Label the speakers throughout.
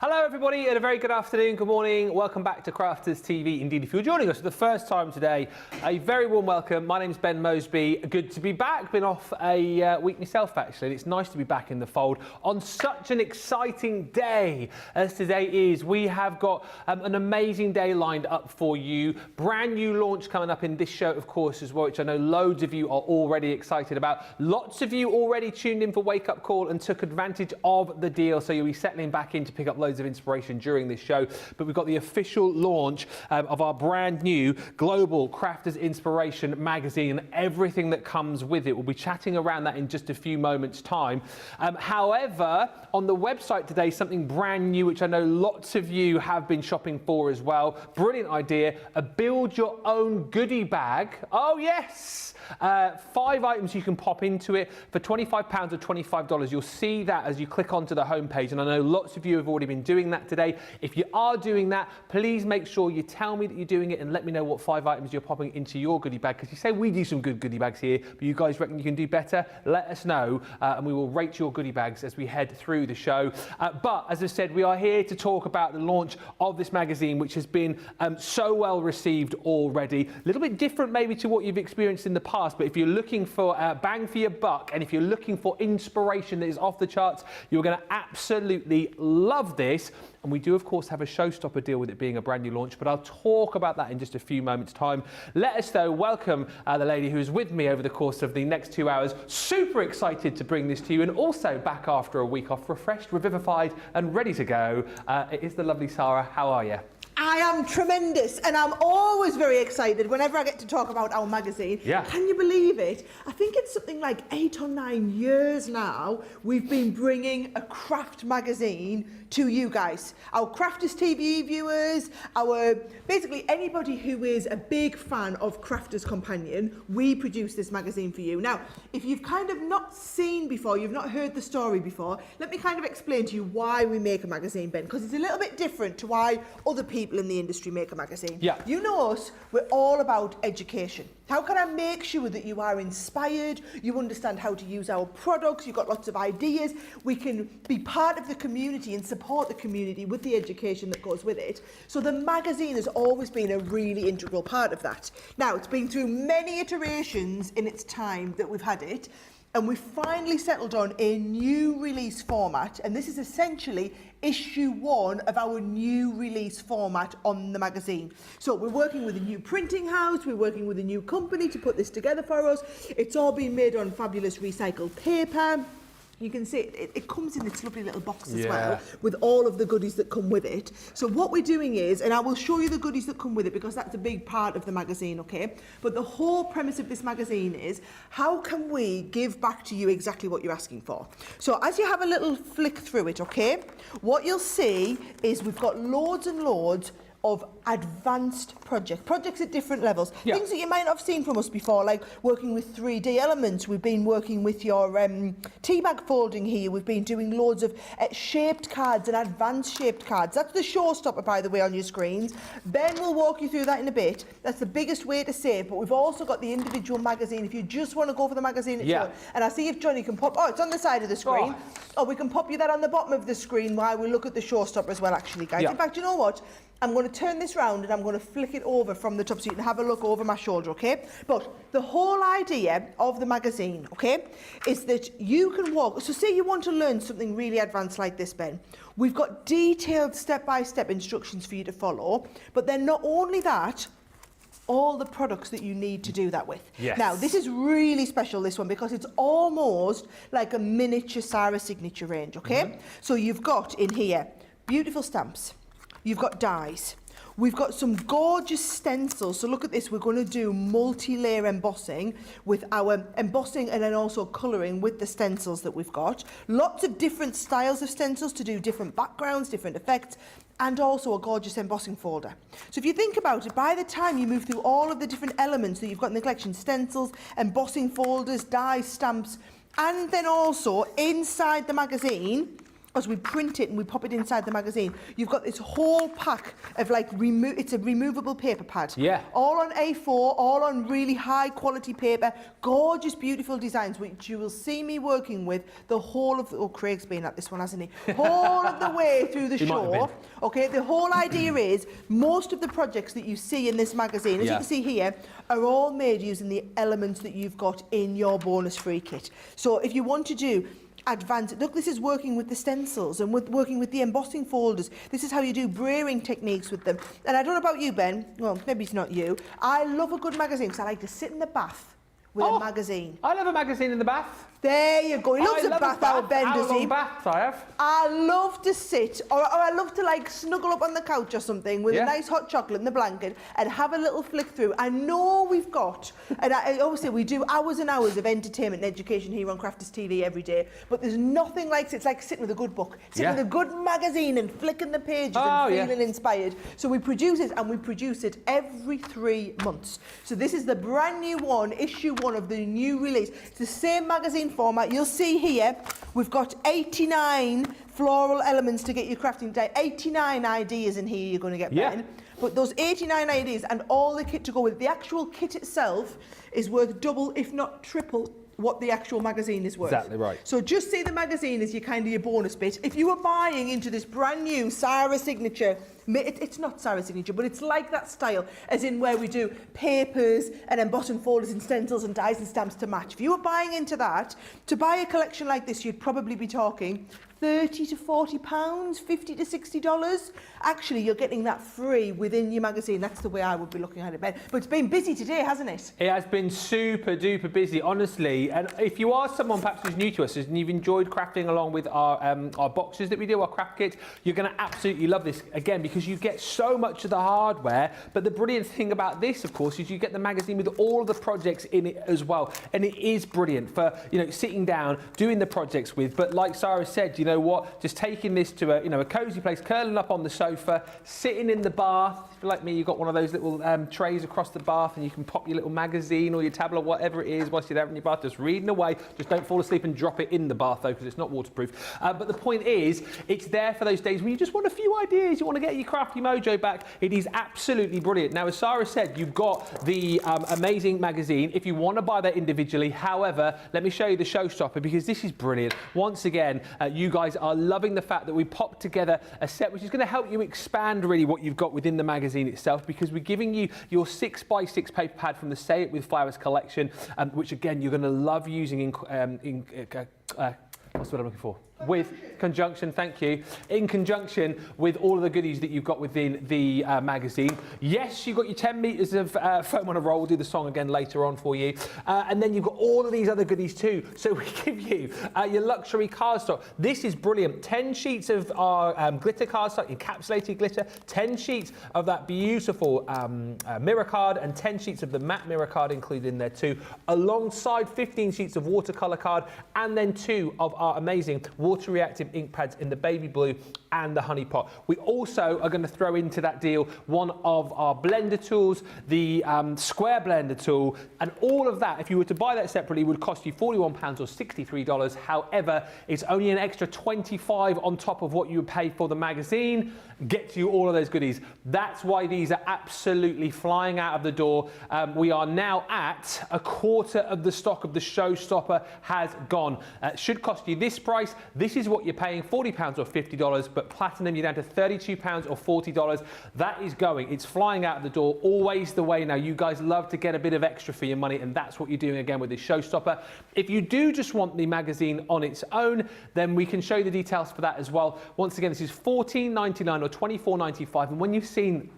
Speaker 1: Hello everybody and a very good afternoon, good morning, welcome back to Crafters TV. Indeed, if you're joining us for the first time today, a very warm welcome. My name's Ben Moseby, good to be back. Been off a week myself actually, and it's nice to be back in the fold on such an exciting day as today is. We have got an amazing day lined up for you. Brand new launch coming up in this show of course as well, which I know loads of you are already excited about. Lots of you already tuned in for Wake Up Call and took advantage of the deal, so you'll be settling back in to pick up loads of inspiration during this show. But we've got the official launch of our brand new Global Crafters Inspiration magazine and everything that comes with it. We'll be chatting around that in just a few moments time. However, on the website today, something brand new which I know lots of you have been shopping for as well. Brilliant idea, a build your own goodie bag. Oh yes, 5 items you can pop into it for £25 or $25. You'll see that as you click onto the homepage, and I know lots of you have already been doing that today. If you are doing that, please make sure you tell me that you're doing it and let me know what 5 items you're popping into your goodie bag, because you say we do some good goodie bags here, but you guys reckon you can do better? Let us know and we will rate your goodie bags as we head through the show. But as I said, we are here to talk about the launch of this magazine, which has been so well received already. A little bit different maybe to what you've experienced in the past, but if you're looking for bang for your buck and if you're looking for inspiration that is off the charts, you're going to absolutely love this. And we do, of course, have a Showstopper deal with it being a brand new launch, but I'll talk about that in just a few moments' time. Let us, though, welcome the lady who's with me over the course of the next 2 hours. Super excited to bring this to you, and also back after a week off, refreshed, revivified, and ready to go. It is the lovely Sara. How are you?
Speaker 2: I am tremendous, and I'm always very excited whenever I get to talk about our magazine.
Speaker 1: Yeah.
Speaker 2: Can you believe it? I think it's something like 8 or 9 years now we've been bringing a craft magazine to you guys, our Crafters TV viewers, basically anybody who is a big fan of Crafters Companion. We produce this magazine for you. Now, if you've kind of not seen before, you've not heard the story before, let me kind of explain to you why we make a magazine, Ben, because it's a little bit different to why other people in the industry make a magazine.
Speaker 1: Yeah.
Speaker 2: You know us, we're all about education. How can I make sure that you are inspired, you understand how to use our products, you've got lots of ideas, we can be part of the community and support the community with the education that goes with it. So the magazine has always been a really integral part of that. Now, it's been through many iterations in its time that we've had it, and we finally settled on a new release format, and this is essentially issue 1 of our new release format on the magazine. So we're working with a new printing house, we're working with a new company to put this together for us. It's all been made on fabulous recycled paper. You can see it comes in its lovely little box as well, with all of the goodies that come with it. So what we're doing is, and I will show you the goodies that come with it because that's a big part of the magazine, okay? But the whole premise of this magazine is, how can we give back to you exactly what you're asking for? So as you have a little flick through it, okay, what you'll see is we've got loads and loads of advanced projects at different levels.
Speaker 1: Yeah.
Speaker 2: Things that you might not have seen from us before, like working with 3D elements. We've been working with your tea bag folding here. We've been doing loads of shaped cards and advanced shaped cards. That's the Showstopper, by the way, on your screens. Ben will walk you through that in a bit. That's the biggest way to save, but we've also got the individual magazine if you just want to go for the magazine itself. Yeah. And I see if Johnny can pop, it's on the side of the screen. Oh, we can pop you that on the bottom of the screen while we look at the Showstopper as well, actually, guys. Yeah. In fact, you know what? I'm going to turn this round and I'm going to flick it over from the top so you can have a look over my shoulder, okay? But the whole idea of the magazine, okay, is that you can walk. So say you want to learn something really advanced like this, Ben. We've got detailed step-by-step instructions for you to follow. But then not only that, all the products that you need to do that with.
Speaker 1: Yes.
Speaker 2: Now, this is really special, this one, because it's almost like a miniature Sara signature range, okay? Mm-hmm. So you've got in here beautiful stamps. You've got dies. We've got some gorgeous stencils. So look at this. We're going to do multi-layer embossing with our embossing and then also colouring with the stencils that we've got. Lots of different styles of stencils to do different backgrounds, different effects, and also a gorgeous embossing folder. So if you think about it, by the time you move through all of the different elements that you've got in the collection, stencils, embossing folders, dies, stamps, and then also inside the magazine, as we print it and we pop it inside the magazine, you've got this whole pack of like, it's a removable paper pad.
Speaker 1: Yeah.
Speaker 2: All on A4, all on really high quality paper, gorgeous, beautiful designs, which you will see me working with the whole of, Craig's been at this one, hasn't he? Whole of the way through the show. Okay, the whole idea is, most of the projects that you see in this magazine, as you can see here, are all made using the elements that you've got in your bonus free kit. So if you want to do advanced, look, this is working with the stencils and working with the embossing folders. This is how you do braying techniques with them. And I don't know about you, Ben, well, maybe it's not you. I love a good magazine because I like to sit in the bath with a magazine.
Speaker 1: I love a magazine in the bath.
Speaker 2: There you go. He loves a bath, our Ben, does he?
Speaker 1: Baths I have.
Speaker 2: I love to sit, or I love to like snuggle up on the couch or something with a nice hot chocolate in the blanket and have a little flick through. I know we've got, and I always say we do hours and hours of entertainment and education here on Crafters TV every day, but there's nothing like, it's like sitting with a good book, sitting with a good magazine and flicking the pages and feeling inspired. So we produce it, and we produce it every 3 months. So this is the brand new one, issue 1 of the new release. It's the same magazine format. You'll see here we've got 89 floral elements to get your crafting day. 89 ideas in here you're going to get, Ben. But those 89 ideas and all the kit to go with it, the actual kit itself is worth double, if not triple, what the actual magazine is worth.
Speaker 1: Exactly right.
Speaker 2: So just see the magazine as your kind of your bonus bit. If you were buying into this brand new Sara signature, it's not Sara signature, but it's like that style, as in where we do papers and embossing folders and stencils and dies and stamps to match. If you were buying into that, to buy a collection like this, you'd probably be talking £30 to £40, $50 to $60. Actually, you're getting that free within your magazine. That's the way I would be looking at it, Ben. But it's been busy today, hasn't it?
Speaker 1: It has been super duper busy, honestly. And if you are someone perhaps who's new to us and you've enjoyed crafting along with our boxes that we do, our craft kits, you're going to absolutely love this, again, because you get so much of the hardware. But the brilliant thing about this, of course, is you get the magazine with all of the projects in it as well. And it is brilliant for, you know, sitting down, doing the projects with. But like Sara said, you know what, just taking this to a cozy place, curling up on the sofa, sitting in the bath. If you're like me, you've got one of those little trays across the bath, and you can pop your little magazine or your tablet or whatever it is whilst you're there in your bath, just reading away. Just don't fall asleep and drop it in the bath though, because it's not waterproof. But the point is, it's there for those days when you just want a few ideas, you want to get your crafty mojo back. It is absolutely brilliant. Now, as Sara said, you've got the amazing magazine if you want to buy that individually. However, let me show you the Showstopper, because this is brilliant. Once again, you guys are loving the fact that we popped together a set which is going to help you expand really what you've got within the magazine itself, because we're giving you your 6x6 paper pad from the Say It With Flowers collection, which again you're going to love using in what's the word I'm looking for? With conjunction, thank you, in conjunction with all of the goodies that you've got within the magazine. Yes, you've got your 10 metres of foam on a roll. We'll do the song again later on for you. And then you've got all of these other goodies too. So we give you your luxury cardstock. This is brilliant. 10 sheets of our glitter cardstock, encapsulated glitter, 10 sheets of that beautiful mirror card, and 10 sheets of the matte mirror card included in there too, alongside 15 sheets of watercolour card, and then 2 of our amazing water reactive ink pads in the baby blue and the honey pot. We also are going to throw into that deal one of our blender tools, the square blender tool, and all of that, if you were to buy that separately, would cost you £41 or $63. However, it's only an extra $25 on top of what you would pay for the magazine, gets you all of those goodies. That's why these are absolutely flying out of the door. We are now at a quarter of the stock of the Showstopper has gone. Should cost you this price. This is what you're paying, £40 or $50, but platinum you're down to £32 or $40. That is going, it's flying out of the door, always the way now. You guys love to get a bit of extra for your money, and that's what you're doing again with this Showstopper. If you do just want the magazine on its own, then we can show you the details for that as well. Once again, this is $14.99 or $24.95, and when you've seen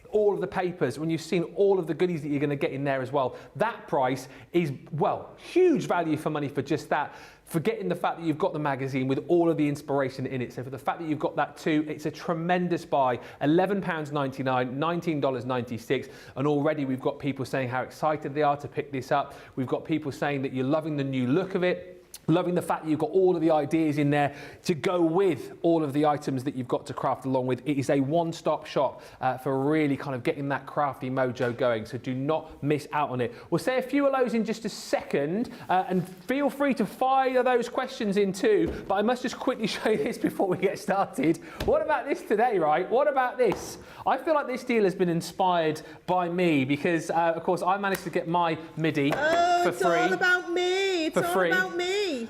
Speaker 1: all of the papers, when you've seen all of the goodies that you're going to get in there as well, that price is, well, huge value for money for just that. Forgetting the fact that you've got the magazine with all of the inspiration in it. So for the fact that you've got that too, it's a tremendous buy. £11.99, $19.96. And already we've got people saying how excited they are to pick this up. We've got people saying that you're loving the new look of it. Loving the fact that you've got all of the ideas in there to go with all of the items that you've got to craft along with. It is a one-stop shop for really kind of getting that crafty mojo going, so do not miss out on it. We'll say a few of those in just a second, and feel free to fire those questions in too, but I must just quickly show you this before we get started. What about this today, right? What about this? I feel like this deal has been inspired by me because, of course, I managed to get my Midi for free.
Speaker 2: It's all about me. It's all about me.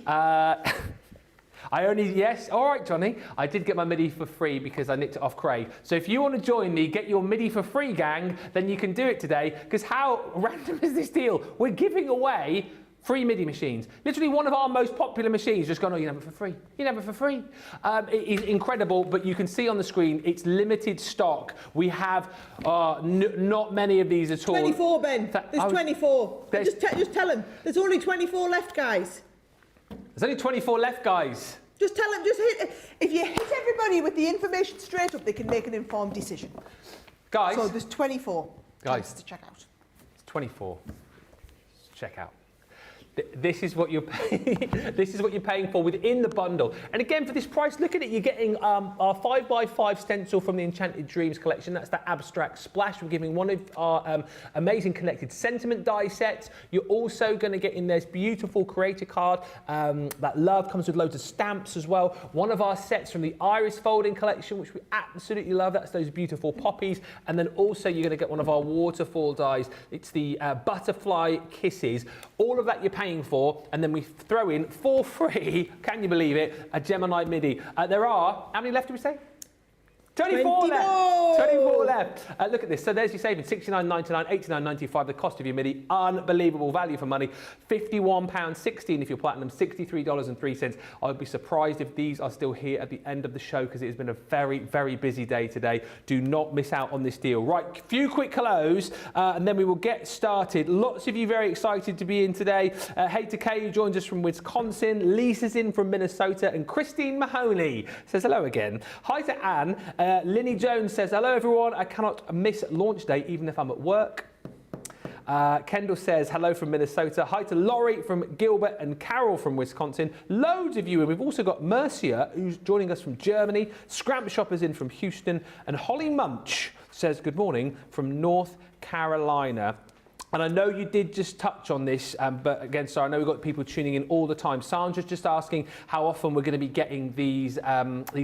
Speaker 1: Yes, all right, Johnny. I did get my Midi for free because I nicked it off Craig. So if you want to join the Get Your Midi for Free gang, then you can do it today, because how random is this deal? We're giving away free Midi machines. Literally one of our most popular machines just gone, oh, you can have it for free. You can have it for free. It is incredible, but you can see on the screen, it's limited stock. We have not many of these at all.
Speaker 2: 24, Ben. There's 24. Just tell them. There's only 24 left, guys.
Speaker 1: There's only 24 left, guys.
Speaker 2: Just tell them, just hit. If you hit everybody with the information straight up, they can make an informed decision.
Speaker 1: Guys.
Speaker 2: So there's 24.
Speaker 1: Guys.
Speaker 2: To check out.
Speaker 1: It's 24. Check out. This is what you're paying. This is what you're paying for within the bundle. And again, for this price, look at it. You're getting our 5x5 stencil from the Enchanted Dreams collection. That's the abstract splash. We're giving one of our amazing connected sentiment die sets. You're also going to get in this beautiful creator card. That love comes with loads of stamps as well. One of our sets from the Iris folding collection, which we absolutely love. That's those beautiful poppies. And then also you're going to get one of our waterfall dies. It's the butterfly kisses. All of that you're paying for, and then we throw in for free, can you believe it, a Gemini Midi. There are, how many left did we say? 24 left. 24 left. Look at this. So there's your savings. £69.99, £89.95. The cost of your Midi. Unbelievable value for money. £51.16 if you're platinum. $63.03. I would be surprised if these are still here at the end of the show, because it has been a very, very busy day today. Do not miss out on this deal. Right, few quick hellos, and then we will get started. Lots of you very excited to be in today. Hey to Kay, who joins us from Wisconsin. Lisa's in from Minnesota, and Christine Mahoney says hello again. Hi to Anne. Linny Jones says, hello everyone, I cannot miss launch day even if I'm at work. Kendall says, hello from Minnesota. Hi to Laurie from Gilbert and Carol from Wisconsin. Loads of you, and we've also got Mercia, who's joining us from Germany. Scramp Shoppers in from Houston. And Holly Munch says, good morning from North Carolina. And I know you did just touch on this, but again, sorry, I know we've got people tuning in all the time. Sandra's just asking how often we're going to be getting these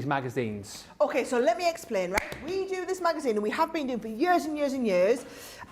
Speaker 1: magazines.
Speaker 2: Okay, so let me explain, right? We do this magazine, and we have been doing for years and years and years,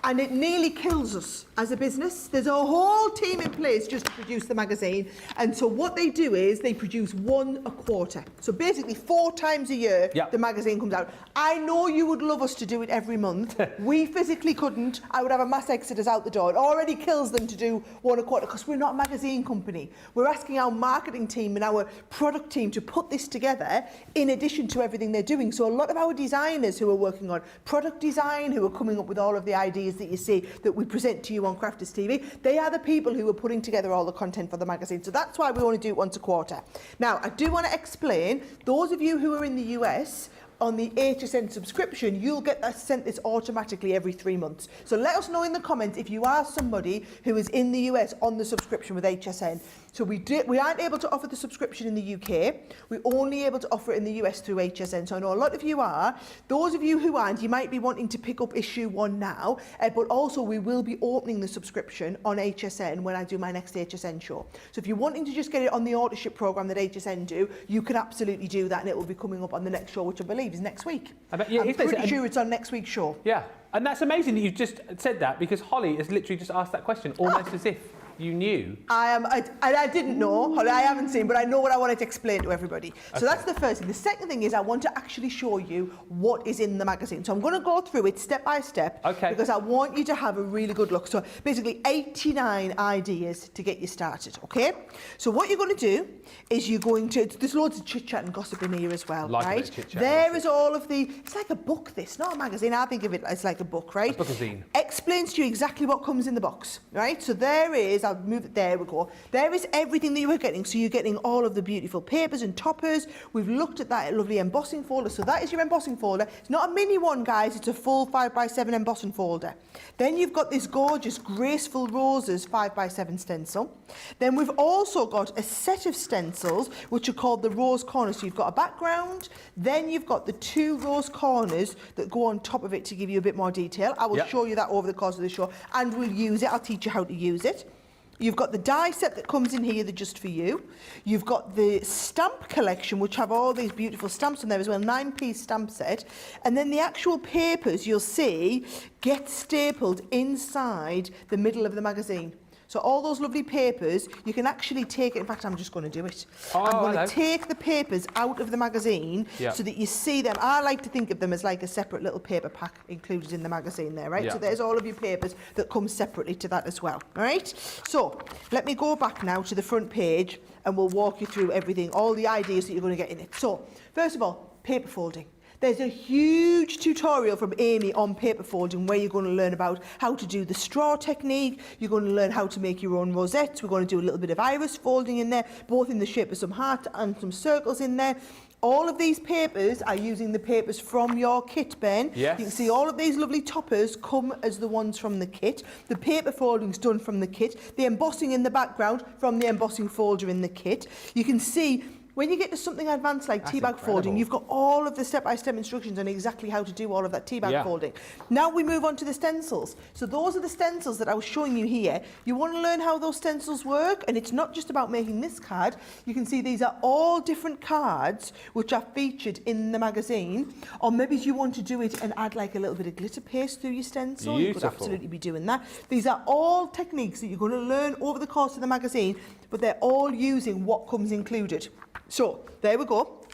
Speaker 2: and it nearly kills us as a business. There's a whole team in place just to produce the magazine, and so what they do is they produce one a quarter. So basically 4 times a year, the magazine comes out. I know you would love us to do it every month. We physically couldn't. I would have a mass exodus out the door. It already kills them to do one a quarter, because we're not a magazine company. We're asking our marketing team and our product team to put this together in addition to everything they're doing. So a lot of our designers who are working on product design, who are coming up with all of the ideas that you see that we present to you on Crafters TV, they are the people who are putting together all the content for the magazine. So that's why we only do it once a quarter. Now, I do want to explain, those of you who are in the US, on the HSN subscription, you'll get that sent this automatically every 3 months. So let us know in the comments if you are somebody who is in the US on the subscription with HSN. So we aren't able to offer the subscription in the UK. We're only able to offer it in the US through HSN. So I know a lot of you are. Those of you who aren't, you might be wanting to pick up issue 1 now, but also we will be opening the subscription on HSN when I do my next HSN show. So if you're wanting to just get it on the authorship program that HSN do, you can absolutely do that, and it will be coming up on the next show, which I believe is next week. I'm pretty sure it's on next week's show.
Speaker 1: Yeah, and that's amazing that you've just said that, because Holly has literally just asked that question almost as if you knew. I didn't know, Holly, I haven't seen, but I know what I wanted to explain to everybody. Okay. So that's the first thing. The second thing is I want to actually show you what is in the magazine. So I'm going to go through it step by step, because I want you to have a really good look. So basically 89 ideas to get you started, okay? So what you're going to do is you're going to, there's loads of chit-chat and gossip in here as well, right? There is all of the, it's like a book this, not a magazine. I think of it as like a book, right? A bookazine.
Speaker 2: Explains to you exactly what comes in the box, right? So there is, I'll move it, there we go. There is everything that you were getting. So you're getting all of the beautiful papers and toppers. We've looked at that lovely embossing folder. So that is your embossing folder. It's not a mini one, guys. It's a full 5x7 embossing folder. Then you've got this gorgeous Graceful Roses 5x7 stencil. Then we've also got a set of stencils which are called the rose corners. So you've got a background, then you've got the 2 rose corners that go on top of it to give you a bit more detail. I will show you that over the course of the show, and we'll use it. I'll teach you how to use it. You've got the die set that comes in here, that's just for you. You've got the stamp collection, which have all these beautiful stamps on there as well, 9-piece stamp set. And then the actual papers, you'll see, get stapled inside the middle of the magazine. So all those lovely papers, you can actually take it. In fact, I'm just going to do it. I'm going to take the papers out of the magazine so that you see them. I like to think of them as like a separate little paper pack included in the magazine there, right? So there's all of your papers that come separately to that as well, all right? So let me go back now to the front page and we'll walk you through everything, all the ideas that you're going to get in it. So first of all, paper folding. There's a huge tutorial from Amy on paper folding where you're going to learn about how to do the straw technique. You're going to learn how to make your own rosettes. We're going to do a little bit of iris folding in there, both in the shape of some heart and some circles in there. All of these papers are using the papers from your kit, Ben.
Speaker 1: Yes.
Speaker 2: You can see all of these lovely toppers come as the ones from the kit. The paper folding's done from the kit. The embossing in the background from the embossing folder in the kit. You can see when you get to something advanced like tea bag folding, you've got all of the step-by-step instructions on exactly how to do all of that tea bag folding. Now we move on to the stencils. So those are the stencils that I was showing you here. You want to learn how those stencils work, and it's not just about making this card. You can see these are all different cards which are featured in the magazine. Or maybe you want to do it and add like a little bit of glitter paste through your stencil.
Speaker 1: Beautiful.
Speaker 2: You could absolutely be doing that. These are all techniques that you're going to learn over the course of the magazine, but they're all using what comes included. So there we go.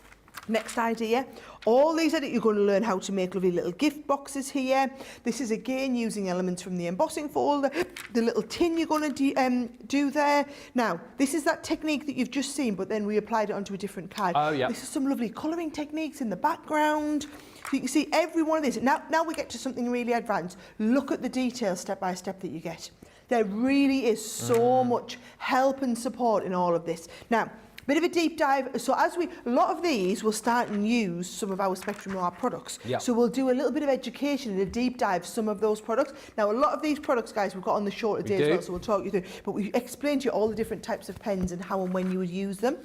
Speaker 2: Next idea. All these you're going to learn how to make lovely little gift boxes here. This is again using elements from the embossing folder. The little tin you're going to do there. Now, this is that technique that you've just seen, but then we applied it onto a different card.
Speaker 1: Oh, yeah.
Speaker 2: This is some lovely colouring techniques in the background. So you can see every one of these. Now we get to something really advanced. Look at the detail step by step that you get. There really is so much help and support in all of this. Now, bit of a deep dive. So a lot of these will start and use some of our Spectrum Noir products. So we'll do a little bit of education and a deep dive some of those products. Now, a lot of these products, guys, we've got on the show today as well, so we'll talk you through. But we explain to you all the different types of pens and how and when you would use them.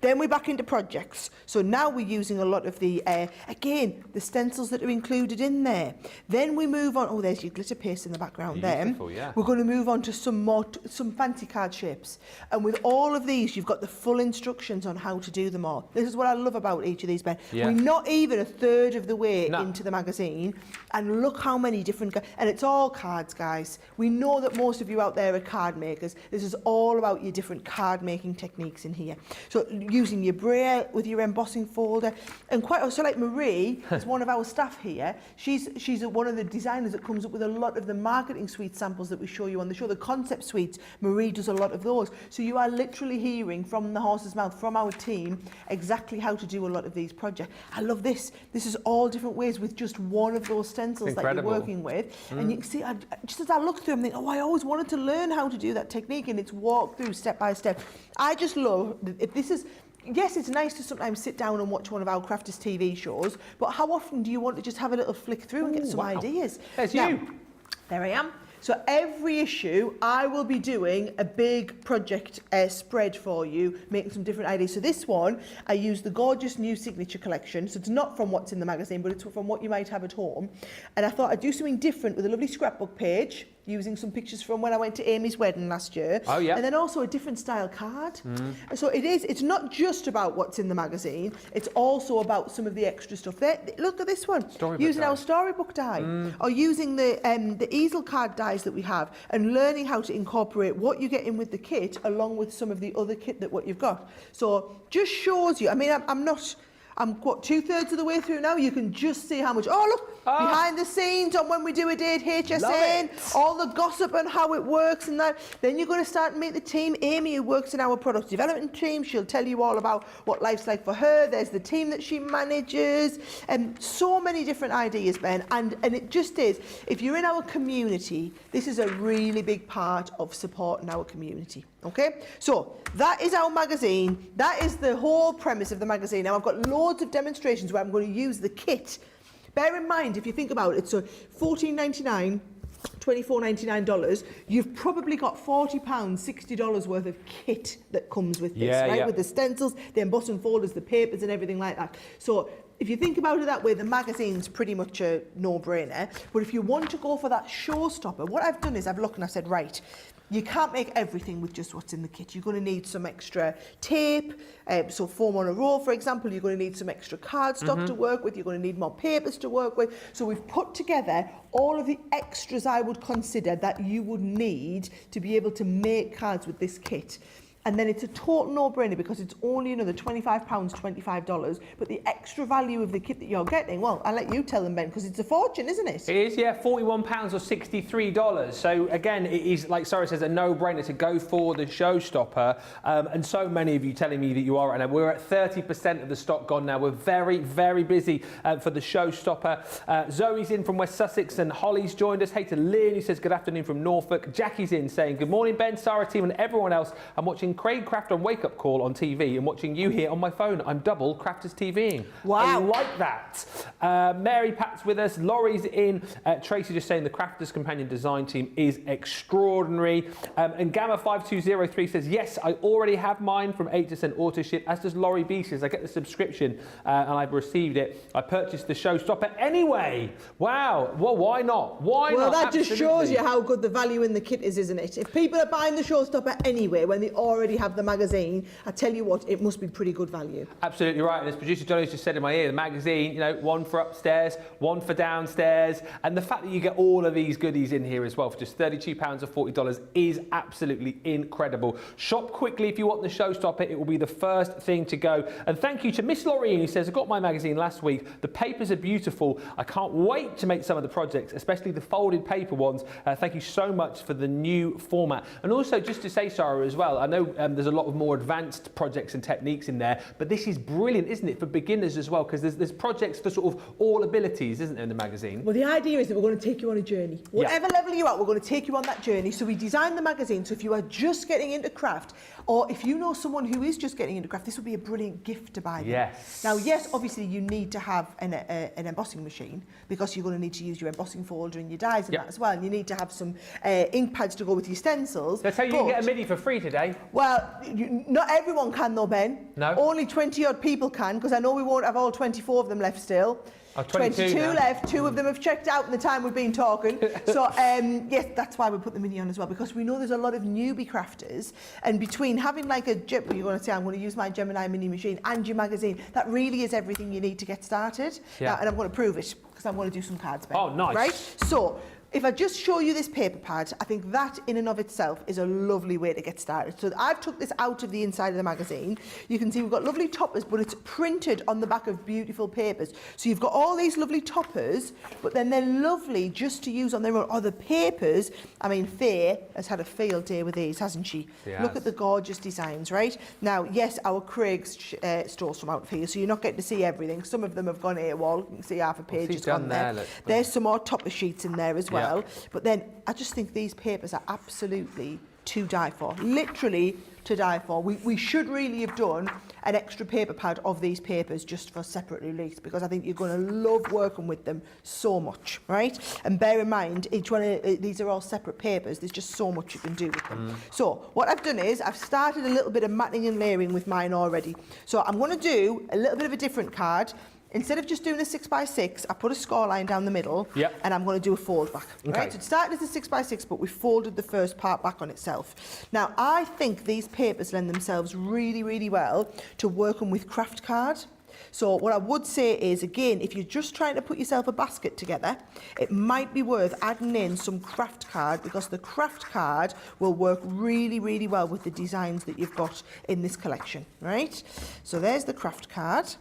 Speaker 2: Then we're back into projects. So now we're using a lot of the, again, the stencils that are included in there. Then we move on. Oh, there's your glitter paste in the background there. We're going to move on to some fancy card shapes. And with all of these, you've got the full instructions on how to do them all. This is what I love about each of these, Ben. We're not even a third of the way into the magazine. And look how many different, and it's all cards, guys. We know that most of you out there are card makers. This is all about your different card making techniques in here. So using your braille with your embossing folder, and quite also like Marie is one of our staff here. She's one of the designers that comes up with a lot of the marketing suite samples that we show you on the show, the concept suites. Marie does a lot of those. So you are literally hearing from the horse's mouth, from our team, exactly how to do a lot of these projects. I love this. This is all different ways with just one of those stencils that you're working with. And you can see, just as I look through, I'm thinking, oh, I always wanted to learn how to do that technique, and it's walked through step by step. I just love, if this is, yes, it's nice to sometimes sit down and watch one of our Crafters TV shows, but how often do you want to just have a little flick through and get some ideas?
Speaker 1: There's
Speaker 2: now,
Speaker 1: you.
Speaker 2: There I am. So every issue, I will be doing a big project spread for you, making some different ideas. So this one, I use the gorgeous new signature collection. So it's not from what's in the magazine, but it's from what you might have at home. And I thought I'd do something different with a lovely scrapbook page, using some pictures from when I went to Amy's wedding last year. Oh, yeah. And then also a different style card. So it's not just about what's in the magazine, it's also about some of the extra stuff. There, look at this one. Using our storybook die, or using the Easel card dies that we have, and learning how to incorporate what you get in with the kit along with some of the other kit that what you've got. So just shows you, I mean, I'm, what, 2/3 of the way through now? You can just see how much, oh look, behind the scenes on when we do a day at HSN, all the gossip and how it works and that. Then you're going to start to meet the team. Amy, who works in our product development team, she'll tell you all about what life's like for her. There's the team that she manages, and so many different ideas, Ben. And it just is, if you're in our community, this is a really big part of supporting our community. Okay, so that is our magazine. That is the whole premise of the magazine. Now I've got loads of demonstrations where I'm going to use the kit. Bear in mind, if you think about it, so $14.99, $24.99, you've probably got £40, $60 worth of kit that comes with this, right? Yeah. With the stencils, the embossing folders, the papers and everything like that. So if you think about it that way, the magazine's pretty much a no-brainer. But if you want to go for that showstopper, what I've done is I've looked and I've said, right, you can't make everything with just what's in the kit. You're going to need some extra tape, so 4 on a roll, for example. You're going to need some extra cardstock to work with. You're going to need more papers to work with. So we've put together all of the extras I would consider that you would need to be able to make cards with this kit. And then it's a total no-brainer because it's only another £25, $25. But the extra value of the kit that you're getting, well, I'll let you tell them, Ben, because it's a fortune, isn't it? It is, yeah, £41 or $63. So again, it is, like Sarah says, a no-brainer to go for the showstopper. And so many of you telling me that you are right now. We're at 30% of the stock gone now. We're very, very busy for the showstopper. Zoe's in from West Sussex and Holly's joined us. Hey to Lynn, who says good afternoon from Norfolk. Jackie's in saying good morning, Ben, Sarah, team and everyone else. I'm watching Craig Craft on Wake Up Call on TV and watching you here on my phone. I'm double Crafters TVing. Wow. I like that. Mary Pat's with us. Laurie's in. Tracy just saying the Crafters Companion Design team is extraordinary. And Gamma5203 says, yes, I already have mine from 8% auto ship, as does Laurie B says. I get the subscription and I've received it. I purchased the showstopper anyway. Wow. Well, why not? Why not? Well, that just shows you how good the value in the kit is, isn't it? If people are buying the showstopper anyway, when they already have the magazine, I tell you what, it must be pretty good value. Absolutely right. And as producer Johnny's just said in my ear, the magazine, you know, one for upstairs, one for downstairs, and the fact that you get all of these goodies in here as well for just £32 or $40 is absolutely incredible. Shop quickly if you want the showstopper. It will be the first thing to go. And thank you to Miss Laureen, who says, I got my magazine last week. The papers are beautiful. I can't wait to make some of the projects, especially the folded paper ones. Thank you so much for the new format. And also, just to say, Sarah, as well, I know there's a lot of more advanced projects and techniques in there, but this is brilliant, isn't it, for beginners as well, because there's projects for sort of all abilities, isn't there, in the magazine? Well, the idea is that we're going to take you on a journey. Whatever level you're at, we're going to take you on that journey. So we designed the magazine, so if you are just getting into craft, or if you know someone who is just getting into craft, this would be a brilliant gift to buy them. Yes. Now, yes, obviously you need to have an embossing machine, because you're going to need to use your embossing folder and your dies and that as well, and you need to have some ink pads to go with your stencils. That's how you can get a MIDI for free today. Well, not everyone can though, Ben. No. Only 20-odd people can, because I know we won't have all 24 of them left still. Oh, 22 left. 2 of them have checked out in the time we've been talking. So, yes, that's why we put the mini on as well, because we know there's a lot of newbie crafters, and between having like you're going to say, I'm going to use my Gemini Mini machine and your magazine, that really is everything you need to get started. Yeah. Now, and I'm going to prove it, because I'm going to do some cards, Ben. Oh, nice. Right? So, if I just show you this paper pad, I think that in and of itself is a lovely way to get started. So I've took this out of the inside of the magazine. You can see we've got lovely toppers, but it's printed on the back of beautiful papers. So you've got all these lovely toppers, but then they're lovely just to use on their own. Or the papers, I mean, Faye has had a field day with these, hasn't she? Yes. Look at the gorgeous designs, right? Now, yes, our Craig's stores from out here, so you're not getting to see everything. Some of them have gone AWOL. You can see half a page has gone there. There's some more topper sheets in there as well. But then I just think these papers are absolutely to die for, literally to die for. We should really have done an extra paper pad of these papers just for separate release, because I think you're going to love working with them so much, right? And bear in mind, each one of these are all separate papers. There's just so much you can do with them. So what I've done is I've started a little bit of matting and layering with mine already. So I'm going to do a little bit of a different card. Instead of just doing a 6x6, I put a score line down the middle, and I'm going to do a fold back. Okay. Right? So it started as a 6x6, but we folded the first part back on itself. Now, I think these papers lend themselves really, really well to working with craft card. So what I would say is, again, if you're just trying to put yourself a basket together, it might be worth adding in some craft card, because the craft card will work really, really well with the designs that you've got in this collection, right? So there's the craft card.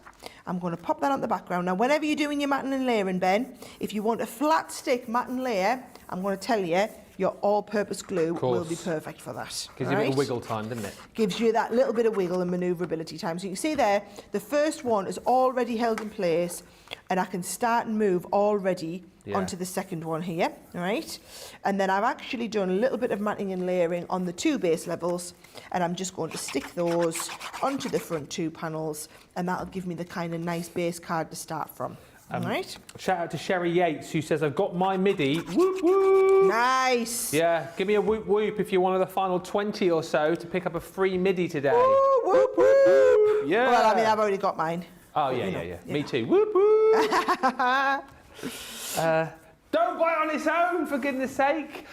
Speaker 2: I'm going to pop that on the background. Now, whenever you're doing your matting and layering, Ben, if you want a flat stick mat and layer, I'm going to tell you, your all-purpose glue will be perfect for that.
Speaker 1: Gives you a bit of wiggle time, doesn't it?
Speaker 2: Gives you that little bit of wiggle and manoeuvrability time. So you can see there, the first one is already held in place, and I can start and move already onto the second one here, all right? And then I've actually done a little bit of matting and layering on the 2 base levels, and I'm just going to stick those onto the front 2 panels, and that'll give me the kind of nice base card to start from. Right.
Speaker 1: Shout out to Sherry Yates, who says, I've got my MIDI. Whoop, whoop.
Speaker 2: Nice.
Speaker 1: Yeah, give me a whoop, whoop if you're one of the final 20 or so to pick up a free MIDI today.
Speaker 2: Whoop, whoop, whoop.
Speaker 1: Yeah.
Speaker 2: Well, I mean, I've already got mine.
Speaker 1: Oh, yeah. Me too. Whoop, whoop. Don't buy on its own, for goodness sake.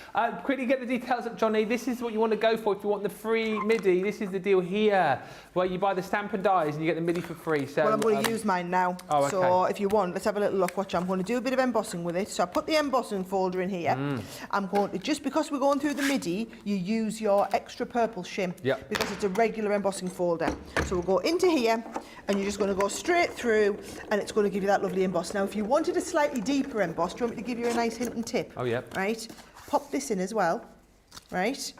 Speaker 1: Quickly get the details up, Johnny. This is what you want to go for if you want the free MIDI. This is the deal here, where you buy the stamp and dies and you get the MIDI for free. So,
Speaker 2: well, I'm going to use mine now.
Speaker 1: Oh, okay.
Speaker 2: So if you want, let's have a little look. Watch, I'm going to do a bit of embossing with it. So I put the embossing folder in here. I'm going to, just because we're going through the MIDI, you use your extra purple shim.
Speaker 1: Yep.
Speaker 2: Because it's a regular embossing folder. So we'll go into here, and you're just going to go straight through, and it's going to give you that lovely emboss. Now, if you wanted a slightly deeper emboss, do you want me to give you a nice hint and tip?
Speaker 1: Oh, yeah.
Speaker 2: Right? Pop this in as well, right?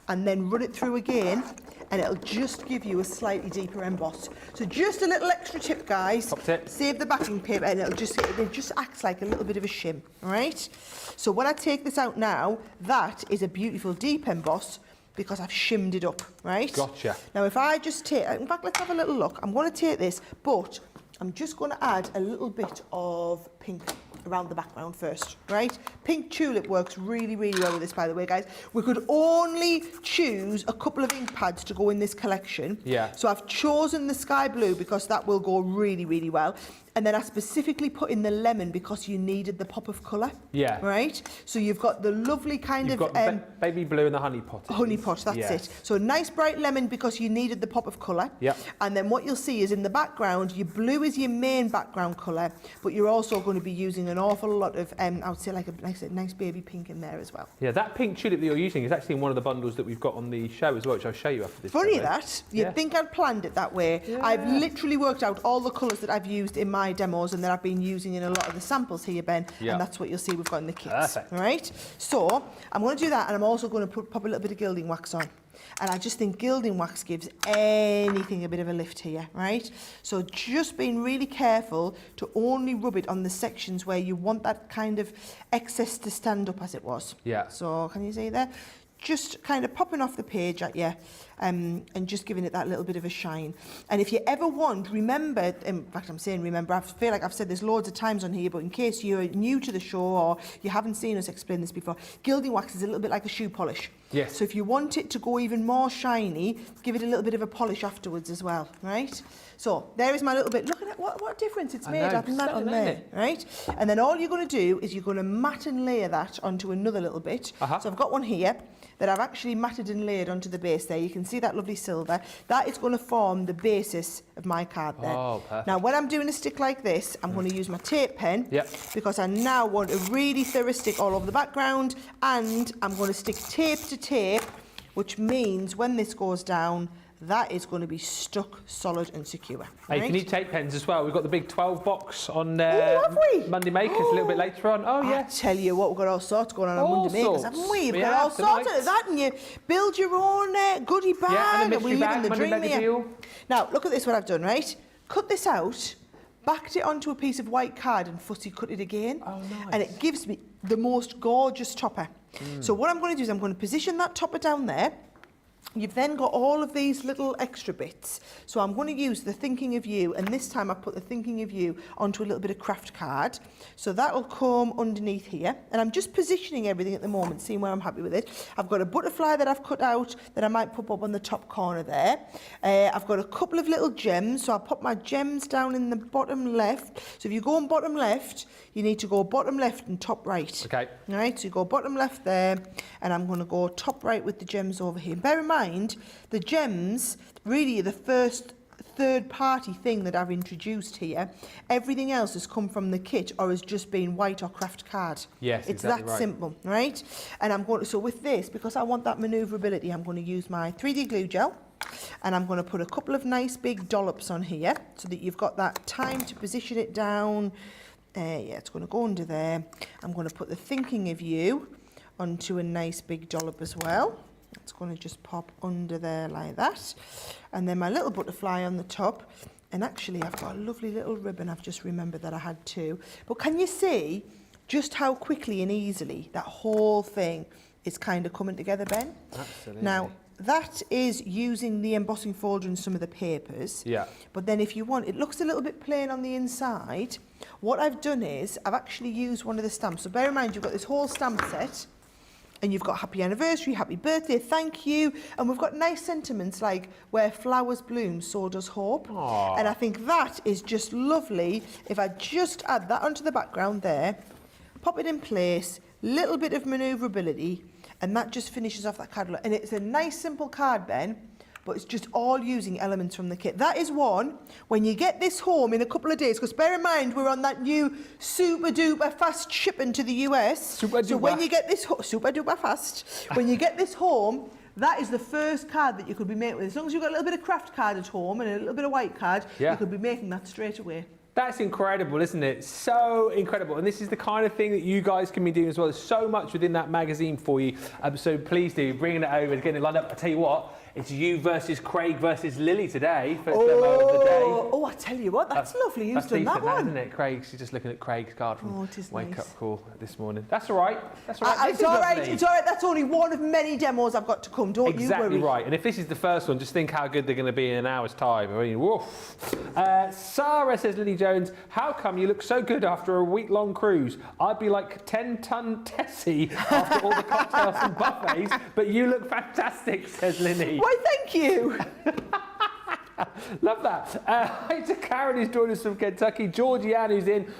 Speaker 2: And then run it through again, and it'll just give you a slightly deeper emboss. So just a little extra tip, guys.
Speaker 1: Top tip.
Speaker 2: Save the backing paper, and it just acts like a little bit of a shim, all right? So when I take this out now, that is a beautiful deep emboss because I've shimmed it up, right?
Speaker 1: Gotcha.
Speaker 2: Now, if I just take, in fact, let's have a little look. I'm going to take this, but I'm just going to add a little bit of pink around the background first, right? Pink tulip works really, really well with this, by the way, guys. We could only choose a couple of ink pads to go in this collection.
Speaker 1: Yeah.
Speaker 2: So I've chosen the sky blue because that will go really, really well. And then I specifically put in the lemon because you needed the pop of colour.
Speaker 1: Yeah.
Speaker 2: Right? So you've got the lovely kind
Speaker 1: You've
Speaker 2: of...
Speaker 1: got baby blue and the honey pot.
Speaker 2: Honey pot, that's it. So nice bright lemon because you needed the pop of colour.
Speaker 1: Yep.
Speaker 2: And then what you'll see is in the background, your blue is your main background colour, but you're also going to be using an awful lot of, I would say like a nice baby pink in there as well.
Speaker 1: Yeah, that pink tulip that you're using is actually in one of the bundles that we've got on the show as well, which I'll show you after this.
Speaker 2: Funny that. You'd think I'd planned it that way.
Speaker 1: Yeah.
Speaker 2: I've literally worked out all the colours that I've used in my demos and that I've been using in a lot of the samples here, Ben, and that's what you'll see we've got in the kits.
Speaker 1: Perfect.
Speaker 2: All right? So I'm going to do that, and I'm also going to pop a little bit of gilding wax on. And I just think gilding wax gives anything a bit of a lift here, right? So just being really careful to only rub it on the sections where you want that kind of excess to stand up as it was.
Speaker 1: Yeah.
Speaker 2: So can you see there? Just kind of popping off the page at you and just giving it that little bit of a shine. And if you ever want, remember, in fact I'm saying remember, I feel like I've said this loads of times on here, but in case you're new to the show or you haven't seen us explain this before, gilding wax is a little bit like a shoe polish.
Speaker 1: Yes.
Speaker 2: So if you want it to go even more shiny, give it a little bit of a polish afterwards as well, right? So there is my little bit. Look at it, what difference it's made having that on there, right? And then all you're going to do is you're going to mat and layer that onto another little bit. So I've got one here that I've actually matted and layered onto the base there. You can see that lovely silver. That is going to form the basis of my card there.
Speaker 1: Oh, perfect.
Speaker 2: Now, when I'm doing a stick like this, I'm going to use my tape pen because I now want a really thorough stick all over the background, and I'm going to stick tape to tape, which means when this goes down, that is going to be stuck solid and secure.
Speaker 1: Hey, if you need tape pens as well, we've got the big 12 box on
Speaker 2: have we?
Speaker 1: Monday Makers a little bit later on. Oh, yeah.
Speaker 2: I tell you what, we've got all sorts going on Monday Makers, haven't we? We've got all sorts of that, and you build your own goodie bag, and we live in the dream here. Now, look at this, what I've done, right? Cut this out, backed it onto a piece of white card and fussy cut it again.
Speaker 1: Oh, nice.
Speaker 2: And it gives me the most gorgeous topper. So what I'm going to do is I'm going to position that topper down there. You've then got all of these little extra bits. So I'm going to use the Thinking of You, and this time I put the Thinking of You onto a little bit of craft card. So that'll come underneath here. And I'm just positioning everything at the moment, seeing where I'm happy with it. I've got a butterfly that I've cut out that I might pop up on the top corner there. I've got a couple of little gems. So I'll put my gems down in the bottom left. So if you go on bottom left, you need to go bottom left and top right.
Speaker 1: Okay.
Speaker 2: All right, so you go bottom left there, and I'm going to go top right with the gems over here. Bear in mind, the gems really are the first third-party thing that I've introduced here. Everything else has come from the kit or has just been white or craft card.
Speaker 1: Yes,
Speaker 2: it's
Speaker 1: exactly
Speaker 2: that
Speaker 1: right.
Speaker 2: simple, right? And I'm going to, so with this, because I want that manoeuvrability, I'm going to use my 3D glue gel. And I'm going to put a couple of nice big dollops on here so that you've got that time to position it down. Yeah, it's going to go under there. I'm going to put the thinking of you onto a nice big dollop as well. It's going to just pop under there like that. And then my little butterfly on the top. And actually, I've got a lovely little ribbon. I've just remembered that I had two. But can you see just how quickly and easily that whole thing is kind of coming together, Ben?
Speaker 1: Absolutely.
Speaker 2: Now, that is using the embossing folder and some of the papers.
Speaker 1: Yeah.
Speaker 2: But then if you want, it looks a little bit plain on the inside. What I've done is I've actually used one of the stamps. So bear in mind, you've got this whole stamp set. And you've got happy anniversary, happy birthday, thank you. And we've got nice sentiments like where flowers bloom, so does hope.
Speaker 1: Aww.
Speaker 2: And I think that is just lovely. If I just add that onto the background there, pop it in place, little bit of manoeuvrability, and that just finishes off that card. And it's a nice simple card, Ben, but it's just all using elements from the kit. That is one, when you get this home in a couple of days, because bear in mind, we're on that new super duper fast shipping to the US.
Speaker 1: Super duper.
Speaker 2: So when you get this, super duper fast, when you get this home, that is the first card that you could be making with. As long as you've got a little bit of craft card at home and a little bit of white card,
Speaker 1: yeah,
Speaker 2: you could be making that straight away.
Speaker 1: That's incredible, isn't it? So incredible. And this is the kind of thing that you guys can be doing as well. There's so much within that magazine for you. So please do, bringing it over, getting it lined up. I tell you what, it's you versus Craig versus Lily today for demo of the day.
Speaker 2: Oh, I tell you what, that's lovely. Who's done that one?
Speaker 1: Isn't it? Craig, she's just looking at Craig's card from Wake
Speaker 2: nice.
Speaker 1: Up Call this morning. That's all right. That's all right.
Speaker 2: It's all right. It's all right. That's only one of many demos I've got to come. Don't you worry.
Speaker 1: Exactly right. And if this is the first one, just think how good they're going to be in an hour's time. I mean, woof. Sarah says, Lily Jones, how come you look so good after a week-long cruise? I'd be like 10-ton Tessie after all the cocktails and buffets, but you look fantastic, says Lily.
Speaker 2: Why, thank you.
Speaker 1: Love that. Hi to Karen, who's joined us from Kentucky. Georgianne, who's in.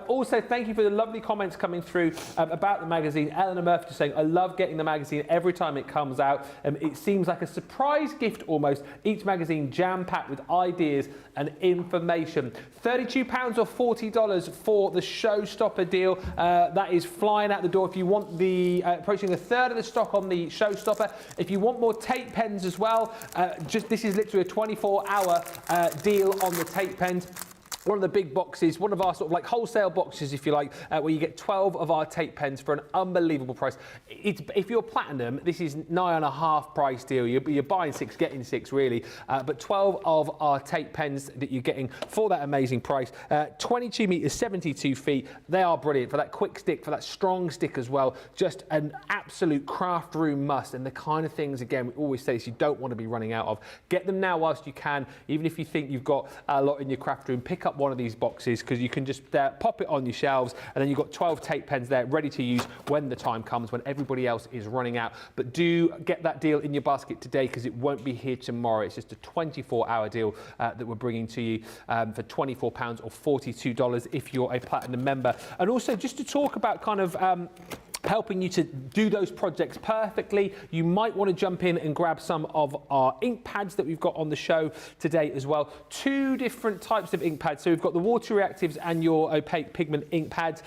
Speaker 1: Also, thank you for the lovely comments coming through about the magazine. Eleanor Murphy just saying, I love getting the magazine every time it comes out. It seems like a surprise gift almost. Each magazine jam-packed with ideas and information. £32 or $40 for the Showstopper deal. That is flying out the door. If you want the approaching a third of the stock on the Showstopper. If you want more tape pens as well, this is literally a 24-hour deal on the tape pens. One of the big boxes, one of our sort of like wholesale boxes, if you like, where you get 12 of our tape pens for an unbelievable price. If you're platinum, this is nigh on a half price deal. You're buying 6, getting 6 really, but 12 of our tape pens that you're getting for that amazing price. 22 metres, 72 feet. They are brilliant for that quick stick, for that strong stick as well. Just an absolute craft room must, and the kind of things, again, we always say this, you don't want to be running out of. Get them now whilst you can, even if you think you've got a lot in your craft room. Pick up one of these boxes because you can just pop it on your shelves, and then you've got 12 tape pens there ready to use when the time comes, when everybody else is running out. But do get that deal in your basket today because it won't be here tomorrow. It's just a 24-hour deal that we're bringing to you for £24 or $42 if you're a platinum member. And also just to talk about kind of helping you to do those projects perfectly, you might want to jump in and grab some of our ink pads that we've got on the show today as well. 2 different types of ink pads. So we've got the water reactives and your opaque pigment ink pads.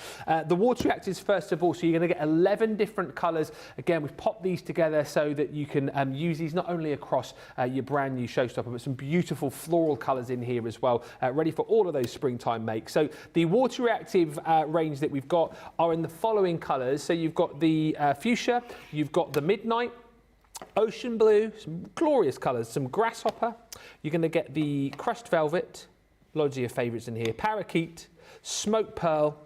Speaker 1: The water reactives first of all, so you're going to get 11 different colours. Again, we've popped these together so that you can use these not only across your brand new Showstopper, but some beautiful floral colours in here as well, ready for all of those springtime makes. So the water reactive range that we've got are in the following colours. So you've got the fuchsia, you've got the midnight, ocean blue, some glorious colours, some grasshopper. You're going to get the crushed velvet, loads of your favourites in here, parakeet, smoke pearl.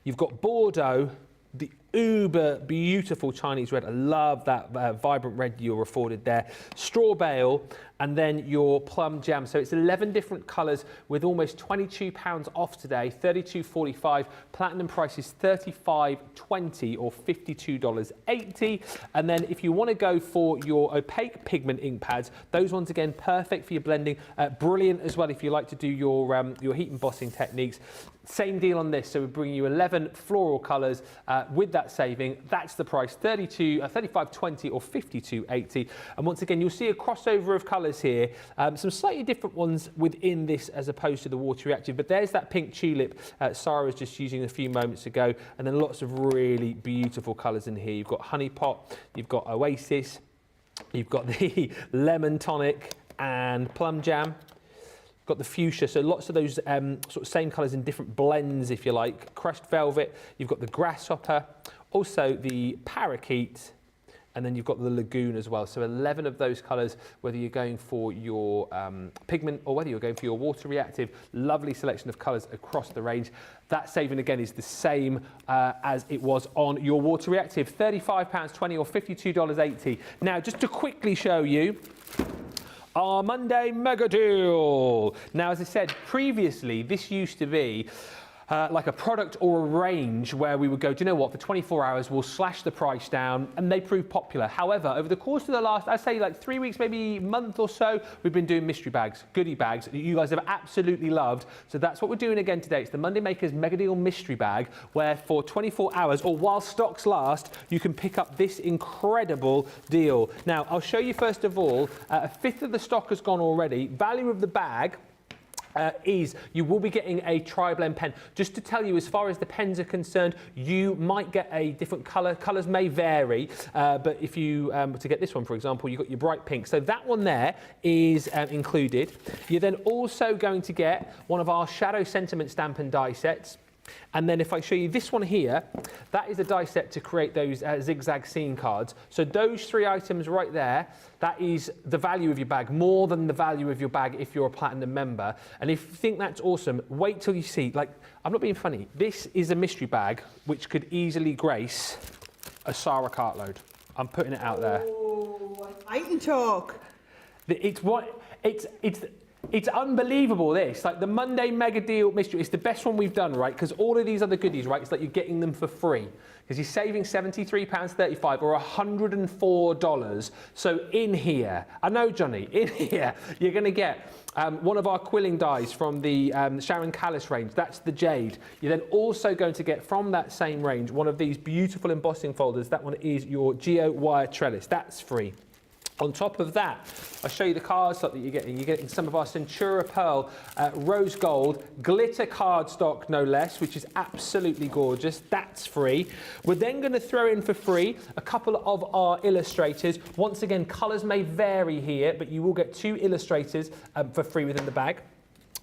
Speaker 1: You've got Bordeaux, the uber beautiful Chinese red. I love that vibrant red you're afforded there. Straw bale, and then your plum jam. So it's 11 different colours with almost £22 off today, $32.45. Platinum price is $35.20 or $52.80. And then if you want to go for your opaque pigment ink pads, those ones again perfect for your blending. Brilliant as well if you like to do your heat embossing techniques. Same deal on this, so we're bringing you 11 floral colours with that saving. That's the price, $35.20 or $52.80. And once again, you'll see a crossover of colours here, some slightly different ones within this as opposed to the water reactive, but there's that pink tulip Sarah was just using a few moments ago, and then lots of really beautiful colours in here. You've got honey pot, you've got oasis, You've got the lemon tonic and plum jam. Got the fuchsia, so lots of those sort of same colours in different blends, if you like. Crushed velvet, you've got the grasshopper, also the parakeet, and then you've got the lagoon as well. So 11 of those colours, whether you're going for your pigment or whether you're going for your water reactive. Lovely selection of colours across the range. That saving again is the same as it was on your water reactive, £35.20 or $52.80. Now, just to quickly show you our Monday mega deal. Now, as I said previously, this used to be like a product or a range where we would go, do you know what, for 24 hours we'll slash the price down, and they proved popular. However, over the course of the last, I'd say like 3 weeks, maybe month or so, we've been doing mystery bags, goodie bags that you guys have absolutely loved. So that's what we're doing again today. It's the Monday Makers Mega Deal Mystery Bag, where for 24 hours or while stocks last, you can pick up this incredible deal. Now, I'll show you first of all, a fifth of the stock has gone already. Value of the bag is you will be getting a tri-blend pen. Just to tell you, as far as the pens are concerned, you might get a different colour. Colours may vary, but if you to get this one, for example, you've got your bright pink. So that one there is included. You're then also going to get one of our Shadow Sentiment stamp and die sets. And then if I show you this one here, that is a die set to create those zigzag scene cards. So those 3 items right there, that is the value of your bag, more than the value of your bag if you're a platinum member. And if you think that's awesome, wait till you see, like, I'm not being funny, this is a mystery bag which could easily grace a Sara cartload. I'm putting it out there.
Speaker 2: Oh, I can talk.
Speaker 1: It's unbelievable, this. Like the Monday Mega Deal Mystery, it's the best one we've done, right? Because all of these other goodies, right, it's like you're getting them for free. Because you're saving £73.35 or $104. So in here, I know, Johnny, in here, you're going to get one of our quilling dies from the Sharon Callis range. That's the jade. You're then also going to get from that same range one of these beautiful embossing folders. That one is your Geo Wire Trellis. That's free. On top of that, I'll show you the cardstock that you're getting. You're getting some of our Centura Pearl Rose Gold glitter cardstock, no less, which is absolutely gorgeous. That's free. We're then going to throw in for free a couple of our illustrators. Once again, colours may vary here, but you will get 2 illustrators for free within the bag.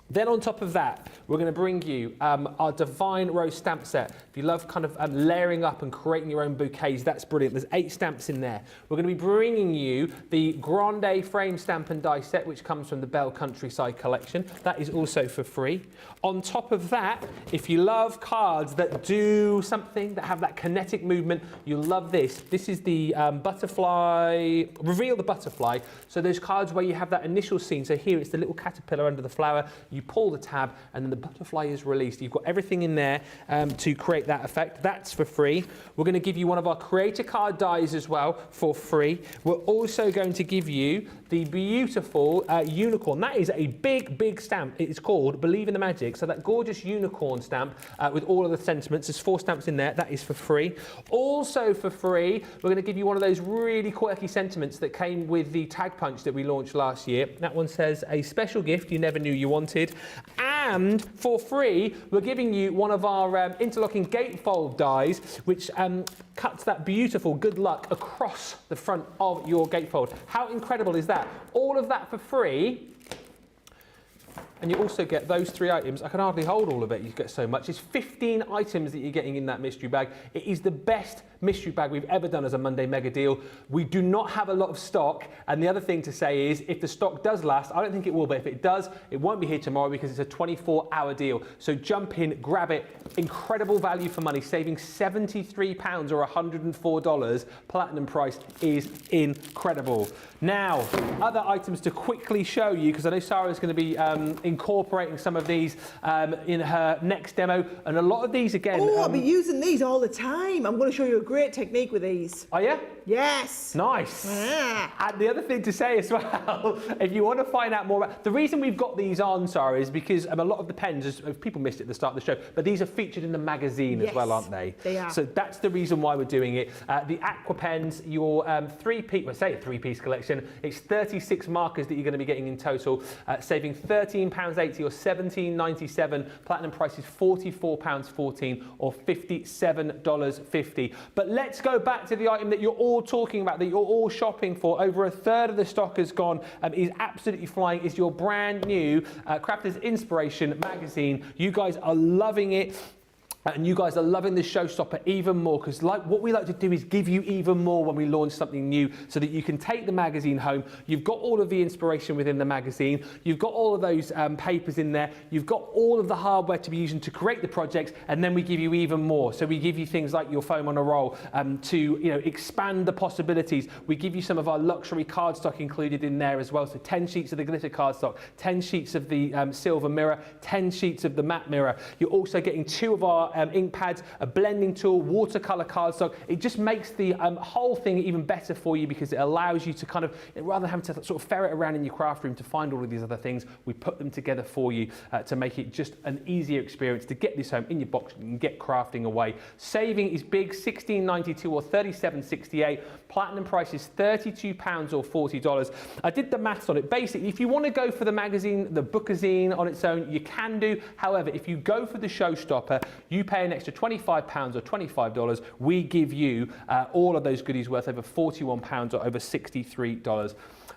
Speaker 1: Then on top of that, we're going to bring you our Divine Rose stamp set. If you love kind of layering up and creating your own bouquets, that's brilliant. There's 8 stamps in there. We're going to be bringing you the Grande Frame Stamp and Die set, which comes from the Bell Countryside collection. That is also for free. On top of that, if you love cards that do something, that have that kinetic movement, you'll love this. This is the butterfly, Reveal the Butterfly. So those cards where you have that initial scene. So here it's the little caterpillar under the flower. You pull the tab and then the butterfly is released. You've got everything in there to create that effect. That's for free. We're going to give you one of our creator card dies as well for free. We're also going to give you the beautiful unicorn. That is a big, big stamp. It is called Believe in the Magic. So that gorgeous unicorn stamp with all of the sentiments. There's 4 stamps in there. That is for free. Also for free, we're going to give you one of those really quirky sentiments that came with the tag punch that we launched last year. That one says, a special gift you never knew you wanted. And for free, we're giving you one of our interlocking gatefold dies, which cuts that beautiful good luck across the front of your gatefold. How incredible is that? All of that for free. And you also get those 3 items. I can hardly hold all of it. You get so much. It's 15 items that you're getting in that mystery bag. It is the best mystery bag we've ever done as a Monday Mega Deal. We do not have a lot of stock. And the other thing to say is, if the stock does last, I don't think it will, but if it does, it won't be here tomorrow because it's a 24-hour deal. So jump in, grab it. Incredible value for money, saving £73 or $104. Platinum price is incredible. Now, other items to quickly show you, because I know Sarah's going to be incorporating some of these in her next demo, and a lot of these again.
Speaker 2: Oh, I'll be using these all the time. I'm going to show you a great technique with these.
Speaker 1: Are you?
Speaker 2: Yes.
Speaker 1: Nice.
Speaker 2: Yeah.
Speaker 1: And the other thing to say as well, if you want to find out more about, the reason we've got these on, Sarah, is because a lot of the pens, as people missed it at the start of the show, but these are featured in the magazine as well, aren't they?
Speaker 2: They are.
Speaker 1: So that's the reason why we're doing it. The Aqua pens, your 3-piece, well, say a 3-piece collection, it's 36 markers that you're going to be getting in total, saving £13 £16.80 or £17.97. Platinum price is £44.14 or $57.50. But let's go back to the item that you're all talking about, that you're all shopping for. Over a third of the stock has gone, is absolutely flying, is your brand new Crafters Inspiration magazine. You guys are loving it. And you guys are loving the Showstopper even more, because what we like to do is give you even more when we launch something new, so that you can take the magazine home. You've got all of the inspiration within the magazine. You've got all of those papers in there. You've got all of the hardware to be using to create the projects, and then we give you even more. So we give you things like your foam on a roll to expand the possibilities. We give you some of our luxury cardstock included in there as well. So 10 sheets of the glitter cardstock, 10 sheets of the silver mirror, 10 sheets of the matte mirror. You're also getting 2 of our ink pads, a blending tool, watercolor cardstock. It just makes the whole thing even better for you, because it allows you to kind of, rather than having to sort of ferret around in your craft room to find all of these other things, we put them together for you to make it just an easier experience to get this home in your box and get crafting away. Saving is big, $16.92 or $37.68. Platinum price is £32 or $40. I did the maths on it. Basically, if you want to go for the magazine, the bookazine on its own, you can do. However, if you go for the Showstopper, you pay an extra £25 or $25. We give you all of those goodies worth over £41 or over $63.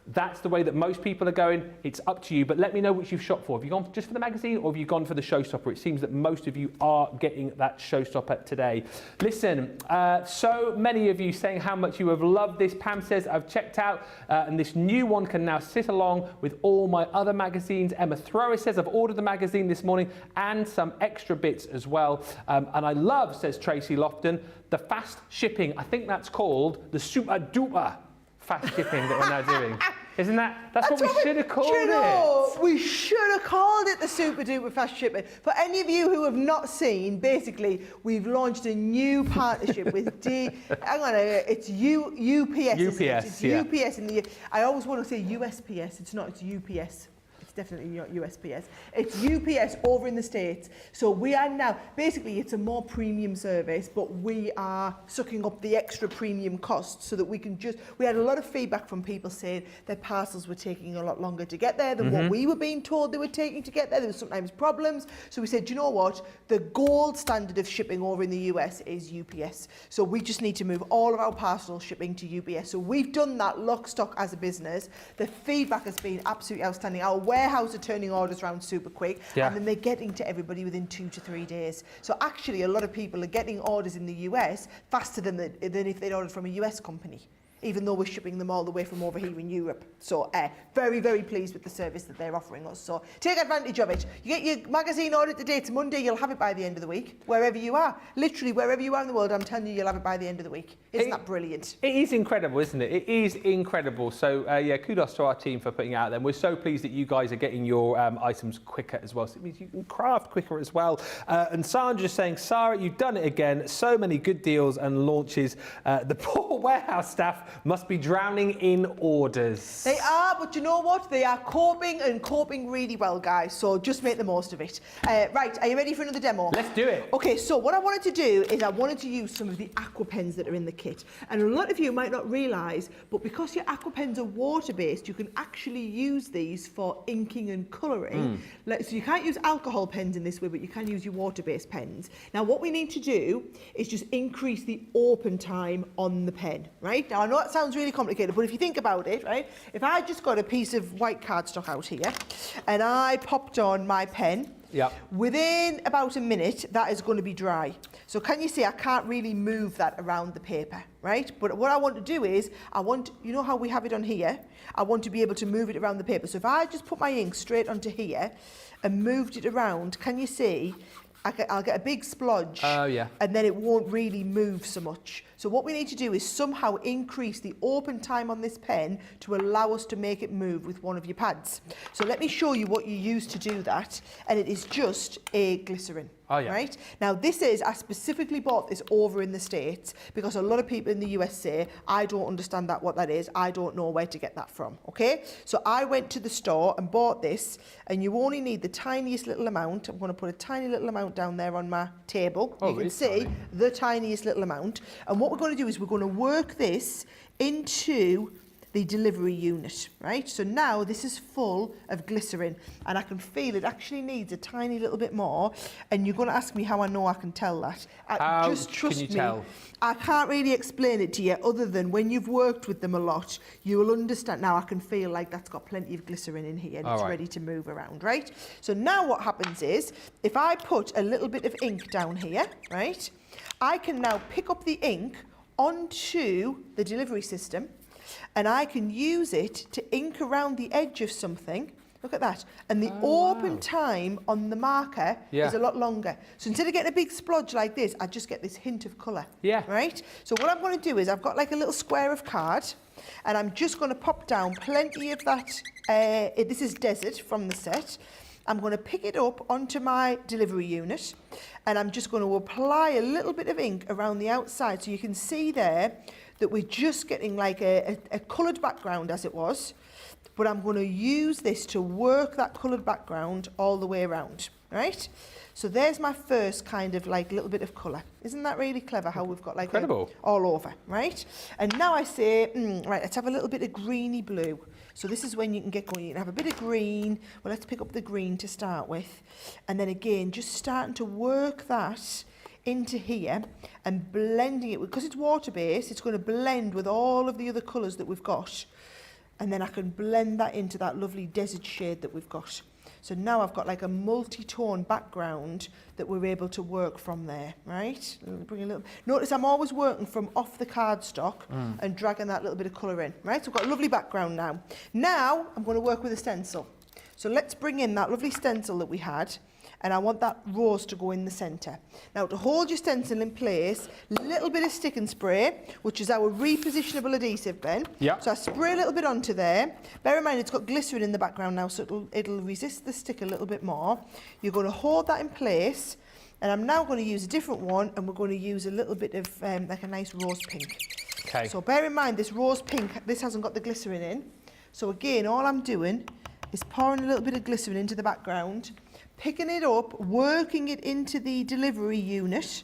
Speaker 1: That's the way that most people are going. It's up to you, but let me know which you've shopped for. Have you gone just for the magazine, or have you gone for the Showstopper? It seems that most of you are getting that Showstopper today. Listen, so many of you saying how much you have loved this. Pam says, I've checked out, and this new one can now sit along with all my other magazines. Emma Thrower says, I've ordered the magazine this morning and some extra bits as well. And I love, says Tracy Lofton, the fast shipping. I think that's called the super duper fast shipping that we're now doing. Isn't that's what we should have called it?
Speaker 2: We should have called it the super duper fast shipping. For any of you who have not seen, basically, we've launched a new partnership with it's UPS.
Speaker 1: UPS,
Speaker 2: It's UPS in the. I always want to say USPS. It's not. It's UPS. Definitely not USPS. It's UPS over in the States. So we are now, basically it's a more premium service, but we are sucking up the extra premium costs so that we can we had a lot of feedback from people saying their parcels were taking a lot longer to get there than what we were being told they were taking to get there. There was sometimes problems. So we said, you know what? The gold standard of shipping over in the US is UPS. So we just need to move all of our parcel shipping to UPS. So we've done that lock stock as a business. The feedback has been absolutely outstanding. Our warehouse are turning orders around super quick, and then they're getting to everybody within 2 to 3 days. So actually a lot of people are getting orders in the US faster than if they'd ordered from a US company, even though we're shipping them all the way from over here in Europe. So very, very pleased with the service that they're offering us. So take advantage of it. You get your magazine ordered today, it's Monday, you'll have it by the end of the week, wherever you are. Literally, wherever you are in the world, I'm telling you, you'll have it by the end of the week. Isn't that brilliant?
Speaker 1: It is incredible, isn't it? It is incredible. So yeah, kudos to our team for putting it out there. We're so pleased that you guys are getting your items quicker as well. So it means you can craft quicker as well. And Sandra's saying, Sarah, you've done it again. So many good deals and launches. The poor warehouse staff must be drowning in orders.
Speaker 2: They are, but you know what? They are coping really well, guys. So just make the most of it. Right, are you ready for another demo?
Speaker 1: Let's do it.
Speaker 2: Okay, so what I wanted to do is I wanted to use some of the aqua pens that are in the kit. And a lot of you might not realise, but because your aqua pens are water-based, you can actually use these for inking and colouring. So you can't use alcohol pens in this way, but you can use your water-based pens. Now, what we need to do is just increase the open time on the pen, right? Now, I know that sounds really complicated, but if you think about it, right? If I just got a piece of white cardstock out here and I popped on my pen, within about a minute, that is going to be dry. So can you see I can't really move that around the paper, right? But what I want to do is, you know how we have it on here? I want to be able to move it around the paper. So if I just put my ink straight onto here and moved it around, can you see? I'll get a big splodge, and then it won't really move so much. So what we need to do is somehow increase the open time on this pen to allow us to make it move with one of your pads. So let me show you what you use to do that, and it is just a glycerin. Right? Now I specifically bought this over in the States because a lot of people in the US say, I don't understand what that is, I don't know where to get that from, okay? So I went to the store and bought this, and you only need the tiniest little amount. I'm going to put a tiny little amount down there on my table. You can see the tiniest little amount. And what we're going to do is we're going to work this into the delivery unit, right? So now this is full of glycerin, and I can feel it actually needs a tiny little bit more. And you're going to ask me how I know I can tell that.
Speaker 1: How
Speaker 2: just trust
Speaker 1: can you
Speaker 2: me.
Speaker 1: tell?
Speaker 2: I can't really explain it to you other than when you've worked with them a lot, you will understand. Now I can feel like that's got plenty of glycerin in here and it's ready to move around, right? So now what happens is, if I put a little bit of ink down here, right, I can now pick up the ink onto the delivery system, and I can use it to ink around the edge of something. Look at that. And the open time on the marker is a lot longer. So instead of getting a big splodge like this, I just get this hint of colour. Yeah. Right? So what I'm going to do is I've got like a little square of card, and I'm just going to pop down plenty of that. This is Desert from the set. I'm going to pick it up onto my delivery unit, and I'm just going to apply a little bit of ink around the outside. So you can see there that we're just getting like a coloured background as it was, but I'm going to use this to work that coloured background all the way around, right? So there's my first kind of like little bit of colour. Isn't that really clever how we've got like all over, right? And now I say, right, let's have a little bit of greeny blue. So this is when you can get going. You can have a bit of green. Well, let's pick up the green to start with. And then again, just starting to work that into here and blending it. Because it's water-based, it's going to blend with all of the other colours that we've got. And then I can blend that into that lovely desert shade that we've got. So now I've got like a multi-tone background that we're able to work from there, right? Bring a little. Notice I'm always working from off the cardstock and dragging that little bit of colour in, right? So I've got a lovely background now. Now I'm going to work with a stencil. So let's bring in that lovely stencil that we had, and I want that rose to go in the centre. Now to hold your stencil in place, a little bit of stick and spray, which is our repositionable adhesive, Ben. Yeah. So I spray a little bit onto there. Bear in mind it's got glycerin in the background now, so it'll resist the stick a little bit more. You're going to hold that in place, and I'm now going to use a different one, and we're going to use a little bit of like a nice rose pink. Okay. So bear in mind this rose pink, this hasn't got the glycerin in. So again, all I'm doing is pouring a little bit of glycerin into the background, picking it up, working it into the delivery unit,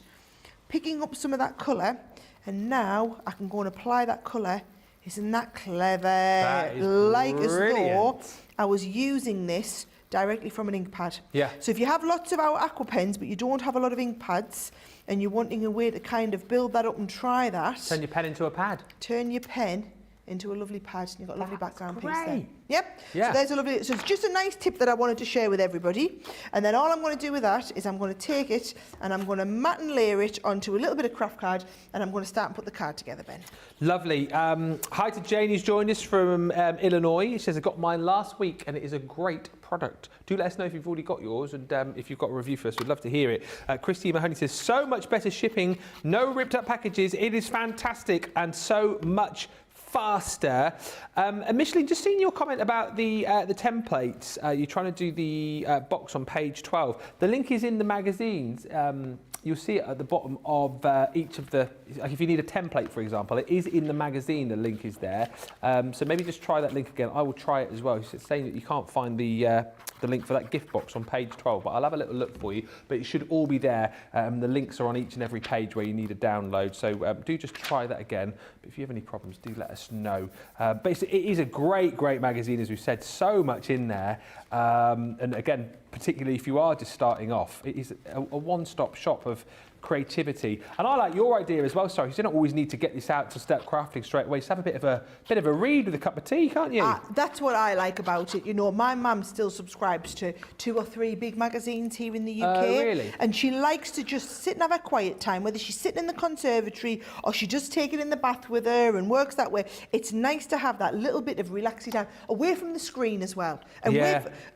Speaker 2: picking up some of that colour, and now I can go and apply that colour. Isn't that clever?
Speaker 1: That is
Speaker 2: like
Speaker 1: brilliant.
Speaker 2: As though I was using this directly from an ink pad. Yeah. So if you have lots of our aqua pens, but you don't have a lot of ink pads, and you're wanting a way to kind of build that up and try that.
Speaker 1: Turn your pen into a pad.
Speaker 2: Turn your pen into a lovely pad, and you've got a lovely background piece there. Yep. Yeah. So there's a lovely. So it's just a nice tip that I wanted to share with everybody. And then all I'm going to do with that is I'm going to take it and I'm going to mat and layer it onto a little bit of craft card, and I'm going to start and put the card together, Ben.
Speaker 1: Lovely. Hi to Jane, who's joined us from Illinois. She says, I got mine last week and it is a great product. Do let us know if you've already got yours, and if you've got a review for us, we'd love to hear it. Christy Mahoney says, so much better shipping, no ripped up packages. It is fantastic and so much faster. And Micheline, just seeing your comment about the templates, you're trying to do the box on page 12. The link is in the magazines. You'll see it at the bottom of each of the, like if you need a template, for example, it is in the magazine, the link is there. So maybe just try that link again. I will try it as well. It's saying that you can't find the link for that gift box on page 12, but I'll have a little look for you. But it should all be there. The links are on each and every page where you need a download. So do just try that again. But if you have any problems, do let us know. But it is a great, great magazine, as we've said. So much in there. And again, particularly if you are just starting off, it is a one-stop shop of creativity. And I like your idea as well, sorry, you don't always need to get this out to start crafting straight away. Just have a bit of a read with a cup of tea, can't you?
Speaker 2: That's what I like about it. You know, my mum still subscribes to 2 or 3 big magazines here in the UK.
Speaker 1: Really?
Speaker 2: And she likes to just sit and have a quiet time, whether she's sitting in the conservatory or she just take it in the bath with her and works that way. It's nice to have that little bit of relaxing time away from the screen as well. And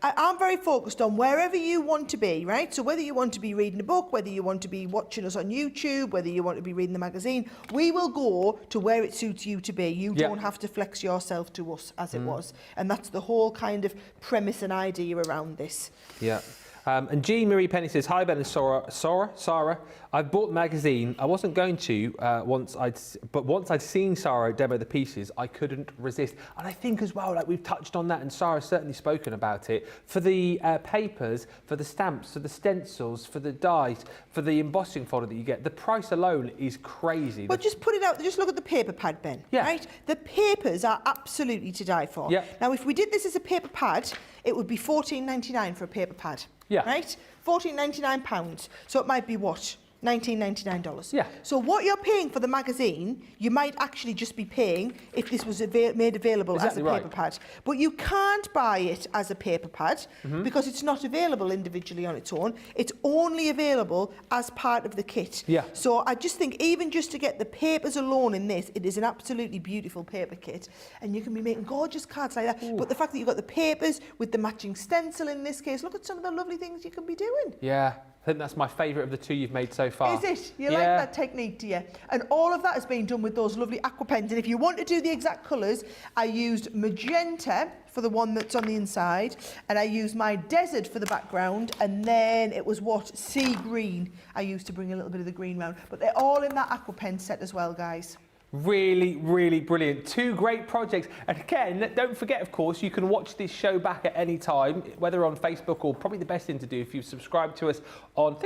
Speaker 2: I'm very focused on wherever you want to be, right? So whether you want to be reading a book, whether you want to be watching us on YouTube, whether you want to be reading the magazine, we will go to where it suits you to be. You don't have to flex yourself to us, as it was. And that's the whole kind of premise and idea around this.
Speaker 1: Yeah. And Jean Marie Penny says, hi Ben and Sara, I bought the magazine. I wasn't going to once I'd seen Sara demo the pieces, I couldn't resist. And I think as well, like we've touched on that, and Sara's certainly spoken about it, for the papers, for the stamps, for the stencils, for the dies, for the embossing folder that you get, the price alone is crazy.
Speaker 2: But just put it out, just look at the paper pad, Ben, right? The papers are absolutely to die for.
Speaker 1: Yeah.
Speaker 2: Now, if we did this as a paper pad, it would be £14.99 for a paper pad.
Speaker 1: Yeah.
Speaker 2: Right? £14.99. So it might be what? $19.99.
Speaker 1: Yeah.
Speaker 2: So what you're paying for the magazine, you might actually just be paying if this was made available as a paper pad. But you can't buy it as a paper pad because it's not available individually on its own. It's only available as part of the kit.
Speaker 1: Yeah.
Speaker 2: So I just think even just to get the papers alone in this, it is an absolutely beautiful paper kit. And you can be making gorgeous cards like that. Ooh. But the fact that you've got the papers with the matching stencil in this case, look at some of the lovely things you can be doing.
Speaker 1: Yeah. I think that's my favourite of the two you've made so far.
Speaker 2: Is it? You like that technique, do you? And all of that has been done with those lovely aqua pens. And if you want to do the exact colours, I used magenta for the one that's on the inside, and I used my desert for the background, and then it was what? Sea green I used to bring a little bit of the green round. But they're all in that aqua pen set as well, guys.
Speaker 1: Really, really brilliant. Two great projects. And again, don't forget, of course, you can watch this show back at any time, whether on Facebook or probably the best thing to do if you subscribe to us on,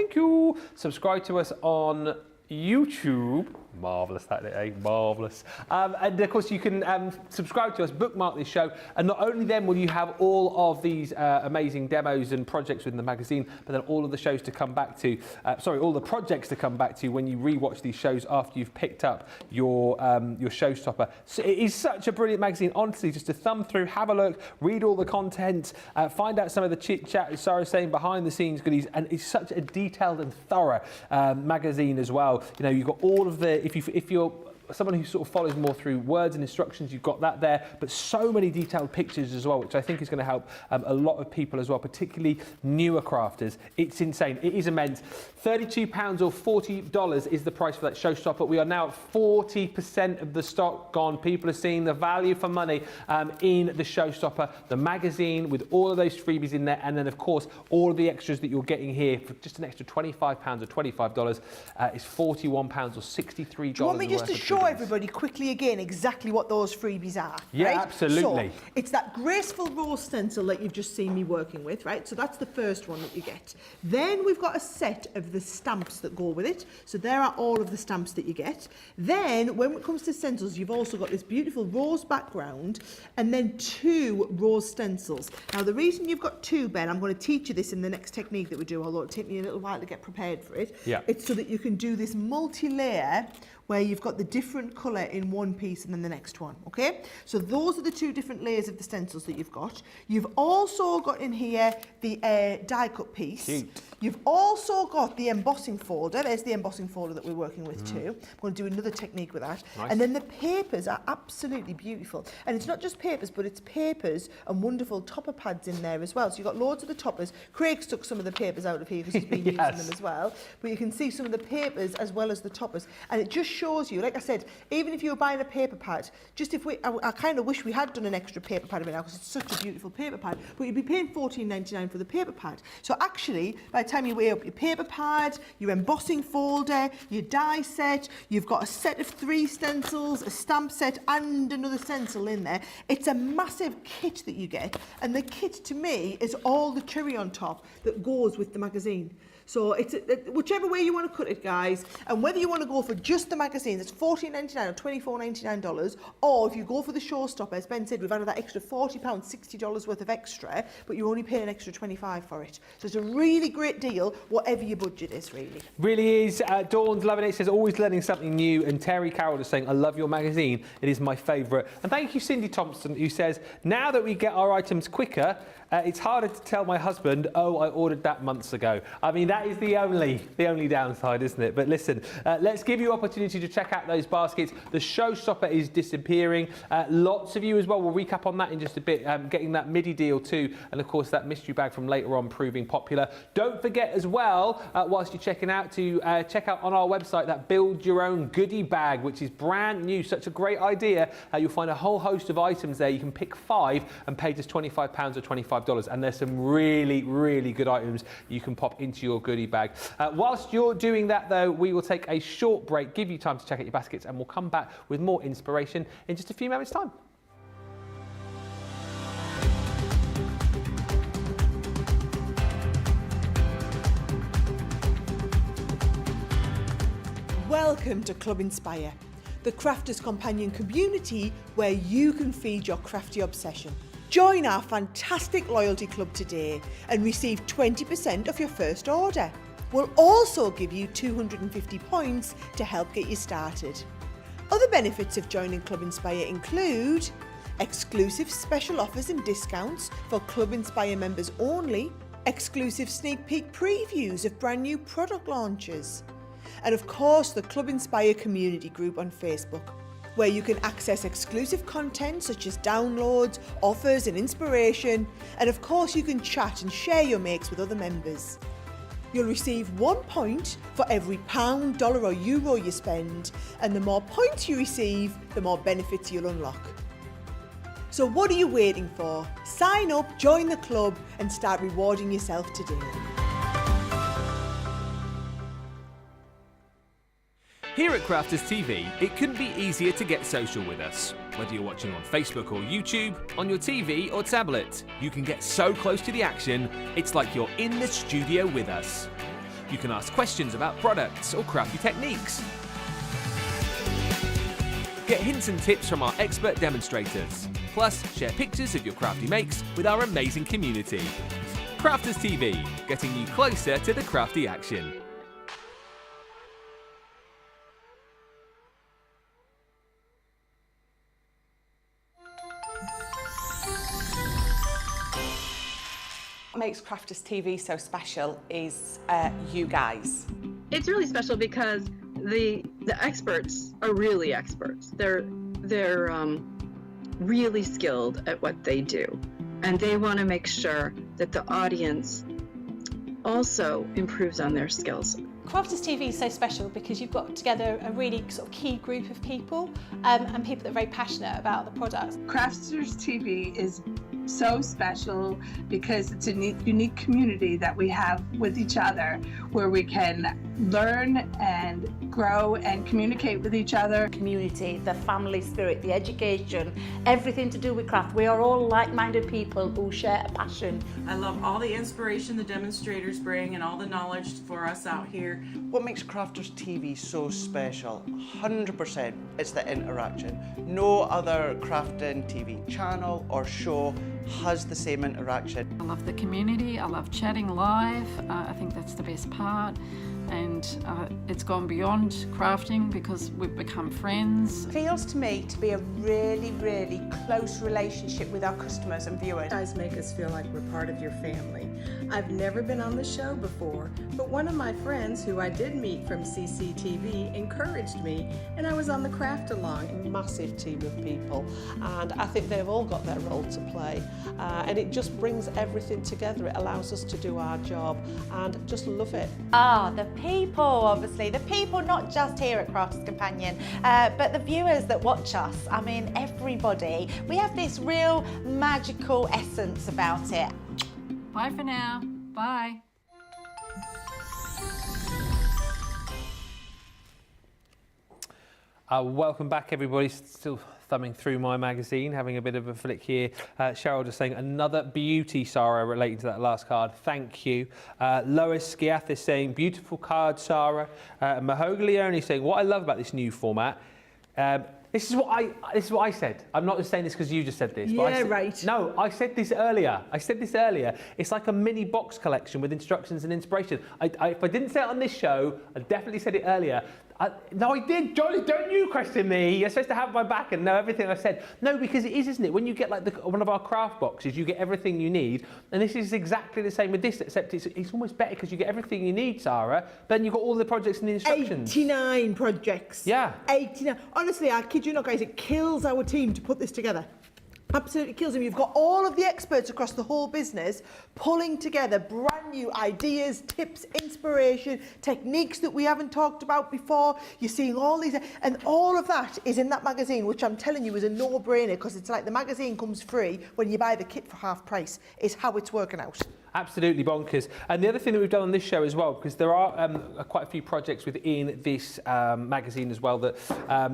Speaker 1: subscribe to us on YouTube. Marvellous that day, marvellous. And of course you can subscribe to us, bookmark this show, and not only then will you have all of these amazing demos and projects within the magazine, but then all of the shows to come back to, all the projects to come back to when you rewatch these shows after you've picked up your Showstopper. So it is such a brilliant magazine, honestly, just to thumb through, have a look, read all the content, find out some of the chit chat as Sara's saying, behind the scenes goodies, and it's such a detailed and thorough magazine as well. You know, you've got all of the, if you're someone who sort of follows more through words and instructions, you've got that there, but so many detailed pictures as well, which I think is going to help a lot of people as well, particularly newer crafters. It's insane. It is immense. £32 or $40 is the price for that Showstopper. We are now at 40% of the stock gone. People are seeing the value for money in the Showstopper, the magazine with all of those freebies in there, and then of course all of the extras that you're getting here for just an extra £25 or $25 is £41 or $63.
Speaker 2: Do you want me just to show everybody quickly again exactly what those freebies are?
Speaker 1: Yeah,
Speaker 2: right?
Speaker 1: absolutely.
Speaker 2: So it's that graceful rose stencil that you've just seen me working with, right? So that's the first one that you get. Then we've got a set of the stamps that go with it. So there are all of the stamps that you get. Then when it comes to stencils, you've also got this beautiful rose background and then 2 rose stencils. Now the reason you've got 2, Ben, I'm going to teach you this in the next technique that we do, although it'll take me a little while to get prepared for it.
Speaker 1: Yeah.
Speaker 2: It's so that you can do this multi-layer where you've got the different colour in one piece and then the next one, okay? So those are the 2 different layers of the stencils that you've got. You've also got in here the die cut piece.
Speaker 1: Cute.
Speaker 2: You've also got the embossing folder. There's the embossing folder that we're working with too. I'm going to do another technique with that.
Speaker 1: Nice.
Speaker 2: And then the papers are absolutely beautiful. And it's not just papers, but it's papers and wonderful topper pads in there as well. So you've got loads of the toppers. Craig took some of the papers out of here because he's been using them as well. But you can see some of the papers as well as the toppers. And it just shows you, like I said, even if you were buying a paper pad, just if I kind of wish we had done an extra paper pad now because it's such a beautiful paper pad, but you'd be paying £14.99 for the paper pad. So actually, by the time you weigh up your paper pad, your embossing folder, your die set, you've got a set of 3 stencils, a stamp set and another stencil in there. It's a massive kit that you get, and the kit to me is all the cherry on top that goes with the magazine. So it's whichever way you want to cut it, guys, and whether you want to go for just the magazines, it's $14.99 or $24.99, or if you go for the Showstopper, as Ben said, we've added that extra £40, $60 worth of extra, but you only pay an extra $25 for it. So it's a really great deal, whatever your budget is, really.
Speaker 1: Really is. Dawn's loving it. Says always learning something new, and Terry Carroll is saying, I love your magazine. It is my favourite. And thank you, Cindy Thompson, who says, now that we get our items quicker, it's harder to tell my husband, oh, I ordered that months ago. I mean, that is the only downside, isn't it? But listen, let's give you opportunity to check out those baskets. The Showstopper is disappearing. Lots of you as well. We'll recap on that in just a bit. Getting that Midi deal too, and of course that mystery bag from later on proving popular. Don't forget as well, whilst you're checking out, to check out on our website that build your own goodie bag, which is brand new. Such a great idea. You'll find a whole host of items there. You can pick 5 and pay just £25 or $25 $25, and there's some really, really good items you can pop into your goodie bag. Whilst you're doing that, though, we will take a short break, give you time to check out your baskets, and we'll come back with more inspiration in just a few moments' time.
Speaker 2: Welcome to Club Inspire, the crafters' companion community where you can feed your crafty obsession. Join our fantastic loyalty club today and receive 20% off your first order. We'll also give you 250 points to help get you started. Other benefits of joining Club Inspire include exclusive special offers and discounts for Club Inspire members only, exclusive sneak peek previews of brand new product launches, and of course the Club Inspire community group on Facebook, where you can access exclusive content such as downloads, offers and inspiration, and of course you can chat and share your makes with other members. You'll receive 1 point for every pound, dollar or euro you spend, and the more points you receive, the more benefits you'll unlock. So what are you waiting for? Sign up, join the club and start rewarding yourself today.
Speaker 3: Here at Crafters TV, it couldn't be easier to get social with us. Whether you're watching on Facebook or YouTube, on your TV or tablet, you can get so close to the action, it's like you're in the studio with us. You can ask questions about products or crafty techniques. Get hints and tips from our expert demonstrators. Plus, share pictures of your crafty makes with our amazing community. Crafters TV, getting you closer to the crafty action.
Speaker 4: What makes Crafters TV so special is you guys.
Speaker 5: It's really special because the experts are really experts. They're really skilled at what they do, and they want to make sure that the audience also improves on their skills.
Speaker 6: Crafters TV is so special because you've got together a really sort of key group of people and people that are very passionate about the products.
Speaker 7: Crafters TV is so special because it's a unique community that we have with each other, where we can learn and grow and communicate with each other.
Speaker 8: Community, the family spirit, the education, everything to do with craft. We are all like-minded people who share a passion.
Speaker 9: I love all the inspiration the demonstrators bring and all the knowledge for us out here.
Speaker 10: What makes Crafters TV so special, 100%, it's the interaction. No other crafting TV channel or show has the same interaction.
Speaker 11: I love the community, I love chatting live, I think that's the best part. And it's gone beyond crafting because we've become friends.
Speaker 4: It feels to me to be a really, really close relationship with our customers and viewers.
Speaker 12: You guys make us feel like we're part of your family. I've never been on the show before, but one of my friends who I did meet from CCTV encouraged me, and I was on the craft along.
Speaker 13: Massive team of people, and I think they've all got their role to play, and it just brings everything together. It allows us to do our job and just love it.
Speaker 14: The people, obviously, the people not just here at Crafters Companion, but the viewers that watch us. I mean, everybody. We have this real magical essence about it.
Speaker 11: Bye for now. Bye.
Speaker 1: Welcome back, everybody. Still thumbing through my magazine, having a bit of a flick here. Cheryl just saying another beauty, Sara, relating to that last card. Thank you. Lois Skiath is saying beautiful card, Sara. Mahoglione saying what I love about this new format. This is what I said. I'm not just saying this because you just said this.
Speaker 2: Yeah, right.
Speaker 1: No, I said this earlier. It's like a mini box collection with instructions and inspiration. If I didn't say it on this show, I definitely said it earlier. No, I did. Jolly, don't you question me. You're supposed to have my back and know everything I said. No, because it is, isn't it? When you get like one of our craft boxes, you get everything you need. And this is exactly the same with this, except it's almost better because you get everything you need, Sara. But then you've got all the projects and the instructions.
Speaker 2: 89 projects.
Speaker 1: Yeah.
Speaker 2: 89. Honestly, I kid you not, guys, it kills our team to put this together. Absolutely kills them. You've got all of the experts across the whole business pulling together brand new ideas, tips, inspiration, techniques that we haven't talked about before. You're seeing all these, and all of that is in that magazine, which I'm telling you is a no-brainer, because it's like the magazine comes free when you buy the kit for half price, is how it's working out.
Speaker 1: Absolutely bonkers. And the other thing that we've done on this show as well, because there are quite a few projects within this magazine as well that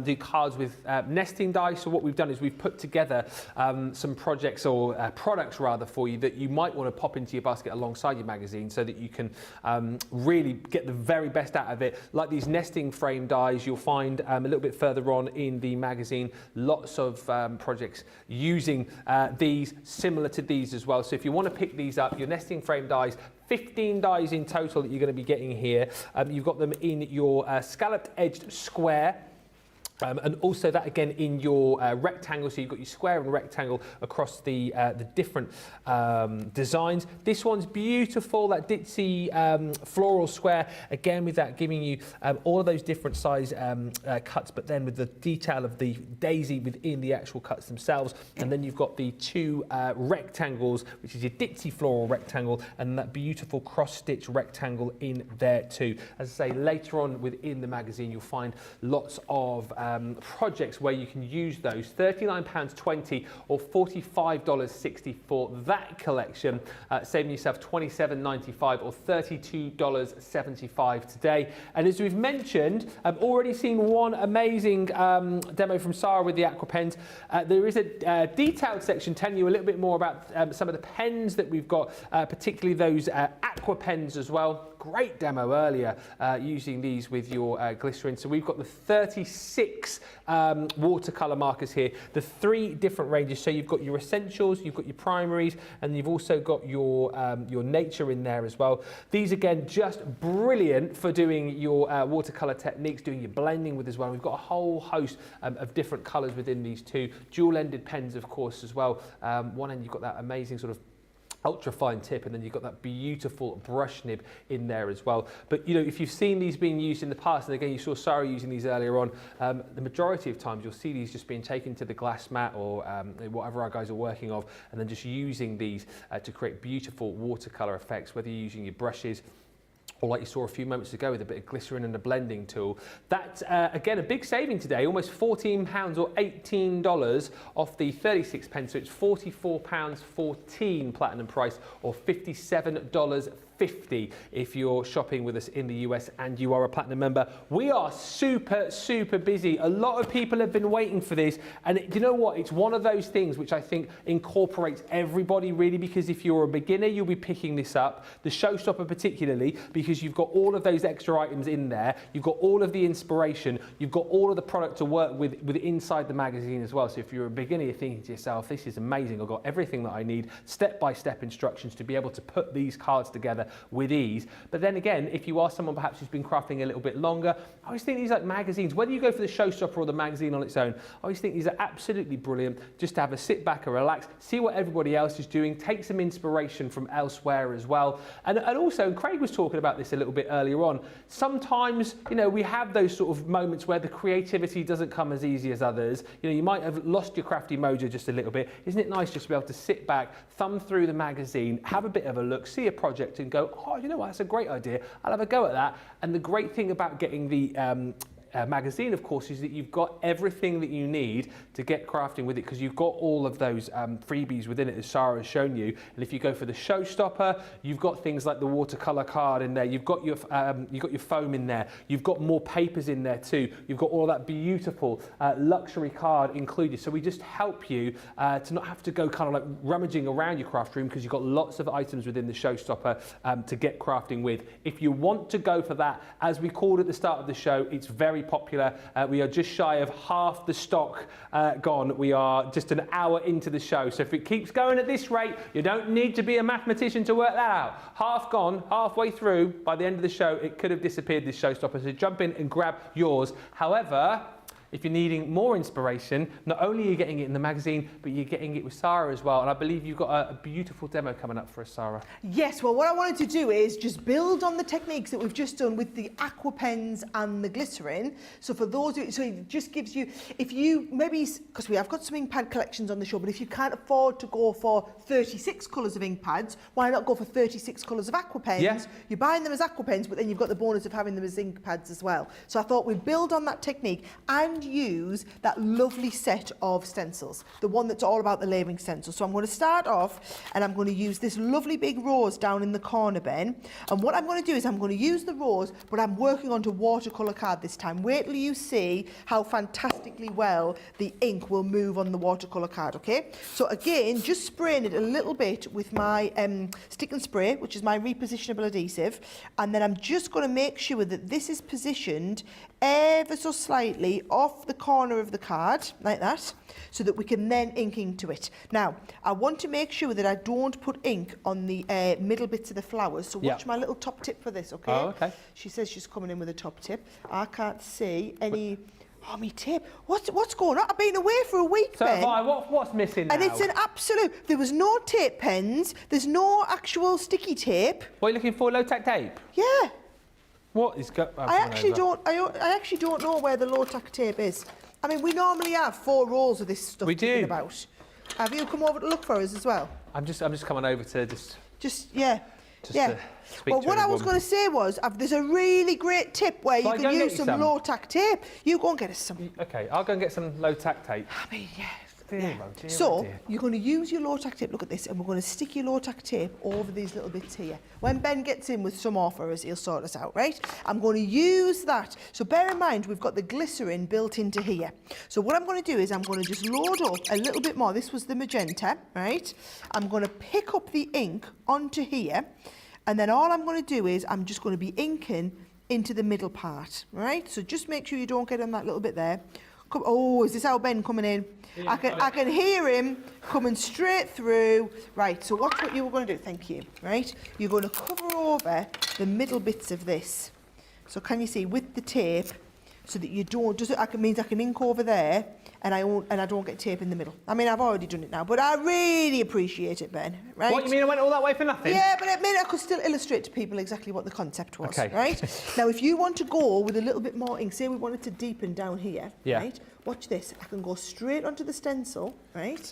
Speaker 1: do cards with nesting dice. So what we've done is we've put together some projects or products rather for you that you might want to pop into your basket alongside your magazine so that you can really get the very best out of it. Like these nesting frame dies, you'll find a little bit further on in the magazine, lots of projects using these, similar to these as well. So if you want to pick these up, your nesting frame dies, 15 dies in total that you're going to be getting here. You've got them in your scalloped edged square. And also that again in your rectangle, so you've got your square and rectangle across the different designs. This one's beautiful, that ditzy floral square, again with that giving you all of those different size cuts, but then with the detail of the daisy within the actual cuts themselves. And then you've got the two rectangles, which is your ditzy floral rectangle and that beautiful cross-stitch rectangle in there too. As I say, later on within the magazine you'll find lots of projects where you can use those. £39.20 or $45.60 for that collection, saving yourself $27.95 or $32.75 today. And as we've mentioned, I've already seen one amazing demo from Sara with the aqua pens. There is a detailed section telling you a little bit more about some of the pens that we've got, particularly those aqua pens as well. Great demo earlier using these with your glycerin. So we've got the 36 watercolour markers here, the 3 different ranges. So you've got your essentials, you've got your primaries, and you've also got your nature in there as well. These again just brilliant for doing your watercolour techniques, doing your blending with as well. We've got a whole host of different colours within these two. Dual-ended pens, of course, as well. One end you've got that amazing sort of ultra fine tip, and then you've got that beautiful brush nib in there as well. But you know, if you've seen these being used in the past, and again you saw Sara using these earlier on, the majority of times you'll see these just being taken to the glass mat or whatever our guys are working of, and then just using these to create beautiful watercolor effects, whether you're using your brushes or like you saw a few moments ago with a bit of glycerin and a blending tool. That's, again, a big saving today, almost £14 or $18 off the 36 pence, so it's £44.14 platinum price or $57.50 if you're shopping with us in the US and you are a platinum member. We are super busy. A lot of people have been waiting for this, and you know what? It's one of those things which I think incorporates everybody really, because if you're a beginner, you'll be picking this up. The Showstopper particularly, because you've got all of those extra items in there. You've got all of the inspiration. You've got all of the product to work with inside the magazine as well. So if you're a beginner, you're thinking to yourself, this is amazing. I've got everything that I need, step-by-step instructions to be able to put these cards together with ease. But then again, if you are someone perhaps who's been crafting a little bit longer, I always think these like magazines, whether you go for the Showstopper or the magazine on its own, I always think these are absolutely brilliant just to have a sit back and relax, see what everybody else is doing, take some inspiration from elsewhere as well. And also, and Craig was talking about this a little bit earlier on, sometimes, you know, we have those sort of moments where the creativity doesn't come as easy as others. You know, you might have lost your crafty mojo just a little bit. Isn't it nice just to be able to sit back, thumb through the magazine, have a bit of a look, see a project and go, oh, you know what, that's a great idea. I'll have a go at that. And the great thing about getting the magazine, of course, is that you've got everything that you need to get crafting with it, because you've got all of those freebies within it, as Sara has shown you. And if you go for the Showstopper, you've got things like the watercolor card in there. You've got your foam in there. You've got more papers in there too. You've got all that beautiful luxury card included. So we just help you to not have to go kind of like rummaging around your craft room, because you've got lots of items within the Showstopper to get crafting with. If you want to go for that, as we called at the start of the show, it's very popular. We are just shy of half the stock gone. We are just an hour into the show. So if it keeps going at this rate, you don't need to be a mathematician to work that out. Half gone, halfway through, by the end of the show, it could have disappeared, this Showstopper. So jump in and grab yours. However, if you're needing more inspiration, not only are you getting it in the magazine, but you're getting it with Sara as well. And I believe you've got a beautiful demo coming up for us, Sara.
Speaker 2: Yes, well, what I wanted to do is just build on the techniques that we've just done with the aqua pens and the glycerin. So for those, so it just gives you, if you maybe, because we have got some ink pad collections on the show, but if you can't afford to go for 36 colours of ink pads, why not go for 36 colours of aqua pens?
Speaker 1: Yeah.
Speaker 2: You're buying them as aqua pens, but then you've got the bonus of having them as ink pads as well. So I thought we'd build on that technique and use that lovely set of stencils, the one that's all about the labelling stencil. So I'm going to start off and I'm going to use this lovely big rose down in the corner, Ben. And what I'm going to do is I'm going to use the rose, but I'm working onto watercolour card this time. Wait till you see how fantastically well the ink will move on the watercolour card, okay? So again, just spraying it a little bit with my stick and spray, which is my repositionable adhesive. And then I'm just going to make sure that this is positioned ever so slightly off the corner of the card, like that, so that we can then ink into it. Now, I want to make sure that I don't put ink on the middle bits of the flowers, so watch my little top tip for this, okay?
Speaker 1: Oh, okay.
Speaker 2: She says she's coming in with a top tip. I can't see any... Oh, me tape. What's going on? I've been away for a week,
Speaker 1: So
Speaker 2: Ben.
Speaker 1: what's missing now?
Speaker 2: And it's an absolute... There was no tape pens. There's no actual sticky tape.
Speaker 1: What are you looking for? Low-tack tape?
Speaker 2: Yeah.
Speaker 1: What is going on?
Speaker 2: I actually don't know where the low-tack tape is. I mean, we normally have 4 rolls of this stuff kicking about. Have you come over to look for us as well?
Speaker 1: I'm just coming over to
Speaker 2: yeah. Well, what I was going to say was, there's a really great tip where you can use some low-tack tape. You go and get us some.
Speaker 1: Okay, I'll go and get some low-tack tape.
Speaker 2: I mean, So, you're going to use your low-tack tape, look at this, and we're going to stick your low-tack tape over these little bits here. When Ben gets in with some offers, he'll sort us out, right? I'm going to use that. So bear in mind, we've got the glycerin built into here. So what I'm going to do is I'm going to just load up a little bit more. This was the magenta, right? I'm going to pick up the ink onto here, and then all I'm going to do is I'm just going to be inking into the middle part, right? So just make sure you don't get on that little bit there. Oh, is this how Ben coming in? Yeah, I can hear him coming straight through. Right, so watch what you were going to do. Thank you. Right, you're going to cover over the middle bits of this. So can you see with the tape, so that you don't? It means I can ink over there, and I don't get tape in the middle. I mean, I've already done it now, but I really appreciate it, Ben. Right?
Speaker 1: What, you mean I went all that way for nothing?
Speaker 2: Yeah, but it meant I could still illustrate to people exactly what the concept was. Okay. Right. Now, if you want to go with a little bit more ink, say we wanted to deepen down here. Yeah. Right. Watch this. I can go straight onto the stencil, right?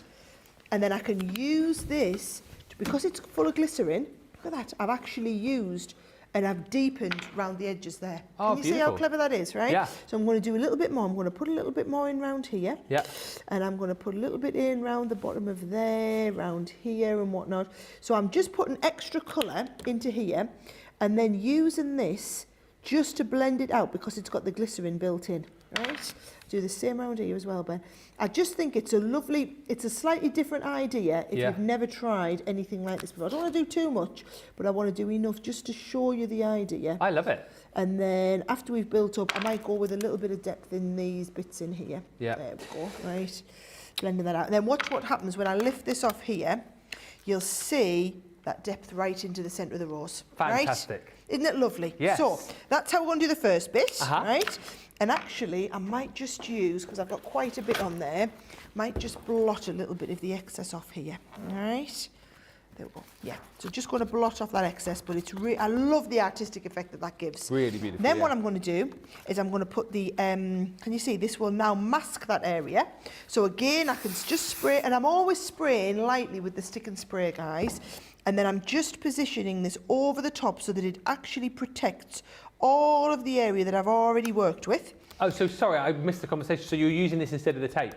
Speaker 2: And then I can use this because it's full of glycerin. Look at that. I've actually used. And I've deepened round the edges there.
Speaker 1: Oh,
Speaker 2: Can you see how clever that is, right?
Speaker 1: Yeah.
Speaker 2: So I'm going to do a little bit more. I'm going to put a little bit more in round here.
Speaker 1: Yeah.
Speaker 2: And I'm going to put a little bit in round the bottom of there, round here and whatnot. So I'm just putting extra colour into here and then using this just to blend it out because it's got the glycerin built in, right? Do the same around here as well, Ben. I just think it's a slightly different idea if you've never tried anything like this before. I don't want to do too much, but I want to do enough just to show you the idea.
Speaker 1: I love it.
Speaker 2: And then after we've built up, I might go with a little bit of depth in these bits in here.
Speaker 1: Yeah.
Speaker 2: There we go, right. Blending that out. And then watch what happens when I lift this off here. You'll see that depth right into the centre of the rose.
Speaker 1: Fantastic.
Speaker 2: Right? Isn't it lovely?
Speaker 1: Yes.
Speaker 2: So that's how we're going to do the first bit, right? And actually, I might just use, because I've got quite a bit on there, might just blot a little bit of the excess off here, all right? There we go. Yeah, so just going to blot off that excess, but it's I love the artistic effect that that gives.
Speaker 1: Really beautiful.
Speaker 2: Then what I'm going to do is I'm going to put the, can you see, this will now mask that area. So again, I can just spray, and I'm always spraying lightly with the stick and spray, guys. And then I'm just positioning this over the top so that it actually protects all of the area that I've already worked with.
Speaker 1: Oh, so sorry, I missed the conversation. So you're using this instead of the tape?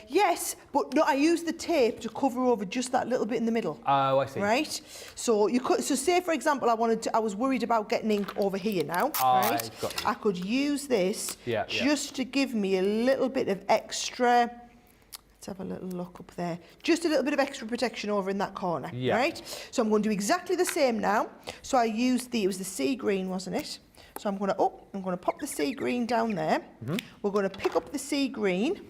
Speaker 2: Yes, but no, I use the tape to cover over just that little bit in the middle.
Speaker 1: Oh, I see.
Speaker 2: Right? So you could, so say for example, I was worried about getting ink over here now, right?
Speaker 1: Got you.
Speaker 2: I could use this just to give me a little bit of extra. Let's have a little look up there. Just a little bit of extra protection over in that corner, right? So I'm going to do exactly the same now. So I used it was the sea green, wasn't it? So I'm going to pop the sea green down there. We're going to pick up the sea green,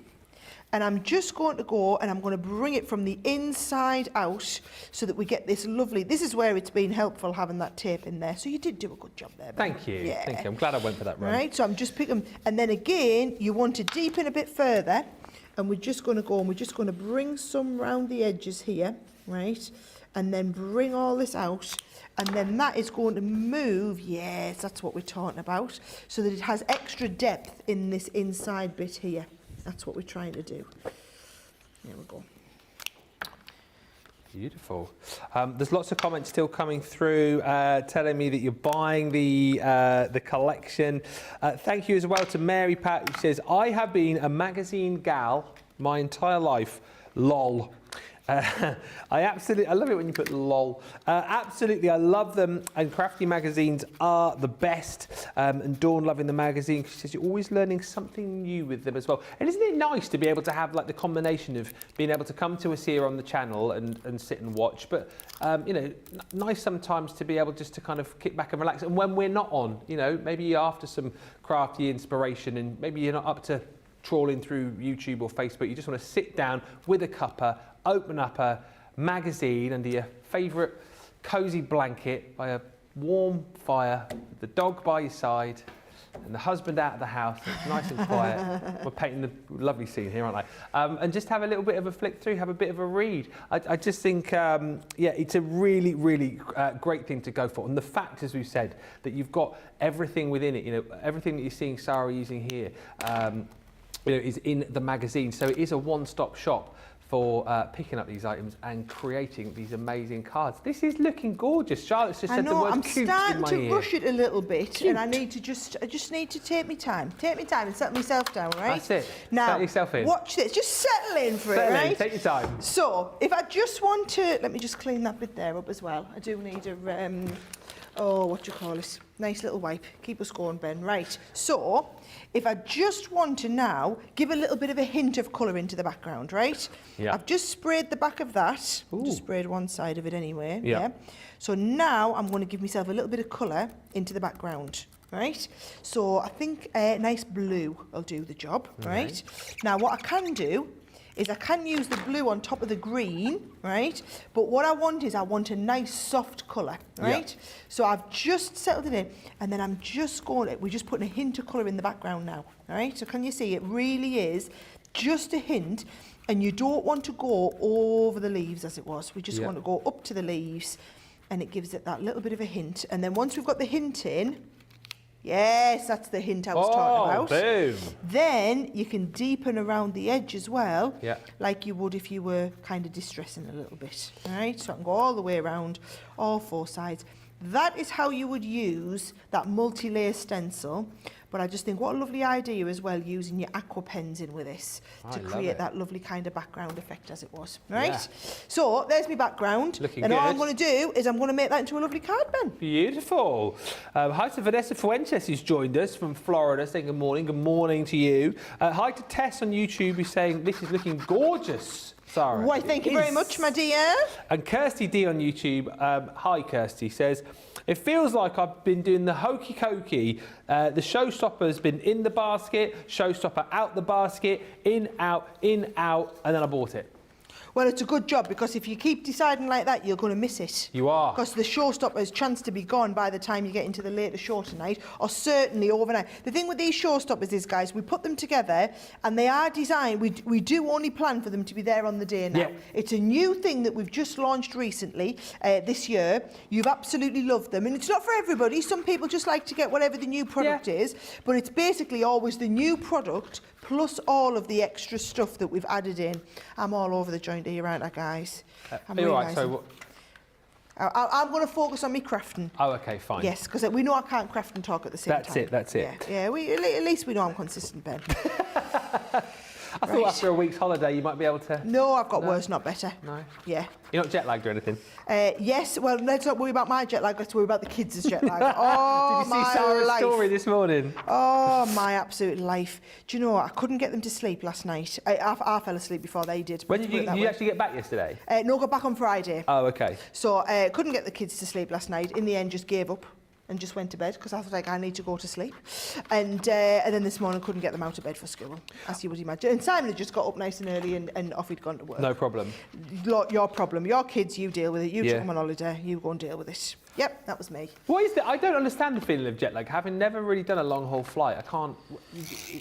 Speaker 2: And I'm just going to go and I'm going to bring it from the inside out so that we get this lovely, this is where it's been helpful having that tape in there. So you did do a good job there, Ben.
Speaker 1: Thank you.
Speaker 2: Yeah.
Speaker 1: Thank you. I'm glad I went for that run.
Speaker 2: Right, so I'm just picking, and then again, you want to deepen a bit further, and we're just going to go and we're just going to bring some round the edges here, right? And then bring all this out, and then that is going to move, yes, that's what we're talking about, so that it has extra depth in this inside bit here. That's what we're trying to do. There we go.
Speaker 1: Beautiful. There's lots of comments still coming through telling me that you're buying the collection. Thank you as well to Mary Pat, who says, I have been a magazine gal my entire life. Lol. I love it when you put lol. Absolutely, I love them, and crafty magazines are the best. And Dawn loving the magazine, she says you're always learning something new with them as well. And isn't it nice to be able to have like the combination of being able to come to us here on the channel and sit and watch, but you know, nice sometimes to be able just to kind of kick back and relax. And when we're not on, you know, maybe you're after some crafty inspiration and maybe you're not up to trawling through YouTube or Facebook, you just want to sit down with a cuppa, open up a magazine under your favourite cosy blanket by a warm fire, with the dog by your side and the husband out of the house, and it's nice and quiet. We're painting a lovely scene here, aren't I? And just have a little bit of a flick through, have a bit of a read. I just think, yeah, it's a really, really great thing to go for. And the fact, as we've said, that you've got everything within it, you know, everything that you're seeing Sara using here, you know, is in the magazine. So it is a one-stop shop for picking up these items and creating these amazing cards. This is looking gorgeous. Charlotte's just said the word cute in my ear.
Speaker 2: I'm starting to rush it a little bit, cute. And I need to I just need to take my time and settle myself down, right?
Speaker 1: That's it.
Speaker 2: Now,
Speaker 1: settle yourself in.
Speaker 2: Watch this. Just settle in for it, right?
Speaker 1: Take your time.
Speaker 2: So, if I just want to, let me just clean that bit there up as well. I do need a, oh, what do you call it? Nice little wipe. Keep us going, Ben. Right. So, if I just want to now give a little bit of a hint of colour into the background, right?
Speaker 1: Yeah.
Speaker 2: I've just sprayed the back of that.
Speaker 1: Ooh.
Speaker 2: Just sprayed one side of it anyway.
Speaker 1: Yeah.
Speaker 2: Yeah. So now I'm going to give myself a little bit of colour into the background, right? So I think nice blue will do the job, right? Now what I can do is I can use the blue on top of the green, right? But what I want is I want a nice soft colour, right? Yeah. So I've just settled it in, and then I'm just going, we're just putting a hint of colour in the background now, all right? So can you see it really is just a hint, and you don't want to go over the leaves as it was. We just want to go up to the leaves, and it gives it that little bit of a hint. And then once we've got the hint in, yes, that's the hint I was talking about.
Speaker 1: Boom.
Speaker 2: Then you can deepen around the edge as well,
Speaker 1: like
Speaker 2: you would if you were kind of distressing a little bit. All right, so I can go all the way around, all four sides. That is how you would use that multi-layer stencil. But I just think what a lovely idea as well, using your aqua pens in with this to create that lovely kind of background effect as it was. Right? Yeah. So there's my background.
Speaker 1: Looking
Speaker 2: and
Speaker 1: good.
Speaker 2: all I'm going to do is I'm going to make that into a lovely card, Ben.
Speaker 1: Beautiful. Hi to Vanessa Fuentes, who's joined us from Florida, saying good morning. Good morning to you. Hi to Tess on YouTube, who's saying this is looking gorgeous, Sara.
Speaker 2: Why, thank you very much, my dear.
Speaker 1: And Kirsty D on YouTube, hi Kirsty, says, it feels like I've been doing the hokey cokey. The Showstopper's been in the basket, Showstopper out the basket, in, out, and then I bought it.
Speaker 2: Well, it's a good job, because if you keep deciding like that, you're going to miss it.
Speaker 1: You are.
Speaker 2: Because the Showstopper has chance to be gone by the time you get into the later show tonight, or certainly overnight. The thing with these Showstoppers is, guys, we put them together, and they are designed, we do only plan for them to be there on the day now. Yeah. It's a new thing that we've just launched recently, this year. You've absolutely loved them, and it's not for everybody. Some people just like to get whatever the new product is, but it's basically always the new product plus all of the extra stuff that we've added in. I'm all over the joint here, aren't I, guys? I'm
Speaker 1: right, so what?
Speaker 2: I'm going to focus on me crafting.
Speaker 1: Oh, okay, fine.
Speaker 2: Yes, because we know I can't craft and talk at the same time.
Speaker 1: That's it.
Speaker 2: Yeah, at least we know I'm consistent, Ben.
Speaker 1: I thought after a week's holiday you might be able to...
Speaker 2: No, I've got worse, not better.
Speaker 1: No?
Speaker 2: Yeah.
Speaker 1: You're not jet lagged or anything?
Speaker 2: Yes, well, let's not worry about my jet lag, let's worry about the kids' jet lag. Oh,
Speaker 1: did you see Sara's story this morning?
Speaker 2: Oh, my absolute life. Do you know what? I couldn't get them to sleep last night. I fell asleep before they did.
Speaker 1: When did you actually get back yesterday?
Speaker 2: No, got back on Friday.
Speaker 1: Oh, okay.
Speaker 2: So couldn't get the kids to sleep last night. In the end, just gave up. and just went to bed because I was like, I need to go to sleep. And then this morning couldn't get them out of bed for school, as you would imagine. And Simon had just got up nice and early and off he'd gone to work.
Speaker 1: No problem.
Speaker 2: Your problem. Your kids, you deal with it. You took them on holiday, you go and deal with it. Yep, that was me.
Speaker 1: What is that? I don't understand the feeling of jet lag. Having never really done a long haul flight, I can't.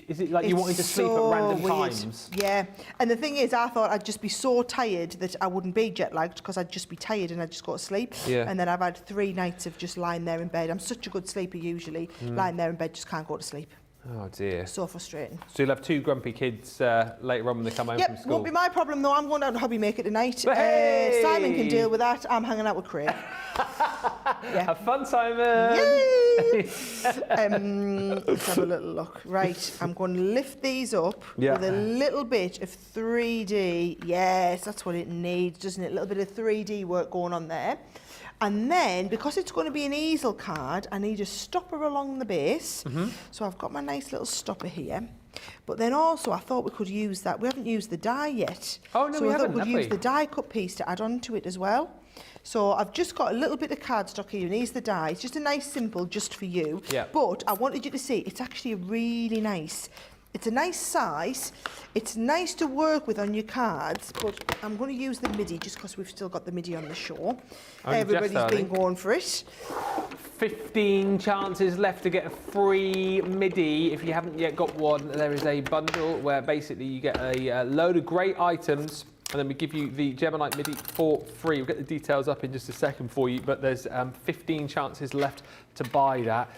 Speaker 1: Is it like you wanted to sleep at random times?
Speaker 2: Yeah, and the thing is, I thought I'd just be so tired that I wouldn't be jet lagged because I'd just be tired and I'd just go to sleep.
Speaker 1: Yeah.
Speaker 2: And then I've had 3 nights of just lying there in bed. I'm such a good sleeper usually. Lying there in bed, just can't go to sleep.
Speaker 1: Oh dear.
Speaker 2: So frustrating.
Speaker 1: So you'll have 2 grumpy kids later on when they come home from
Speaker 2: Yep,
Speaker 1: school.
Speaker 2: won't be my problem though. I'm going down to Hobby Maker tonight.
Speaker 1: Hey!
Speaker 2: Simon can deal with that. I'm hanging out with Craig.
Speaker 1: Have fun, Simon.
Speaker 2: Yay! Let's have a little look. Right, I'm going to lift these up with a little bit of 3D. Yes, that's what it needs, doesn't it? A little bit of 3D work going on there. And then, because it's going to be an easel card, I need a stopper along the base. So I've got my nice little stopper here. But then also, I thought we could use that. We haven't used the die yet.
Speaker 1: Oh, no,
Speaker 2: so
Speaker 1: we
Speaker 2: I thought
Speaker 1: haven't,
Speaker 2: we'd use the die cut piece to add on to it as well. So I've just got a little bit of cardstock here, and here's the die. It's just a nice simple, just for you.
Speaker 1: Yeah.
Speaker 2: But I wanted you to see, it's actually really nice. It's a nice size. It's nice to work with on your cards, but I'm going to use the Midi just because we've still got the Midi on the show. Everybody's been going for it.
Speaker 1: 15 chances left to get a free Midi. If you haven't yet got one, there is a bundle where basically you get a load of great items, and then we give you the Gemini Midi for free. We'll get the details up in just a second for you, but there's 15 chances left to buy that.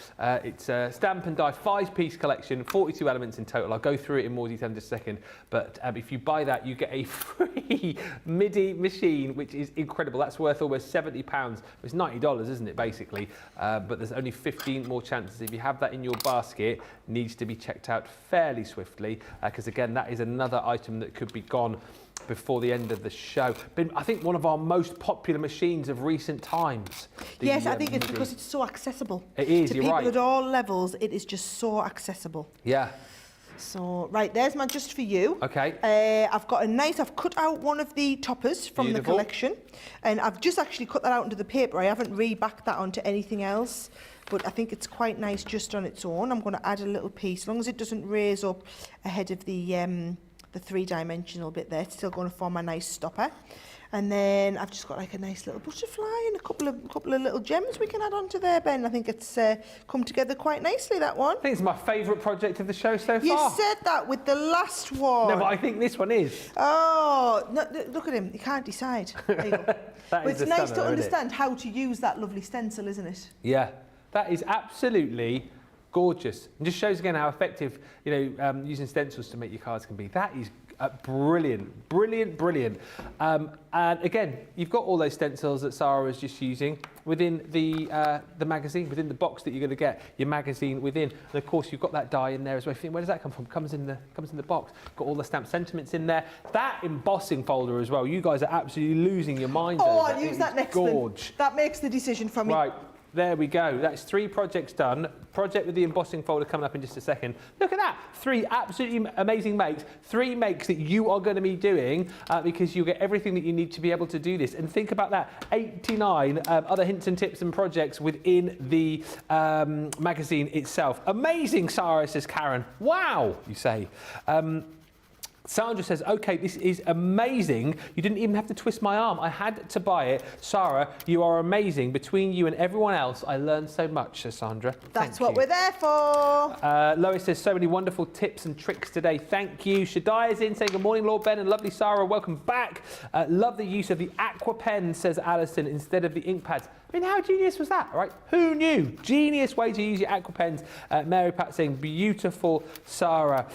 Speaker 1: It's a stamp and die 5-piece collection, 42 elements in total. I'll go through it in more detail in just a second, but if you buy that, you get a free Midi machine, which is incredible. That's worth almost £70. It's $90, isn't it, basically? But there's only 15 more chances. If you have that in your basket, needs to be checked out fairly swiftly, because again, that is another item that could be gone before the end of the show. Been, I think, one of our most popular machines of recent times.
Speaker 2: Yes, I think it's because it's so accessible.
Speaker 1: It is,
Speaker 2: to
Speaker 1: you're
Speaker 2: people
Speaker 1: right.
Speaker 2: at all levels, it is just so accessible.
Speaker 1: Yeah.
Speaker 2: So, right, there's my just for you.
Speaker 1: Okay.
Speaker 2: I've got a nice, I've cut out one of the toppers from the collection, and I've just actually cut that out into the paper. I haven't rebacked that onto anything else, but I think it's quite nice just on its own. I'm going to add a little piece, as long as it doesn't raise up ahead of the 3-dimensional bit there. It's still going to form a nice stopper. And then I've just got like a nice little butterfly and a couple of little gems we can add onto there, Ben. I think it's come together quite nicely, that one.
Speaker 1: I think it's my favourite project of the show so far.
Speaker 2: You said that with the last one.
Speaker 1: No, but I think this one is.
Speaker 2: Oh, no, look at him. He can't decide. There you go.
Speaker 1: But
Speaker 2: it's nice to understand how to use that lovely stencil, isn't it?
Speaker 1: Yeah, that is absolutely gorgeous. And just shows again how effective, using stencils to make your cards can be. That is brilliant, brilliant, brilliant. And again, you've got all those stencils that Sara was just using within the magazine, within the box that you're going to get your magazine within. And of course, you've got that die in there as well. If you think, where does that come from? Comes in the box. Got all the stamped sentiments in there. That embossing folder as well. You guys are absolutely losing your minds.
Speaker 2: Oh,
Speaker 1: over
Speaker 2: I'll use that next
Speaker 1: gorge.
Speaker 2: one. That makes the decision for me.
Speaker 1: Right. There we go. That's 3 projects done. Project with the embossing folder coming up in just a second. Look at that. 3 absolutely amazing makes. 3 makes that you are going to be doing because you'll get everything that you need to be able to do this. And think about that. 89 other hints and tips and projects within the magazine itself. Amazing, Sara, says Karen. Wow, you say. Sandra says, okay, this is amazing. You didn't even have to twist my arm. I had to buy it. Sara, you are amazing. Between you and everyone else, I learned so much, says Sandra.
Speaker 2: That's what we're there for.
Speaker 1: Lois says, so many wonderful tips and tricks today. Thank you. Shaddai is in saying, good morning, Lord Ben and lovely Sara. Welcome back. Love the use of the aqua pen, says Alison, instead of the ink pads. I mean, how genius was that, right? Who knew? Genius way to use your aqua pens. Mary Pat saying, beautiful, Sara.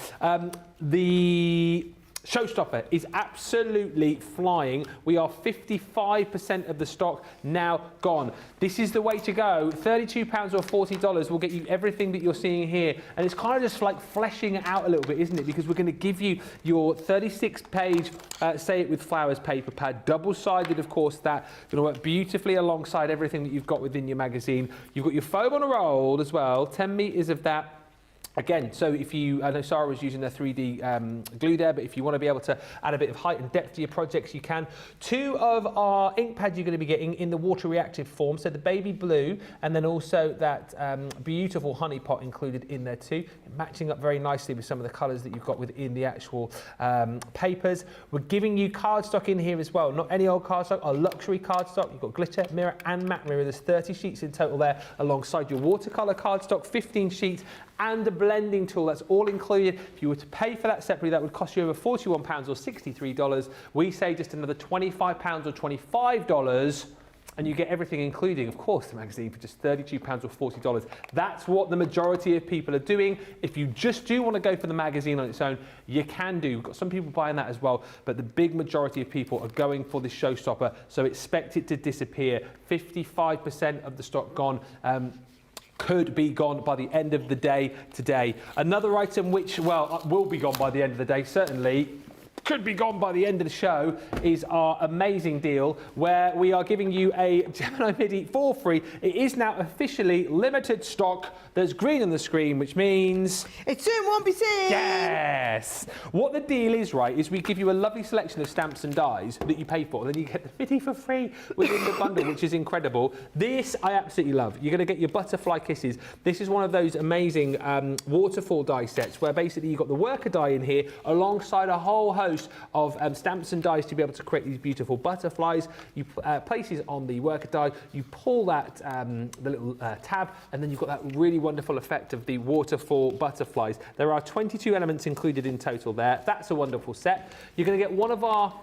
Speaker 1: The Showstopper is absolutely flying. We are 55% of the stock now gone. This is the way to go. £32 or $40 will get you everything that you're seeing here. And it's kind of just like fleshing it out a little bit, isn't it? Because we're going to give you your 36-page Say It With Flowers paper pad, double-sided, of course, that going to work beautifully alongside everything that you've got within your magazine. You've got your foam on a roll as well, 10 metres of that. Again, so if you, I know Sarah was using their 3D glue there, but if you want to be able to add a bit of height and depth to your projects, you can. 2 of our ink pads you're going to be getting in the water reactive form, so the baby blue and then also that beautiful honey pot included in there too, matching up very nicely with some of the colours that you've got within the actual papers. We're giving you cardstock in here as well, not any old cardstock, our luxury cardstock. You've got glitter, mirror and matte mirror. There's 30 sheets in total there, alongside your watercolour cardstock, 15 sheets, and a blending tool. That's all included. If you were to pay for that separately, that would cost you over £41 or $63. We say just another £25 or $25, and you get everything including, of course, the magazine for just £32 or $40. That's what the majority of people are doing. If you just do want to go for the magazine on its own, you can do. We've got some people buying that as well, but the big majority of people are going for this Showstopper, so expect it to disappear. 55% of the stock gone. Could be gone by the end of the day today. Another item which, well, will be gone by the end of the day, certainly, could be gone by the end of the show, is our amazing deal where we are giving you a Gemini Midi for free. It is now officially limited stock. There's green on the screen, which means
Speaker 2: it soon won't be seen.
Speaker 1: Yes. What the deal is, right, is we give you a lovely selection of stamps and dies that you pay for, and then you get the Midi for free within the bundle, which is incredible. This I absolutely love. You're going to get your butterfly kisses. This is one of those amazing waterfall die sets where basically you've got the worker die in here alongside a whole host of stamps and dies to be able to create these beautiful butterflies. You place these on the worker die, you pull that the little tab, and then you've got that really wonderful effect of the waterfall butterflies. There are 22 elements included in total there. That's a wonderful set. You're going to get one of our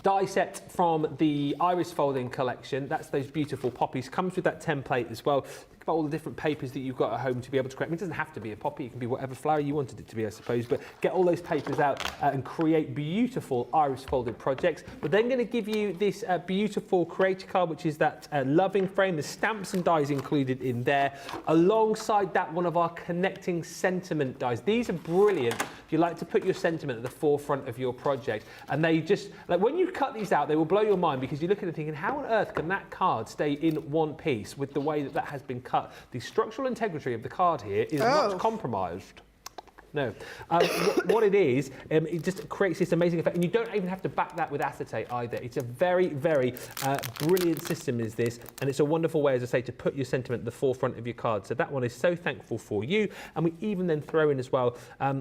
Speaker 1: die set from the Iris Folding collection. That's those beautiful poppies. Comes with that template as well. Think about all the different papers that you've got at home to be able to create. I mean, it doesn't have to be a poppy. It can be whatever flower you wanted it to be, I suppose. But get all those papers out and create beautiful Iris Folded projects. We're then going to give you this beautiful creator card, which is that loving frame. The stamps and dies included in there. Alongside that, one of our connecting sentiment dies. These are brilliant if you like to put your sentiment at the forefront of your project. And they just, like when you cut these out, they will blow your mind because you look at it thinking, how on earth can that card stay in one piece with the way that that has been cut? The structural integrity of the card here is not compromised. No. What it is, it just creates this amazing effect, and you don't even have to back that with acetate either. It's a very, very brilliant system is this, and it's a wonderful way, as I say, to put your sentiment at the forefront of your card. So that one is so thankful for you. And we even then throw in as well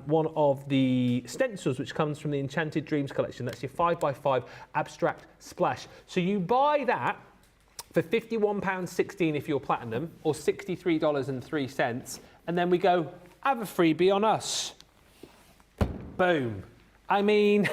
Speaker 1: one of the stencils, which comes from the Enchanted Dreams collection. That's your 5x5 abstract splash. So you buy that for £51.16 if you're platinum, or $63.03, and then we go, have a freebie on us. Boom. I mean,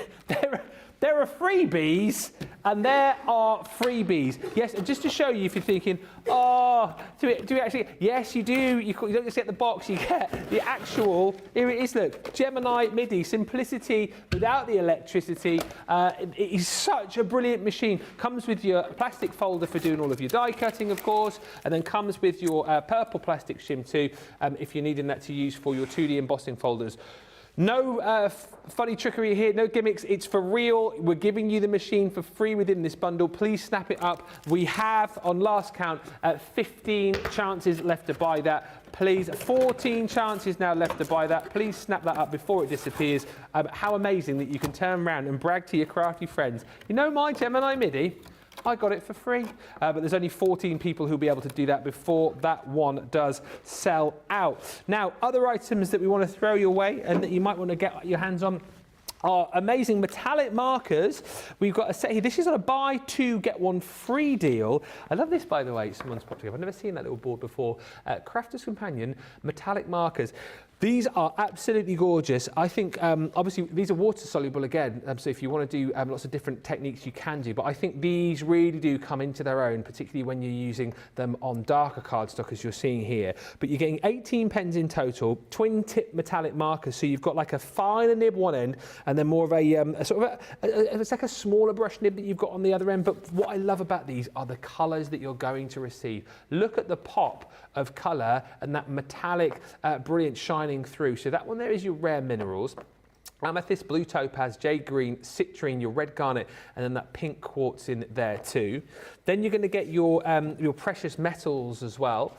Speaker 1: there are freebies, and there are freebies. Yes, and just to show you, if you're thinking, oh, do we actually? Yes, you do. You don't just get the box, you get the actual, here it is, look, Gemini Midi, simplicity without the electricity. It is such a brilliant machine. Comes with your plastic folder for doing all of your die cutting, of course, and then comes with your purple plastic shim too, if you're needing that to use for your 2D embossing folders. No funny trickery here, no gimmicks, it's for real. We're giving you the machine for free within this bundle. Please snap it up. We have, on last count, 15 chances left to buy that. Please, 14 chances now left to buy that. Please snap that up before it disappears. How amazing that you can turn around and brag to your crafty friends. You know my Gemini Midi? I got it for free, but there's only 14 people who'll be able to do that before that one does sell out. Now, other items that we want to throw your way and that you might want to get your hands on are amazing metallic markers. We've got a set here. This is on a buy two, get one free deal. I love this, by the way. Someone's popped together. I've never seen that little board before. Crafter's Companion metallic markers. These are absolutely gorgeous. I think, obviously, these are water soluble again, so if you want to do lots of different techniques, you can do, but I think these really do come into their own, particularly when you're using them on darker cardstock, as you're seeing here. But you're getting 18 pens in total, twin tip metallic markers, so you've got like a finer nib one end, and then more of a sort of it's like a smaller brush nib that you've got on the other end. But what I love about these are the colours that you're going to receive. Look at the pop of colour and that metallic, brilliant shine through. So that one there is your rare minerals. amethyst, blue topaz, jade green, citrine, your red garnet, and then that pink quartz in there too. Then you're going to get your precious metals as well.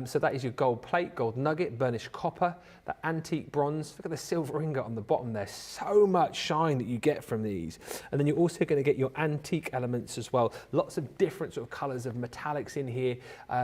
Speaker 1: So that is your gold plate, gold nugget, burnished copper, that antique bronze. Look at the silver ingot on the bottom there. So much shine that you get from these. And then you're also going to get your antique elements as well. Lots of different sort of colours of metallics in here,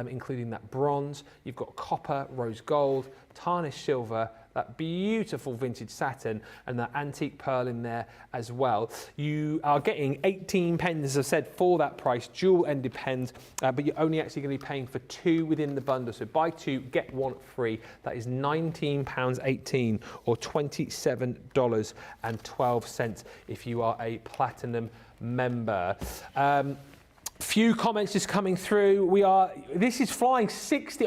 Speaker 1: including that bronze. You've got copper, rose gold, tarnished silver, that beautiful vintage satin, and that antique pearl in there as well. You are getting 18 pens, as I said, for that price, dual ended pens, but you're only actually going to be paying for 2 within the bundle. So buy 2, get 1 free. That is £19.18 or $27.12 if you are a platinum member. Few comments just coming through. This is flying.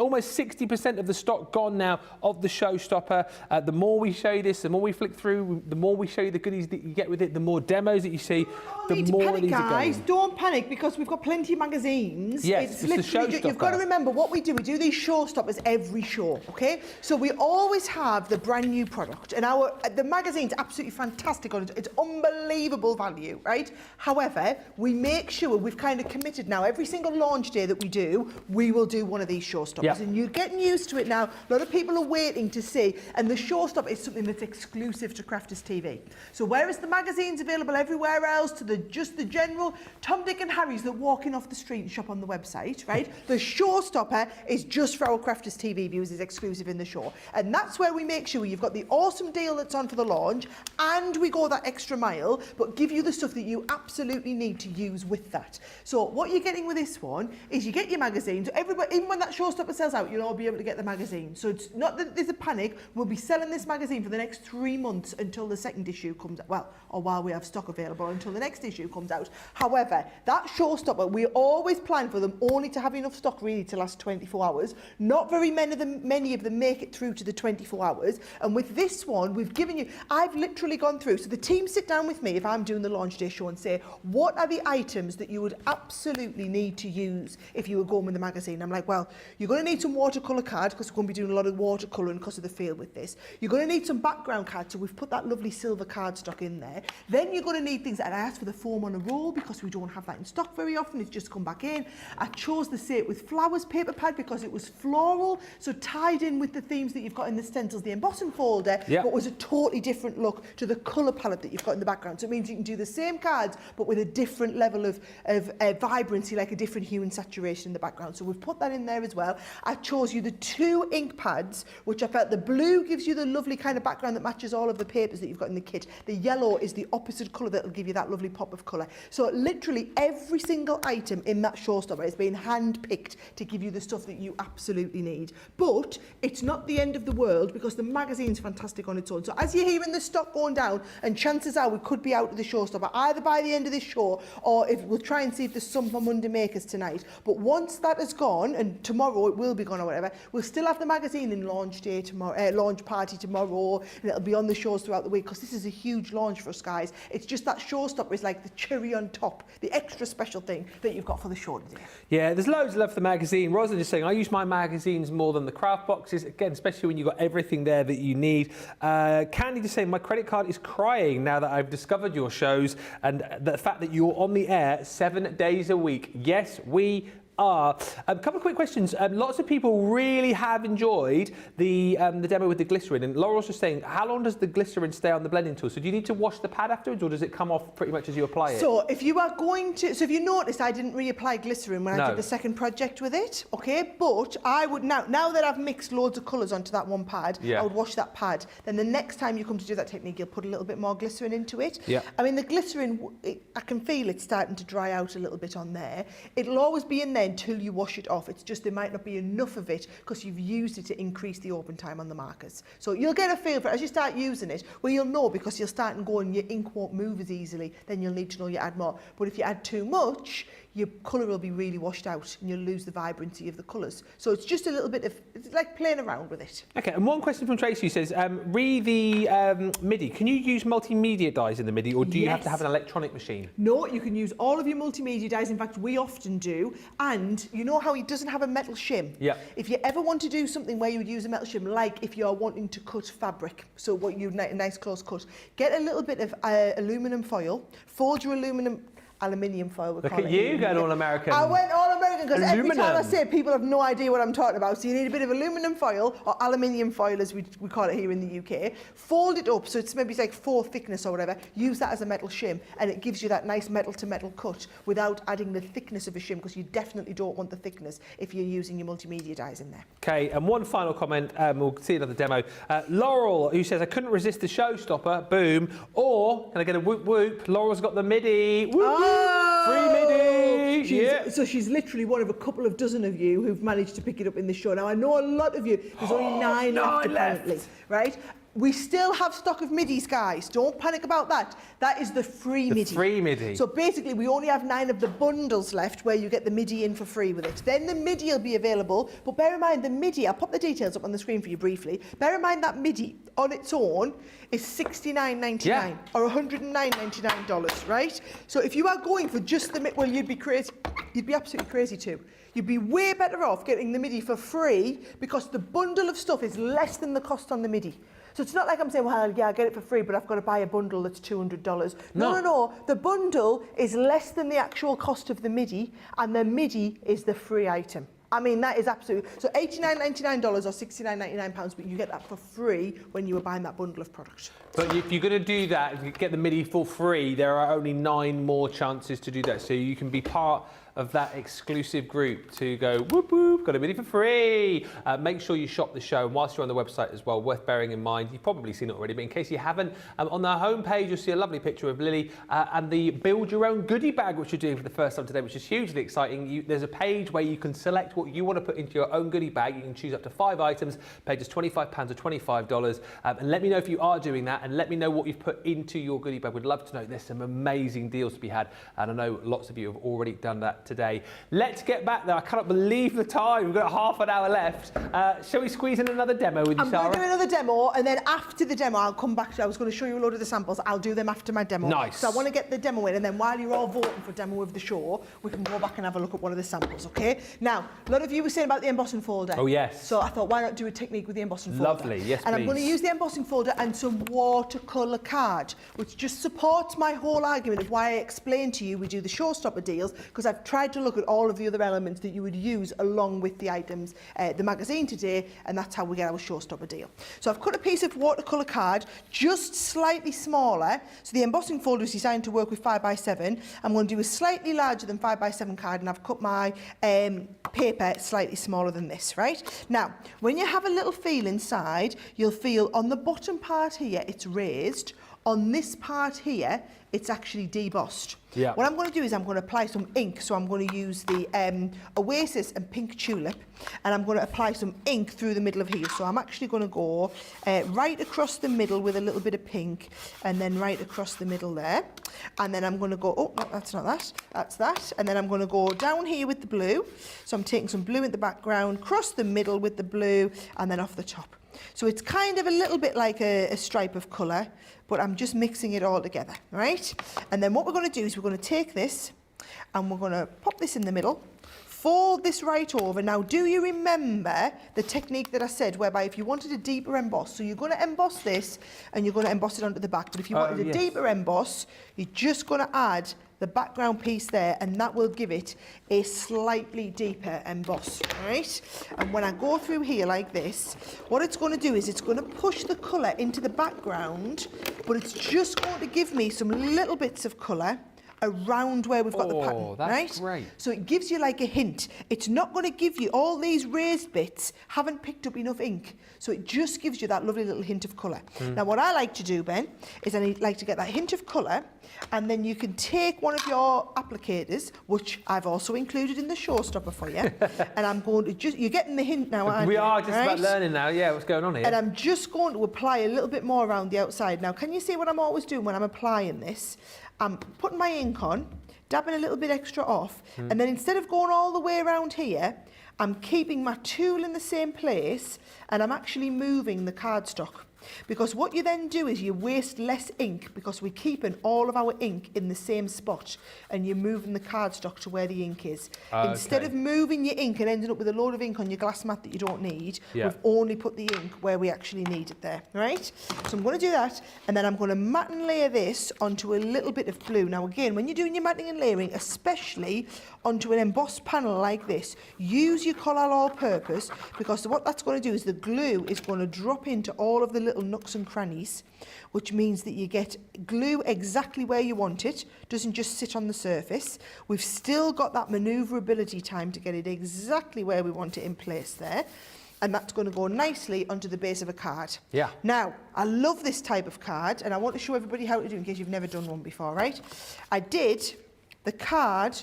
Speaker 1: Almost 60% of the stock gone now of the Showstopper. The more we show you this, the more we flick through, the more we show you the goodies that you get with it, the more demos that you see, the more these are going.
Speaker 2: Guys, don't panic because we've got plenty of magazines.
Speaker 1: Yes, it's the Showstopper.
Speaker 2: You've got to remember what we do. We do these Showstoppers every show, okay? So we always have the brand new product, and the magazine's absolutely fantastic on it. It's unbelievable value, right? However, we make sure we've kind of committed now. Every single launch day that we do, we will do one of these Showstoppers. Yep. And you're getting used to it now. A lot of people are waiting to see, and the Showstopper is something that's exclusive to Crafters TV. So whereas the magazine's available everywhere else, to just the general Tom, Dick and Harry's that walking off the street and shop on the website, right? The Showstopper is just for our Crafters TV viewers, is exclusive in the show. And that's where we make sure you've got the awesome deal that's on for the launch, and we go that extra mile, but give you the stuff that you absolutely need to use with that. So what you're getting with this one is you get your magazine. So everybody, even when that Showstopper sells out, you'll all be able to get the magazine. So it's not that there's a panic. We'll be selling this magazine for the next 3 months until the second issue comes out. Well, or while we have stock available until the next issue comes out. However, that Showstopper, we always plan for them only to have enough stock really to last 24 hours. Not very many of them make it through to the 24 hours. And with this one, we've given you, I've literally gone through. So the team sit down with me if I'm doing the launch day show and say, what are the items that you would absolutely need to use if you were going with the magazine? I'm like, well, you're going to need some watercolour cards because we're going to be doing a lot of watercolouring because of the feel with this. You're going to need some background cards, so we've put that lovely silver cardstock in there. Then you're going to need things, and I asked for the foam on a roll because we don't have that in stock very often. It's just come back in. I chose the Say It With Flowers paper pad because it was floral, so tied in with the themes that you've got in the stencils, the embossing folder, but was a totally different look to the colour palette that you've got in the background. So it means you can do the same cards, but with a different level of vibrancy, like a different hue and saturation in the background. So we've put that in there as well. I chose you the 2 ink pads, which I felt the blue gives you the lovely kind of background that matches all of the papers that you've got in the kit. The yellow is the opposite colour that will give you that lovely pop of colour. So literally every single item in that Showstopper is being hand-picked to give you the stuff that you absolutely need. But it's not the end of the world because the magazine's fantastic on its own. So as you're hearing the stock going down, and chances are we could be out of the Showstopper either by the end of this show, or if we'll try and see if there's some for Monday makers tonight. But once that is gone, and tomorrow it will be gone or whatever, we'll still have the magazine in launch day tomorrow, launch party tomorrow, and it'll be on the shows throughout the week because this is a huge launch for us, guys. It's just that Showstopper is like the cherry on top, the extra special thing that you've got for the show today.
Speaker 1: Yeah, there's loads of love for the magazine. Rosalind just saying, I use my magazines more than the craft boxes. Again, especially when you've got everything there that you need. Candy just saying, my credit card is crying now that I've discovered your shows and the fact that you're on the air 7 days a week. Yes, we are. A couple of quick questions. Lots of people really have enjoyed the demo with the glycerin, and Laurel's just saying, how long does the glycerin stay on the blending tool? So do you need to wash the pad afterwards, or does it come off pretty much as you apply it?
Speaker 2: So if you are going to, so if you noticed, I didn't reapply glycerin when I did the second project with it, okay? But I would now that I've mixed loads of colours onto that one pad, I would wash that pad. Then the next time you come to do that technique, you'll put a little bit more glycerin into it.
Speaker 1: Yeah.
Speaker 2: I mean, the glycerin, I can feel it starting to dry out a little bit on there. It'll always be in there until you wash it off. It's just there might not be enough of it because you've used it to increase the open time on the markers. So you'll get a feel for it as you start using it. Well, you'll know because you'll start and go and your ink won't move as easily. Then you'll need to know you add more. But if you add too much, your colour will be really washed out and you'll lose the vibrancy of the colours. So it's just a little bit of, it's like playing around with it.
Speaker 1: Okay, and one question from Tracy says, re the MIDI, can you use multimedia dies in the MIDI, or do you have to have an electronic machine?
Speaker 2: No, you can use all of your multimedia dies. In fact, we often do. And you know how it doesn't have a metal shim?
Speaker 1: Yeah.
Speaker 2: If you ever want to do something where you would use a metal shim, like if you're wanting to cut fabric, so what you a nice close cut, get a little bit of aluminium foil, fold your aluminium foil.
Speaker 1: Look at you going all American.
Speaker 2: I went all American because every time I
Speaker 1: Aluminum.
Speaker 2: say it, people have no idea what I'm talking about. So you need a bit of aluminium foil, or aluminium foil as we call it here in the UK. Fold it up so it's maybe like 4 thickness or whatever. Use that as a metal shim and it gives you that nice metal to metal cut without adding the thickness of a shim, because you definitely don't want the thickness if you're using your multimedia dies in there.
Speaker 1: Okay, and one final comment, we'll see another demo. Laurel, who says, I couldn't resist the Showstopper, boom, or, can I get a whoop whoop? Laurel's got the MIDI, whoop whoop, free MIDI,
Speaker 2: So she's literally one of a couple of dozen of you who've managed to pick it up in the show. Now, I know a lot of you, there's only 9 left apparently, right? We still have stock of MIDIs, guys. Don't panic about that. That is the free MIDI.
Speaker 1: The free MIDI.
Speaker 2: So basically, we only have 9 of the bundles left where you get the MIDI in for free with it. Then the MIDI will be available. But bear in mind, the MIDI, I'll pop the details up on the screen for you briefly. Bear in mind that MIDI on its own is $69.99 or $109.99, right? So if you are going for just the MIDI, well, you'd be crazy. You'd be absolutely crazy too. You'd be way better off getting the MIDI for free, because the bundle of stuff is less than the cost on the MIDI. So it's not like I'm saying, well, yeah, I get it for free, but I've got to buy a bundle that's $200. No. The bundle is less than the actual cost of the MIDI, and the MIDI is the free item. I mean, that is absolutely... So $89.99 or £69.99, but you get that for free when you were buying that bundle of product.
Speaker 1: But if you're going to do that, if you get the MIDI for free, there are only 9 more chances to do that. So you can be part of that exclusive group to go, whoop, whoop, got a MIDI for free. Make sure you shop the show. And whilst you're on the website as well, worth bearing in mind, you've probably seen it already, but in case you haven't, on the homepage, you'll see a lovely picture of Lily and the Build Your Own Goodie Bag, which you're doing for the first time today, which is hugely exciting. There's a page where you can select what you want to put into your own goodie bag. You can choose up to 5 items, pay just £25 or $25. And let me know if you are doing that, and let me know what you've put into your goodie bag. We'd love to know. There's some amazing deals to be had, and I know lots of you have already done that today. Let's get back there. I cannot believe the time. We've got half an hour left. Shall we squeeze in another demo with you, Sarah?
Speaker 2: I'm going to do another demo, and then after the demo, I'll come back to... I was going to show you a load of the samples. I'll do them after my demo.
Speaker 1: Nice.
Speaker 2: So I want to get the demo in, and then while you're all voting for demo of the show, we can go back and have a look at one of the samples, OK? Now, a lot of you were saying about the embossing folder.
Speaker 1: Oh, yes.
Speaker 2: So I thought, why not do a technique with the embossing folder?
Speaker 1: Lovely. Yes,
Speaker 2: and
Speaker 1: please.
Speaker 2: I'm going to use the embossing folder and some watercolour card, which just supports my whole argument of why I explained to you we do the Showstopper deals, because I've tried to look at all of the other elements that you would use along with the items, the magazine today, and that's how we get our Showstopper deal. So I've cut a piece of watercolour card, just slightly smaller. So the embossing folder is designed to work with 5x7. I'm going to do a slightly larger than 5x7 card, and I've cut my paper slightly smaller than this, right? Now, when you have a little feel inside, you'll feel on the bottom part here, it's raised. On this part here, it's actually debossed.
Speaker 1: Yeah.
Speaker 2: What I'm going to do is I'm going to apply some ink. So I'm going to use the Oasis and Pink Tulip, and I'm going to apply some ink through the middle of here. So I'm actually going to go right across the middle with a little bit of pink, and then right across the middle there. And then I'm going to go, oh, no, that's not that, that's that. And then I'm going to go down here with the blue. So I'm taking some blue in the background, cross the middle with the blue, and then off the top. So it's kind of a little bit like a stripe of colour, but I'm just mixing it all together, right? And then what we're going to do is we're going to take this and we're going to pop this in the middle, fold this right over. Now, do you remember the technique that I said, whereby if you wanted a deeper emboss, so you're going to emboss this and you're going to emboss it onto the back, but if you wanted a deeper emboss, you're just going to add the background piece there, and that will give it a slightly deeper emboss, right? And when I go through here like this, what it's going to do is it's going to push the colour into the background, but it's just going to give me some little bits of colour around where we've got the pattern,
Speaker 1: that's
Speaker 2: right?
Speaker 1: Great.
Speaker 2: So it gives you like a hint. It's not going to give you all these raised bits, haven't picked up enough ink. So it just gives you that lovely little hint of colour. Now, what I like to do, Ben, is I like to get that hint of colour, and then you can take one of your applicators, which I've also included in the Showstopper for you, and I'm going to just, you're getting the hint now, aren't you?
Speaker 1: We are just about learning now, yeah, what's going on here.
Speaker 2: And I'm just going to apply a little bit more around the outside. Now, can you see what I'm always doing when I'm applying this? I'm putting my ink on, dabbing a little bit extra off, and then instead of going all the way around here, I'm keeping my tool in the same place, and I'm actually moving the cardstock. Because what you then do is you waste less ink, because we're keeping all of our ink in the same spot, and you're moving the cardstock to where the ink is. Instead of moving your ink and ending up with a load of ink on your glass mat that you don't need, we've only put the ink where we actually need it there, right? So I'm going to do that, and then I'm going to mat and layer this onto a little bit of glue. Now again, when you're doing your matting and layering, especially onto an embossed panel like this, use your collal all-purpose, because what that's going to do is the glue is going to drop into all of the little nooks and crannies, which means that you get glue exactly where you want it, doesn't just sit on the surface. We've still got that manoeuvrability time to get it exactly where we want it in place there, and that's going to go nicely onto the base of a card.
Speaker 1: Yeah.
Speaker 2: Now, I love this type of card, and I want to show everybody how to do it in case you've never done one before, right? I did the card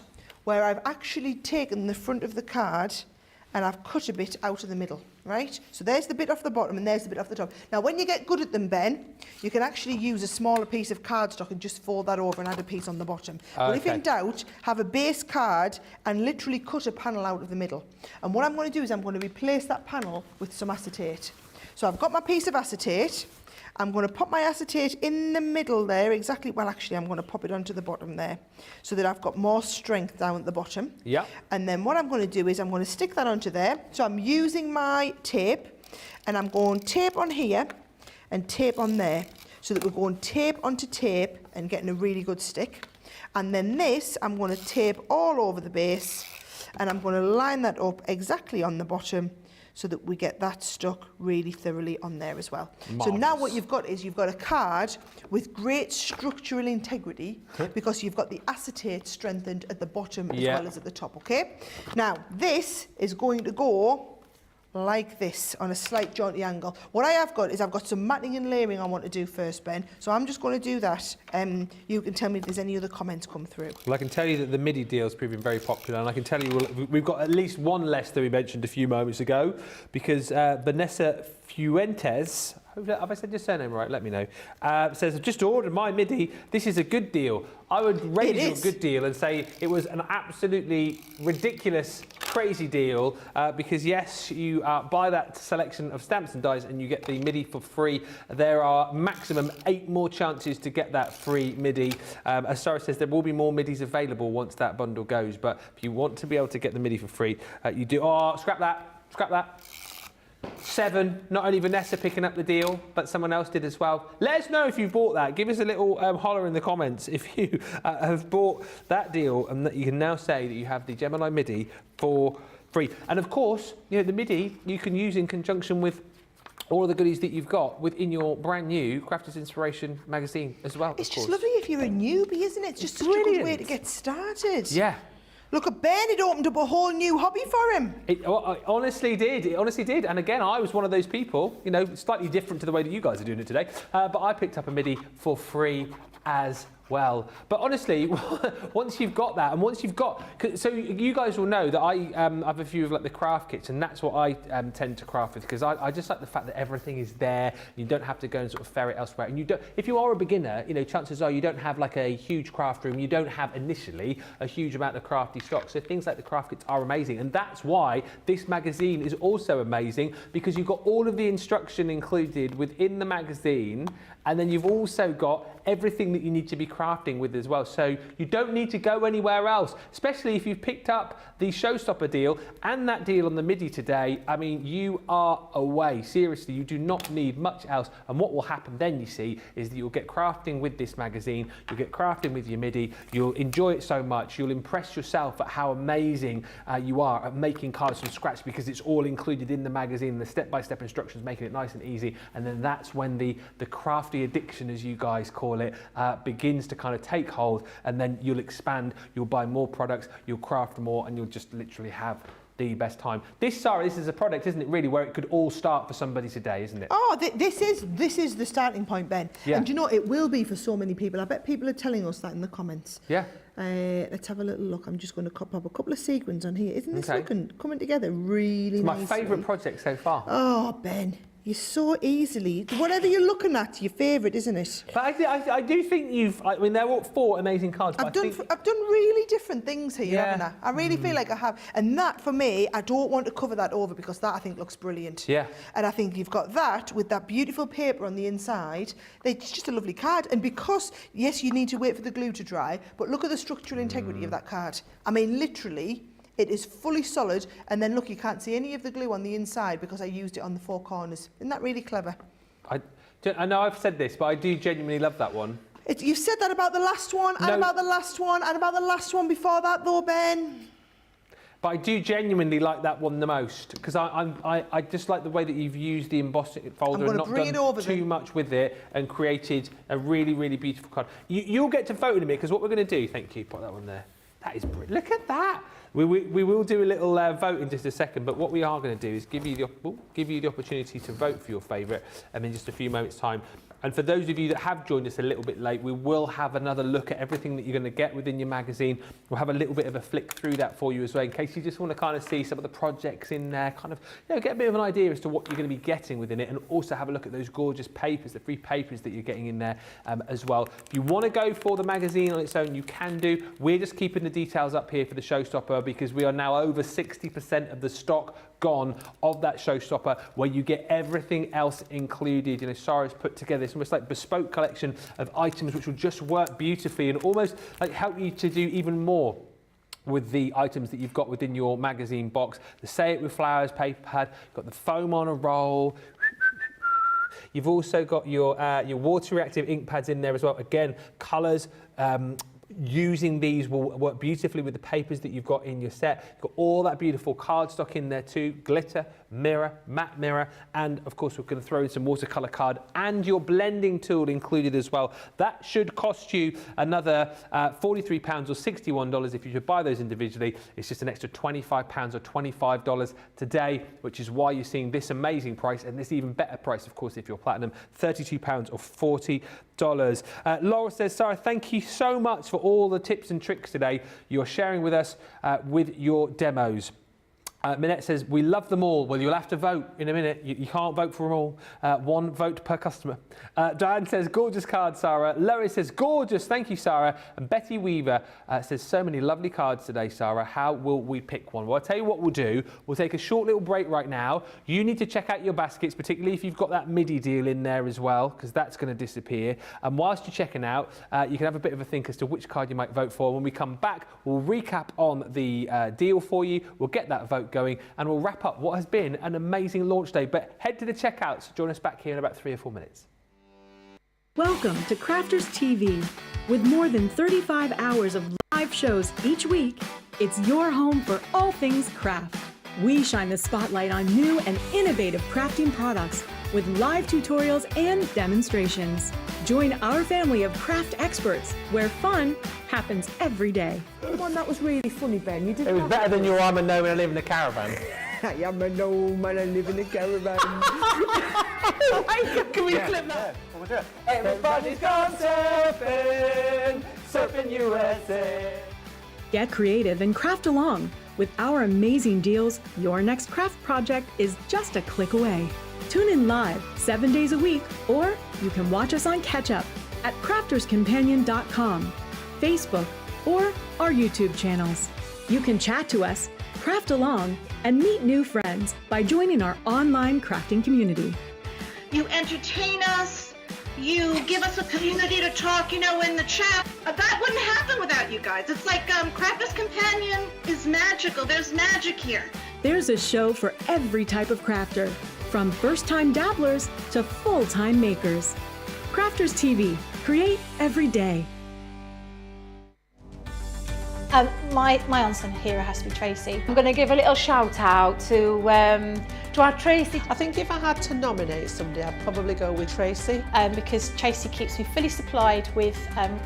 Speaker 2: where I've actually taken the front of the card and I've cut a bit out of the middle, right? So there's the bit off the bottom and there's the bit off the top. Now, when you get good at them, Ben, you can actually use a smaller piece of cardstock and just fold that over and add a piece on the bottom. But if in doubt, have a base card and literally cut a panel out of the middle. And what I'm going to do is I'm going to replace that panel with some acetate. So I've got my piece of acetate. I'm going to pop my acetate in the middle there, exactly, well actually I'm going to pop it onto the bottom there, so that I've got more strength down at the bottom.
Speaker 1: Yeah.
Speaker 2: And then what I'm going to do is I'm going to stick that onto there. So I'm using my tape, and I'm going tape on here and tape on there, so that we're going tape onto tape and getting a really good stick. And then this, I'm going to tape all over the base, and I'm going to line that up exactly on the bottom, so that we get that stuck really thoroughly on there as well.
Speaker 1: Marvellous.
Speaker 2: So now what you've got is you've got a card with great structural integrity, because you've got the acetate strengthened at the bottom as well as at the top, okay? Now, this is going to go like this on a slight jaunty angle. What I have got is I've got some matting and layering I want to do first, Ben. So I'm just going to do that. You can tell me if there's any other comments come through.
Speaker 1: Well, I can tell you that the Midi deal is proving very popular, and I can tell you we've got at least one less than we mentioned a few moments ago, because Vanessa Fuentes, have I said your surname right? Let me know. Says, I've just ordered my Midi. This is a good deal. I would rate it a good deal and say it was an absolutely ridiculous, crazy deal, because yes, you buy that selection of stamps and dies and you get the Midi for free. There are maximum 8 more chances to get that free Midi. As Sarah says, there will be more Midis available once that bundle goes, but if you want to be able to get the Midi for free, you do. Oh, scrap that. 7, not only Vanessa picking up the deal, but someone else did as well. Let us know if you've bought that. Give us a little holler in the comments if you have bought that deal, and that you can now say that you have the Gemini Midi for free. And of course, you know, the Midi you can use in conjunction with all of the goodies that you've got within your brand new Crafters Inspiration magazine as well.
Speaker 2: It's just lovely if you're a newbie, isn't it? It's just such a good way to get started.
Speaker 1: Yeah.
Speaker 2: Look at Ben, it opened up a whole new hobby for him.
Speaker 1: It honestly did. It honestly did. And again, I was one of those people, you know, slightly different to the way that you guys are doing it today, but I picked up a Midi for free as well. But honestly, once you've got that, and once you've got, so you guys will know that I have a few of like the craft kits, and that's what I tend to craft with, because I just like the fact that everything is there. You don't have to go and sort of ferret elsewhere. And you don't, if you are a beginner, you know, chances are you don't have like a huge craft room. You don't have initially a huge amount of crafty stock. So things like the craft kits are amazing, and that's why this magazine is also amazing, because you've got all of the instruction included within the magazine. And then you've also got everything that you need to be crafting with as well. So you don't need to go anywhere else, especially if you've picked up the Showstopper deal and that deal on the Midi today. I mean, you are away. Seriously, you do not need much else. And what will happen then, you see, is that you'll get crafting with this magazine. You'll get crafting with your Midi. You'll enjoy it so much. You'll impress yourself at how amazing you are at making cards from scratch, because it's all included in the magazine, the step-by-step instructions, making it nice and easy. And then that's when the crafty addiction, as you guys call it, begins to kind of take hold, and then you'll expand, you'll buy more products, you'll craft more, and you'll just literally have the best time. Sarah, this is a product, isn't it, really, where it could all start for somebody today, isn't it?
Speaker 2: Oh, this is the starting point, Ben.
Speaker 1: Yeah.
Speaker 2: And you know, it will be for so many people. I bet people are telling us that in the comments.
Speaker 1: Yeah.
Speaker 2: Let's have a little look. I'm just going to pop up a couple of sequins on here. Isn't this coming together really nicely?
Speaker 1: It's my favourite project so far.
Speaker 2: Oh, Ben. You so easily, whatever you're looking at, your favourite, isn't it?
Speaker 1: But I do think I mean, they're all 4 amazing cards.
Speaker 2: I've done really different things here, haven't I? I really feel like I have. And that, for me, I don't want to cover that over because that, I think, looks brilliant.
Speaker 1: Yeah.
Speaker 2: And I think you've got that with that beautiful paper on the inside. It's just a lovely card. And because, yes, you need to wait for the glue to dry, but look at the structural integrity of that card. I mean, literally, it is fully solid, and then look, you can't see any of the glue on the inside because I used it on the 4 corners. Isn't that really clever?
Speaker 1: I know I've said this, but I do genuinely love that one.
Speaker 2: You've said that about the last one, and about the last one, and about the last one before that, though, Ben.
Speaker 1: But I do genuinely like that one the most because I just like the way that you've used the embossing folder and not done too much with it and created a really, really beautiful card. You'll get to vote in a minute because what we're going to do, thank you, put that one there. That is brilliant. Look at that. We will do a little vote in just a second, but what we are going to do is give you the opportunity to vote for your favourite in just a few moments' time. And for those of you that have joined us a little bit late, we will have another look at everything that you're going to get within your magazine. We'll have a little bit of a flick through that for you as well, in case you just want to kind of see some of the projects in there, kind of, get a bit of an idea as to what you're going to be getting within it, and also have a look at those gorgeous papers, the free papers that you're getting in there as well. If you want to go for the magazine on its own, you can do. We're just keeping the details up here for the Showstopper because we are now over 60% of the stock gone of that Showstopper, where you get everything else included. Sara's put together this almost like bespoke collection of items which will just work beautifully and almost like help you to do even more with the items that you've got within your magazine box. The Say It With Flowers paper pad, you've got the foam on a roll. You've also got your water reactive ink pads in there as well. Again, colours. Using these will work beautifully with the papers that you've got in your set. You've got all that beautiful cardstock in there too, glitter, mirror, matte mirror, and of course we're going to throw in some watercolour card and your blending tool included as well. That should cost you another £43 or $61 if you should buy those individually. It's just an extra £25 or $25 today, which is why you're seeing this amazing price and this even better price, of course, if you're platinum, £32 or $40. Laura says, Sara, thank you so much for all the tips and tricks today you're sharing with us with your demos. Minette says, we love them all. Well, you'll have to vote in a minute. You can't vote for them all. 1 vote per customer. Diane says, gorgeous card, Sara. Lois says, gorgeous. Thank you, Sara. And Betty Weaver says, so many lovely cards today, Sara. How will we pick one? Well, I'll tell you what we'll do. We'll take a short little break right now. You need to check out your baskets, particularly if you've got that Midi deal in there as well, because that's going to disappear. And whilst you're checking out, you can have a bit of a think as to which card you might vote for. When we come back, we'll recap on the deal for you. We'll get that vote going and we'll wrap up what has been an amazing launch day. But head to the checkouts. Join us back here in about 3 or 4 minutes.
Speaker 15: Welcome to Crafters TV. With more than 35 hours of live shows each week, it's your home for all things craft. We shine the spotlight on new and innovative crafting products with live tutorials and demonstrations. Join our family of craft experts where fun happens every day.
Speaker 2: One that was really funny, Ben. You did.
Speaker 1: It was better than your I'm a gnome and I live in a caravan.
Speaker 2: I am a gnome and I live in a caravan.
Speaker 1: Can we clip that? Everybody's gone surfing, surfing USA.
Speaker 15: Get creative and craft along. With our amazing deals, your next craft project is just a click away. Tune in live 7 days a week, or you can watch us on Catch Up at crafterscompanion.com, Facebook, or our YouTube channels. You can chat to us, craft along, and meet new friends by joining our online crafting community.
Speaker 16: You entertain us, you give us a community to talk, in the chat. That wouldn't happen without you guys. It's like Crafters Companion is magical. There's magic here.
Speaker 15: There's a show for every type of crafter, from first-time dabblers to full-time makers. Crafters TV, create every day.
Speaker 6: My unsung hero has to be Tracy.
Speaker 8: I'm going to give a little shout out to our Tracy.
Speaker 13: I think if I had to nominate somebody, I'd probably go with Tracy.
Speaker 6: Because Tracy keeps me fully supplied with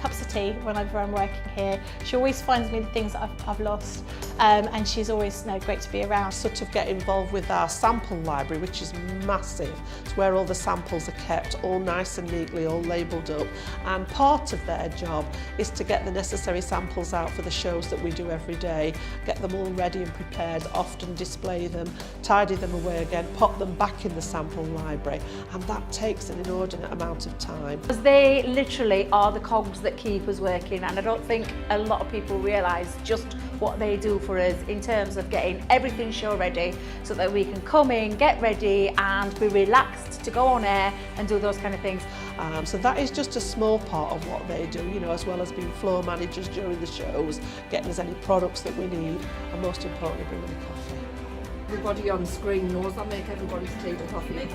Speaker 6: cups of tea whenever I'm working here. She always finds me the things that I've lost, and she's always great to be around.
Speaker 13: Sort of get involved with our sample library, which is massive. It's where all the samples are kept, all nice and neatly, all labelled up. And part of their job is to get the necessary samples out for the shows that we do every day, get them all ready and prepared, often display them, tidy them away again, pop them back in the sample library, and that takes an inordinate amount of time.
Speaker 8: Because they literally are the cogs that keep us working, and I don't think a lot of people realise just what they do for us in terms of getting everything show ready so that we can come in, get ready and be relaxed to go on air and do those kind of things.
Speaker 13: So that is just a small part of what they do, you know, as well as being floor managers during the shows, getting us any products that we need, and most importantly, bringing the coffee.
Speaker 17: Everybody on screen knows I make everybody's tea and coffee.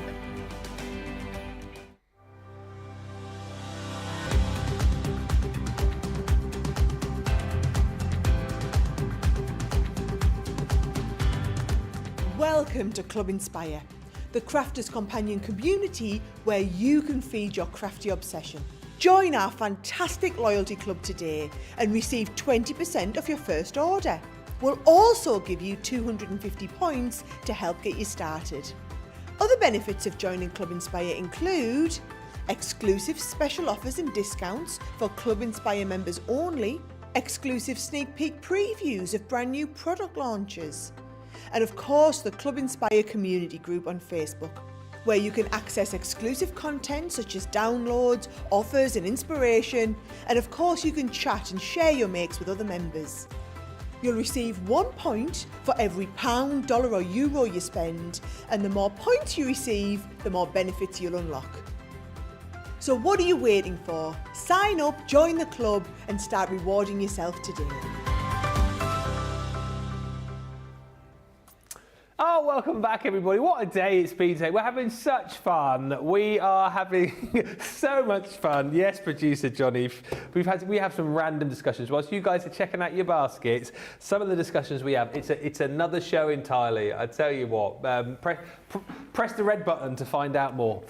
Speaker 2: Welcome to Club Inspire, the Crafters Companion community where you can feed your crafty obsession. Join our fantastic loyalty club today and receive 20% off your first order. We'll also give you 250 points to help get you started. Other benefits of joining Club Inspire include exclusive special offers and discounts for Club Inspire members only, exclusive sneak peek previews of brand new product launches, and of course the Club Inspire community group on Facebook, where you can access exclusive content such as downloads, offers and inspiration, and of course you can chat and share your makes with other members. You'll receive 1 point for every £, dollar or euro you spend, and the more points you receive, the more benefits you'll unlock. So what are you waiting for? Sign up, join the club and start rewarding yourself today.
Speaker 1: Oh, welcome back, everybody. What a day it's been today. We're having such fun. We are having so much fun. Yes, producer Johnny. We have some random discussions. Whilst you guys are checking out your baskets, some of the discussions we have, it's another show entirely. I tell you what, press the red button to find out more.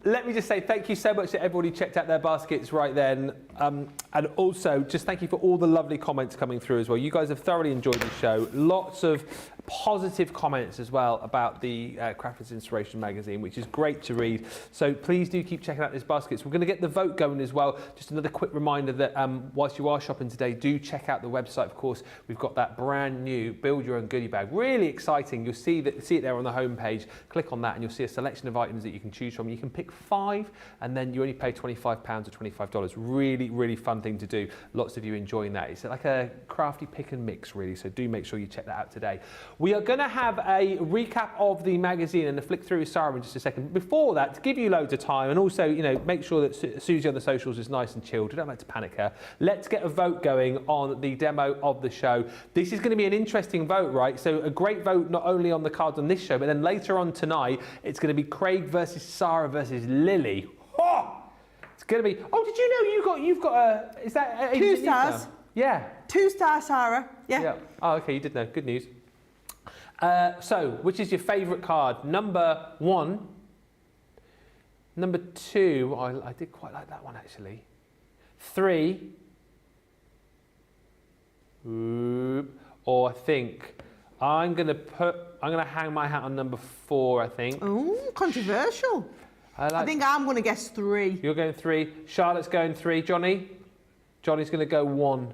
Speaker 1: Let me just say thank you so much to everybody who checked out their baskets right then. And also, just thank you for all the lovely comments coming through as well. You guys have thoroughly enjoyed the show. Lots of positive comments as well about the Crafters Inspiration magazine, which is great to read. So please do keep checking out these baskets. We're going to get the vote going as well. Just another quick reminder that whilst you are shopping today, do check out the website. Of course, we've got that brand new Build Your Own Goodie Bag. Really exciting. You'll see it there on the homepage. Click on that and you'll see a selection of items that you can choose from. You can pick 5 and then you only pay £25 or $25. Really, really fun thing to do. Lots of you enjoying that. It's like a crafty pick and mix, really. So do make sure you check that out today. We are going to have a recap of the magazine and a flick through with Sarah in just a second. Before that, to give you loads of time and also, you know, make sure that Susie on the socials is nice and chilled. We don't like to panic her. Let's get a vote going on the demo of the show. This is going to be an interesting vote, right? So a great vote not only on the cards on this show, but then later on tonight, it's going to be Craig versus Sarah versus Lily. Oh! It's going to be. Oh, did you know you've got a? Is that
Speaker 2: 2 stars?
Speaker 1: Yeah.
Speaker 2: 2 stars, Sarah. Yeah.
Speaker 1: Oh, okay. You did know. Good news. So, which is your favourite card? Number 1. Number 2. Oh, I did quite like that one actually. 3. Or I think I'm gonna hang my hat on number 4. I think.
Speaker 2: Oh, controversial. I think I'm going to guess 3.
Speaker 1: You're going 3. Charlotte's going 3. Johnny's going to go 1.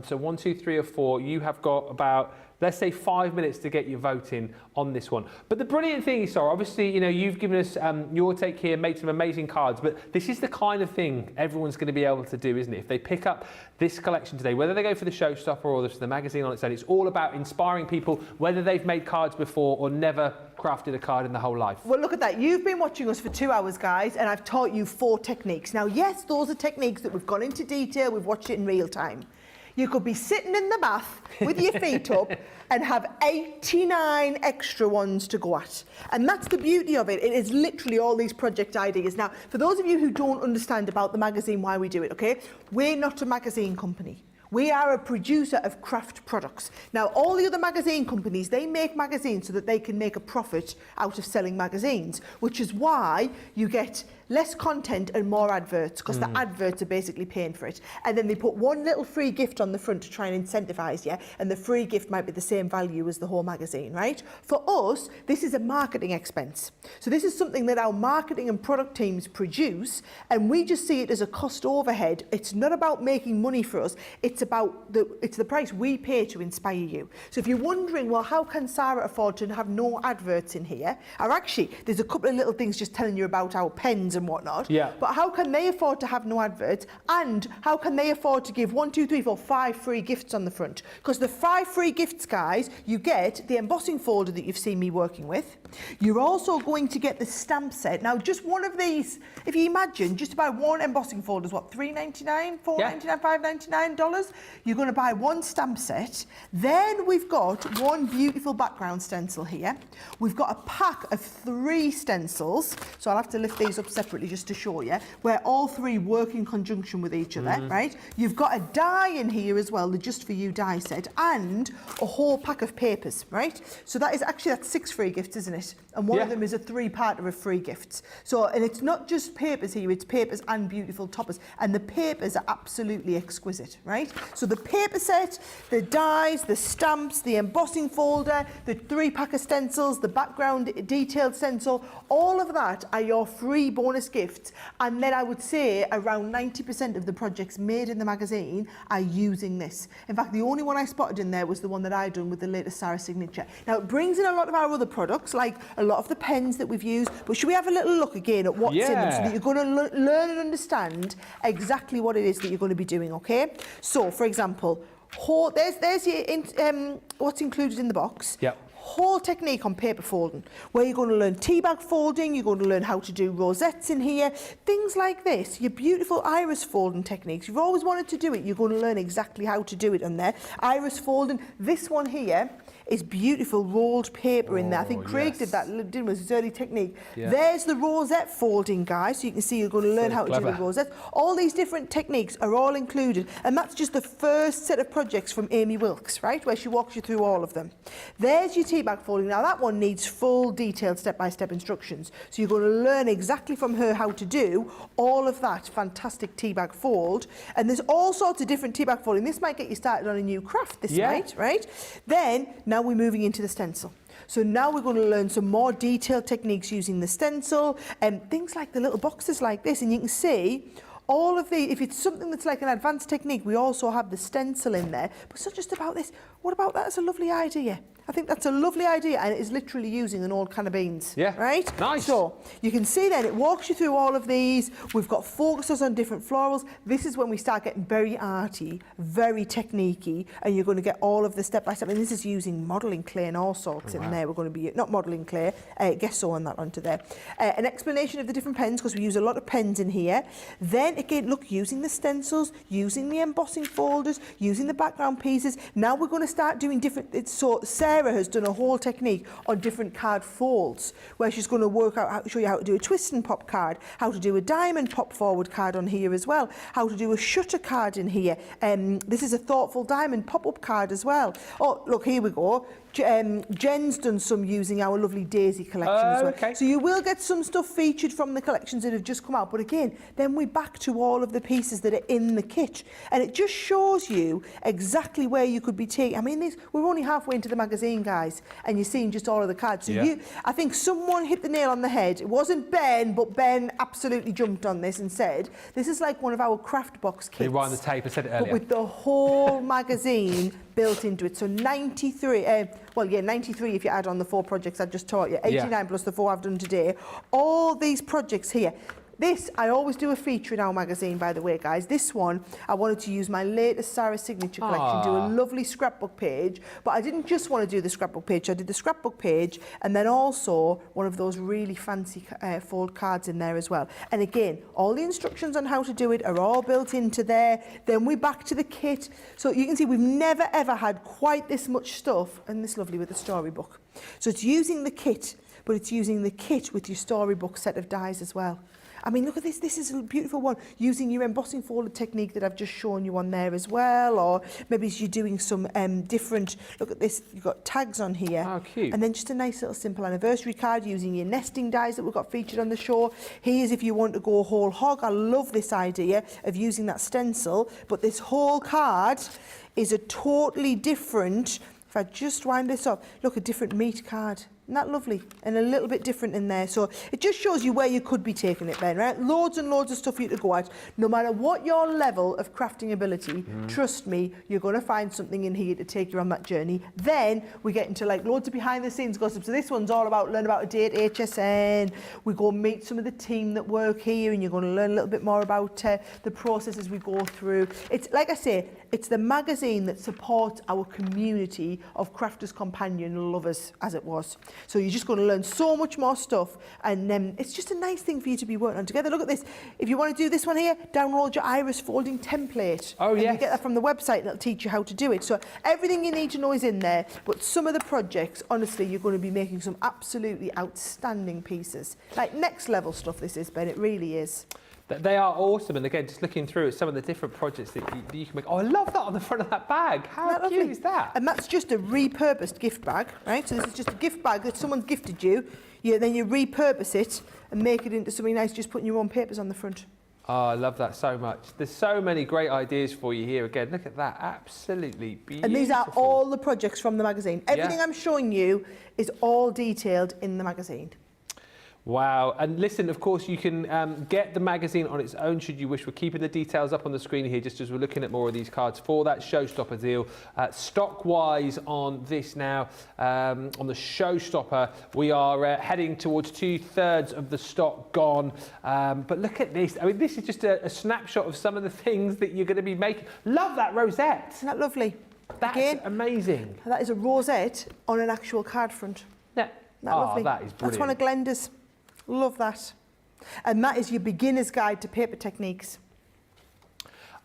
Speaker 1: So 1, 2, 3 or 4. You have got about, let's say, 5 minutes to get your vote in on this one. But the brilliant thing is, Sarah, obviously, you know, you've given us your take here, made some amazing cards, but this is the kind of thing everyone's going to be able to do, isn't it? If they pick up this collection today, whether they go for the Showstopper or the magazine on its own, it's all about inspiring people, whether they've made cards before or never crafted a card in their whole life.
Speaker 2: Well, look at that. You've been watching us for 2 hours, guys, and I've taught you 4 techniques. Now, yes, those are techniques that we've gone into detail. We've watched it in real time. You could be sitting in the bath with your feet up and have 89 extra ones to go at. And that's the beauty of it. It is literally all these project ideas. Now, for those of you who don't understand about the magazine, why we do it, okay? We're not a magazine company. We are a producer of craft products. Now, all the other magazine companies, they make magazines so that they can make a profit out of selling magazines, which is why you get less content and more adverts, because the adverts are basically paying for it. And then they put one little free gift on the front to try and incentivize you, and the free gift might be the same value as the whole magazine, right? For us, this is a marketing expense. So this is something that our marketing and product teams produce, and we just see it as a cost overhead. It's not about making money for us. It's it's about the price we pay to inspire you. So if you're wondering, well, how can Sarah afford to have no adverts in here? Or actually, there's a couple of little things just telling you about our pens and whatnot.
Speaker 1: Yeah.
Speaker 2: But how can they afford to have no adverts? And how can they afford to give 1, 2, 3, 4, 5 free gifts on the front? Because the 5 free gifts, guys, you get the embossing folder that you've seen me working with. You're also going to get the stamp set. Now, just one of these, if you imagine, just about one embossing folder is what, $3.99, $4.99, $5.99? You're going to buy one stamp set. Then we've got one beautiful background stencil here. We've got a pack of 3 stencils. So I'll have to lift these up separately just to show you, where all 3 work in conjunction with each other, right? You've got a die in here as well, the Just For You die set, and a whole pack of papers, right? So that's 6 free gifts, isn't it? And one of them is a 3-parter of free gifts. So, and it's not just papers here, it's papers and beautiful toppers. And the papers are absolutely exquisite, right? So the paper set, the dies, the stamps, the embossing folder, the 3-pack of stencils, the background detailed stencil, all of that are your free bonus gifts. And then I would say around 90% of the projects made in the magazine are using this. In fact, the only one I spotted in there was the one that I done with the latest Sarah signature. Now, it brings in a lot of our other products, like a lot of the pens that we've used, but should we have a little look again at what's in them so that you're going to learn and understand exactly what it is that you're going to be doing, okay? So, for example, there's your what's included in the box.
Speaker 1: Yep.
Speaker 2: Whole technique on paper folding, where you're going to learn tea bag folding, you're going to learn how to do rosettes in here, things like this, your beautiful iris folding techniques. You've always wanted to do it, you're going to learn exactly how to do it on there. Iris folding, this one here is beautiful rolled paper in there. I think Craig did that, didn't he? His early technique. Yeah. There's the rosette folding, guys, so you can see you're going to learn how to do the rosettes. All these different techniques are all included, and that's just the first set of projects from Amy Wilkes, right, where she walks you through all of them. There's your tea bag folding. Now, that one needs full detailed step-by-step instructions, so you're going to learn exactly from her how to do all of that fantastic tea bag fold, and there's all sorts of different tea bag folding. This might get you started on a new craft this night, right? Then, now we're moving into the stencil. So now we're going to learn some more detailed techniques using the stencil and things like the little boxes like this. And you can see all of the, if it's something that's like an advanced technique, we also have the stencil in there. But it's not just about this. What about that? That's a lovely idea. I think that's a lovely idea, and it is literally using an old can of beans. Yeah. Right? Nice. So you can see then it walks you through all of these. We've got focuses on different florals. This is when we start getting very arty, very technique-y, and you're going to get all of the step-by-step. And this is using modelling clay and all sorts in there. We're going to be, not modelling clay, gesso on that onto there. An explanation of the different pens, because we use a lot of pens in here. Then again, look, using the stencils, using the embossing folders, using the background pieces. Now we're going to start doing different, so Sarah has done a whole technique on different card folds, where she's going to work out, show you how to do a twist and pop card, how to do a diamond pop forward card on here as well, how to do a shutter card in here. This is a thoughtful diamond pop-up card as well. Oh, look, here we go. Jen's done some using our lovely Daisy collection as well. Okay. So you will get some stuff featured from the collections that have just come out. But again, then we're back to all of the pieces that are in the kit. And it just shows you exactly where you could be taking. I mean, we're only halfway into the magazine, guys, and you're seeing just all of the cards. So I think someone hit the nail on the head. It wasn't Ben, but Ben absolutely jumped on this and said, this is like one of our craft box kits.
Speaker 1: Rewind the tape, I said it earlier.
Speaker 2: But with the whole magazine built into it. So 93, 93 if you add on the 4 projects I just taught you, 89 plus the 4 I've done today. All these projects here. This, I always do a feature in our magazine, by the way, guys. This one, I wanted to use my latest Sarah signature collection, do a lovely scrapbook page. But I didn't just want to do the scrapbook page. I did the scrapbook page and then also one of those really fancy fold cards in there as well. And again, all the instructions on how to do it are all built into there. Then we're back to the kit. So you can see we've never, ever had quite this much stuff. And this lovely with the storybook. So it's using the kit, but it's using the kit with your storybook set of dies as well. I mean, look at this. This is a beautiful one. Using your embossing folder technique that I've just shown you on there as well. Or maybe you're doing some different, look at this, you've got tags on here. Oh, cute. And then just a nice little simple anniversary card using your nesting dies that we've got featured on the show. Here's if you want to go whole hog. I love this idea of using that stencil. But this whole card is a totally different, if I just wind this up, look, a different meat card. Isn't that lovely? And a little bit different in there. So it just shows you where you could be taking it, Ben, right? Loads and loads of stuff for you to go at. No matter what your level of crafting ability, trust me, you're going to find something in here to take you on that journey. Then we get into like loads of behind the scenes gossip. So this one's all about learn about a day at HSN. We go meet some of the team that work here, and you're going to learn a little bit more about the process as we go through. It's like I say, it's the magazine that supports our community of Crafters Companion lovers, as it was. So you're just going to learn so much more stuff, and it's just a nice thing for you to be working on together. Look at this. If you want to do this one here, download your iris folding template.
Speaker 1: Oh, yes.
Speaker 2: And you get that from the website, and it'll teach you how to do it. So everything you need to know is in there, but some of the projects, honestly, you're going to be making some absolutely outstanding pieces. Like next level stuff this is, Ben, it really is.
Speaker 1: They are awesome, and again, just looking through some of the different projects that you can make. Oh, I love that on the front of that bag. How cute is that?
Speaker 2: And that's just a repurposed gift bag, right? So this is just a gift bag that someone's gifted you. Then you repurpose it and make it into something nice, just putting your own papers on the front.
Speaker 1: Oh, I love that so much. There's so many great ideas for you here. Again, look at that. Absolutely beautiful.
Speaker 2: And these are all the projects from the magazine. Everything I'm showing you is all detailed in the magazine.
Speaker 1: Wow. And listen, of course, you can get the magazine on its own should you wish. We're keeping the details up on the screen here just as we're looking at more of these cards for that Showstopper deal. Stock-wise on this now, on the Showstopper, we are heading towards 2/3 of the stock gone. But look at this. I mean, this is just a snapshot of some of the things that you're going to be making. Love that rosette.
Speaker 2: Isn't that lovely?
Speaker 1: That's amazing.
Speaker 2: That is a rosette on an actual card front.
Speaker 1: Yeah.
Speaker 2: That lovely.
Speaker 1: That is brilliant.
Speaker 2: That's one of Glenda's. Love that. And that is your beginner's guide to paper techniques.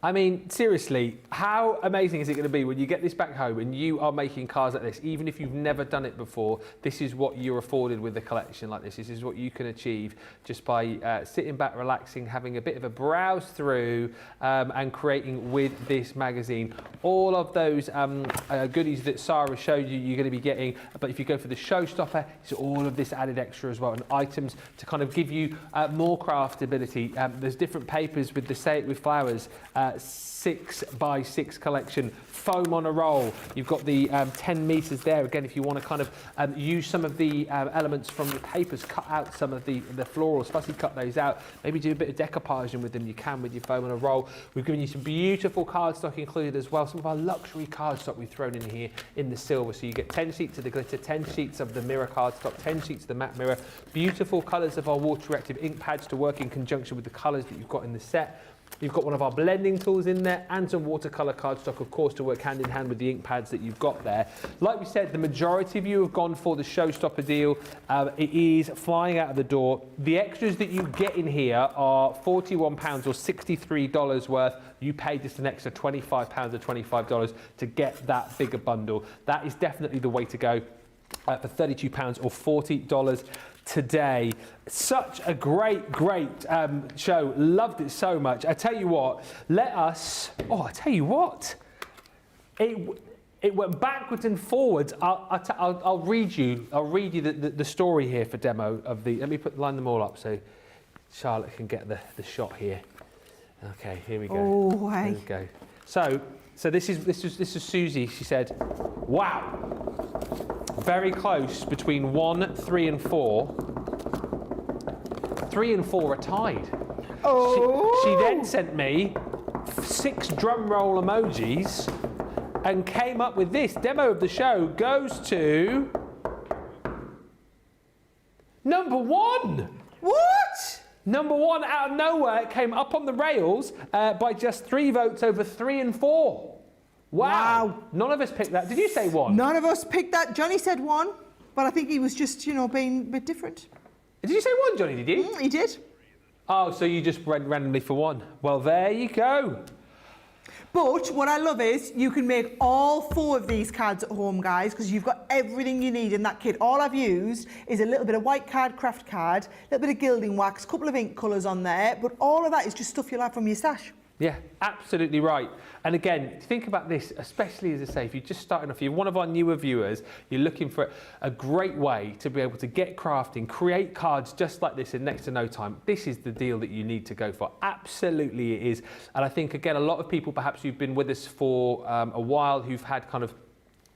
Speaker 1: I mean, seriously, how amazing is it going to be when you get this back home and you are making cards like this, even if you've never done it before? This is what you're afforded with a collection like this. This is what you can achieve just by sitting back, relaxing, having a bit of a browse through and creating with this magazine. All of those goodies that Sarah showed you, you're going to be getting. But if you go for the Showstopper, it's all of this added extra as well, and items to kind of give you more craftability. There's different papers with the Say It With Flowers 6x6 collection, foam on a roll. You've got the 10 meters there. Again, if you want to kind of use some of the elements from the papers, cut out some of the florals, fussy cut those out, maybe do a bit of decoupaging with them, you can with your foam on a roll. We've given you some beautiful cardstock included as well, some of our luxury cardstock we've thrown in here in the silver. So you get 10 sheets of the glitter, 10 sheets of the mirror cardstock, 10 sheets of the matte mirror, beautiful colours of our water reactive ink pads to work in conjunction with the colours that you've got in the set. You've got one of our blending tools in there and some watercolour cardstock, of course, to work hand in hand with the ink pads that you've got there. Like we said, the majority of you have gone for the Showstopper deal. It is flying out of the door. The extras that you get in here are £41 or $63 worth. You pay just an extra £25 or $25 to get that bigger bundle. That is definitely the way to go for £32 or $40 today. Such a great show. Loved it so much. I tell you what, it went backwards and forwards. I'll read you the story here for demo of the. Let me line them all up so Charlotte can get the shot here. Okay, here we go.
Speaker 2: Oh,
Speaker 1: hey. Here we go. So this is Susie. She said, "Wow, very close between 1, 3, and 4. 3 and 4 are tied."
Speaker 2: Oh.
Speaker 1: She then sent me 6 drum roll emojis and came up with this. Demo of the show goes to number 1.
Speaker 2: What?
Speaker 1: Number 1 out of nowhere. It came up on the rails by just 3 votes over 3 and 4. Wow. None of us picked that. Did you say 1?
Speaker 2: None of us picked that. Johnny said 1, but I think he was just, being a bit different.
Speaker 1: Did you say 1, Johnny, did you?
Speaker 2: He did.
Speaker 1: Oh, so you just went randomly for 1. Well, there you go.
Speaker 2: But what I love is you can make all 4 of these cards at home, guys, because you've got everything you need in that kit. All I've used is a little bit of white card, craft card, a little bit of gilding wax, a couple of ink colours on there, but all of that is just stuff you'll have from your stash.
Speaker 1: Yeah, absolutely right. And again, think about this, especially as I say, if you're just starting off, you're one of our newer viewers, you're looking for a great way to be able to get crafting, create cards just like this in next to no time. This is the deal that you need to go for. Absolutely it is. And I think, again, a lot of people perhaps who've been with us for a while, who've had kind of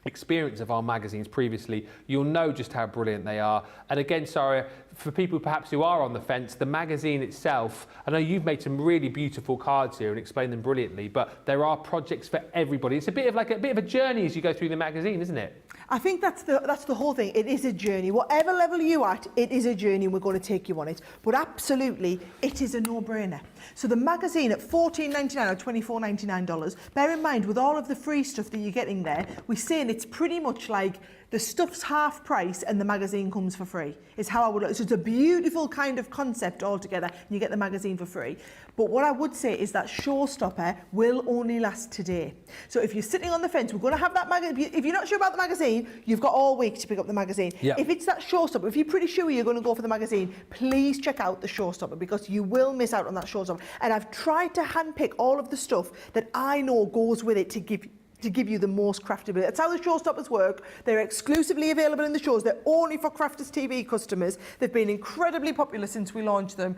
Speaker 1: experience of our magazines previously, you'll know just how brilliant they are. And again, Sara, for people perhaps who are on the fence, the magazine itself, I know you've made some really beautiful cards here and explained them brilliantly, but there are projects for everybody. It's a bit of a journey as you go through the magazine, isn't it?
Speaker 2: I think that's the whole thing. It is a journey. Whatever level you're at, it is a journey and we're going to take you on it. But absolutely, it is a no-brainer. So the magazine at $14.99 or $24.99, bear in mind, with all of the free stuff that you're getting there, we're saying it's pretty much like the stuff's half price and the magazine comes for free, is how I would look. So it's a beautiful kind of concept altogether, and you get the magazine for free. But what I would say is that Showstopper will only last today. So if you're sitting on the fence, we're going to have that magazine. If you're not sure about the magazine, you've got all week to pick up the magazine.
Speaker 1: Yep.
Speaker 2: If it's that Showstopper, if you're pretty sure you're going to go for the magazine, please check out the Showstopper, because you will miss out on that Showstopper. And I've tried to handpick all of the stuff that I know goes with it to give you the most craftability. That's how the Showstoppers work. They're exclusively available in the shows. They're only for Crafters TV customers. They've been incredibly popular since we launched them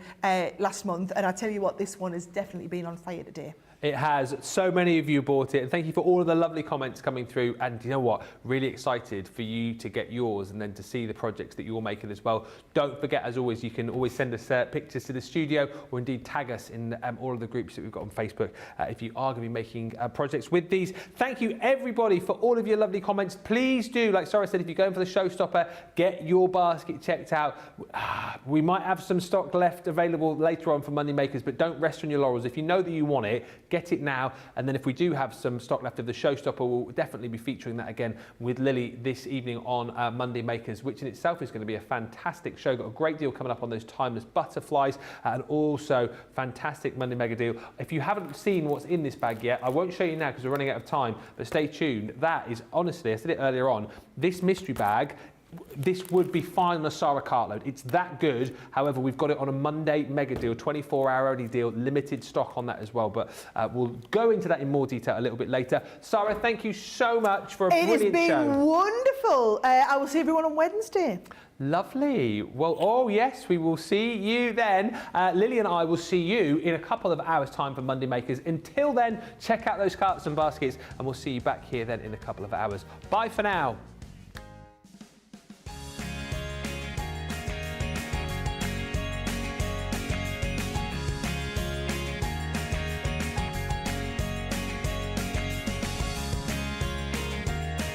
Speaker 2: last month. And I tell you what, this one has definitely been on fire today.
Speaker 1: It has. So many of you bought it, and thank you for all of the lovely comments coming through. And you know what? Really excited for you to get yours and then to see the projects that you're making as well. Don't forget, as always, you can always send us pictures to the studio, or indeed tag us in all of the groups that we've got on Facebook if you are going to be making projects with these. Thank you, everybody, for all of your lovely comments. Please do, like Sara said, if you're going for the Showstopper, get your basket checked out. We might have some stock left available later on for Monday Makers, but don't rest on your laurels. If you know that you want it, get it now, and then if we do have some stock left of the Showstopper, we'll definitely be featuring that again with Lily this evening on Monday Makers, which in itself is going to be a fantastic show. Got a great deal coming up on those timeless butterflies, and also fantastic Monday Mega deal. If you haven't seen what's in this bag yet, I won't show you now because we're running out of time, but stay tuned. That is, honestly, I said it earlier on, this mystery bag, this would be fine on a Sara cartload. It's that good. However, we've got it on a Monday mega deal, 24-hour only deal, limited stock on that as well. But we'll go into that in more detail a little bit later. Sara, thank you so much for a brilliant show.
Speaker 2: It has been wonderful. I will see everyone on Wednesday.
Speaker 1: Lovely. Well, oh yes, we will see you then. Lily and I will see you in a couple of hours' time for Monday Makers. Until then, check out those carts and baskets, and we'll see you back here then in a couple of hours. Bye for now.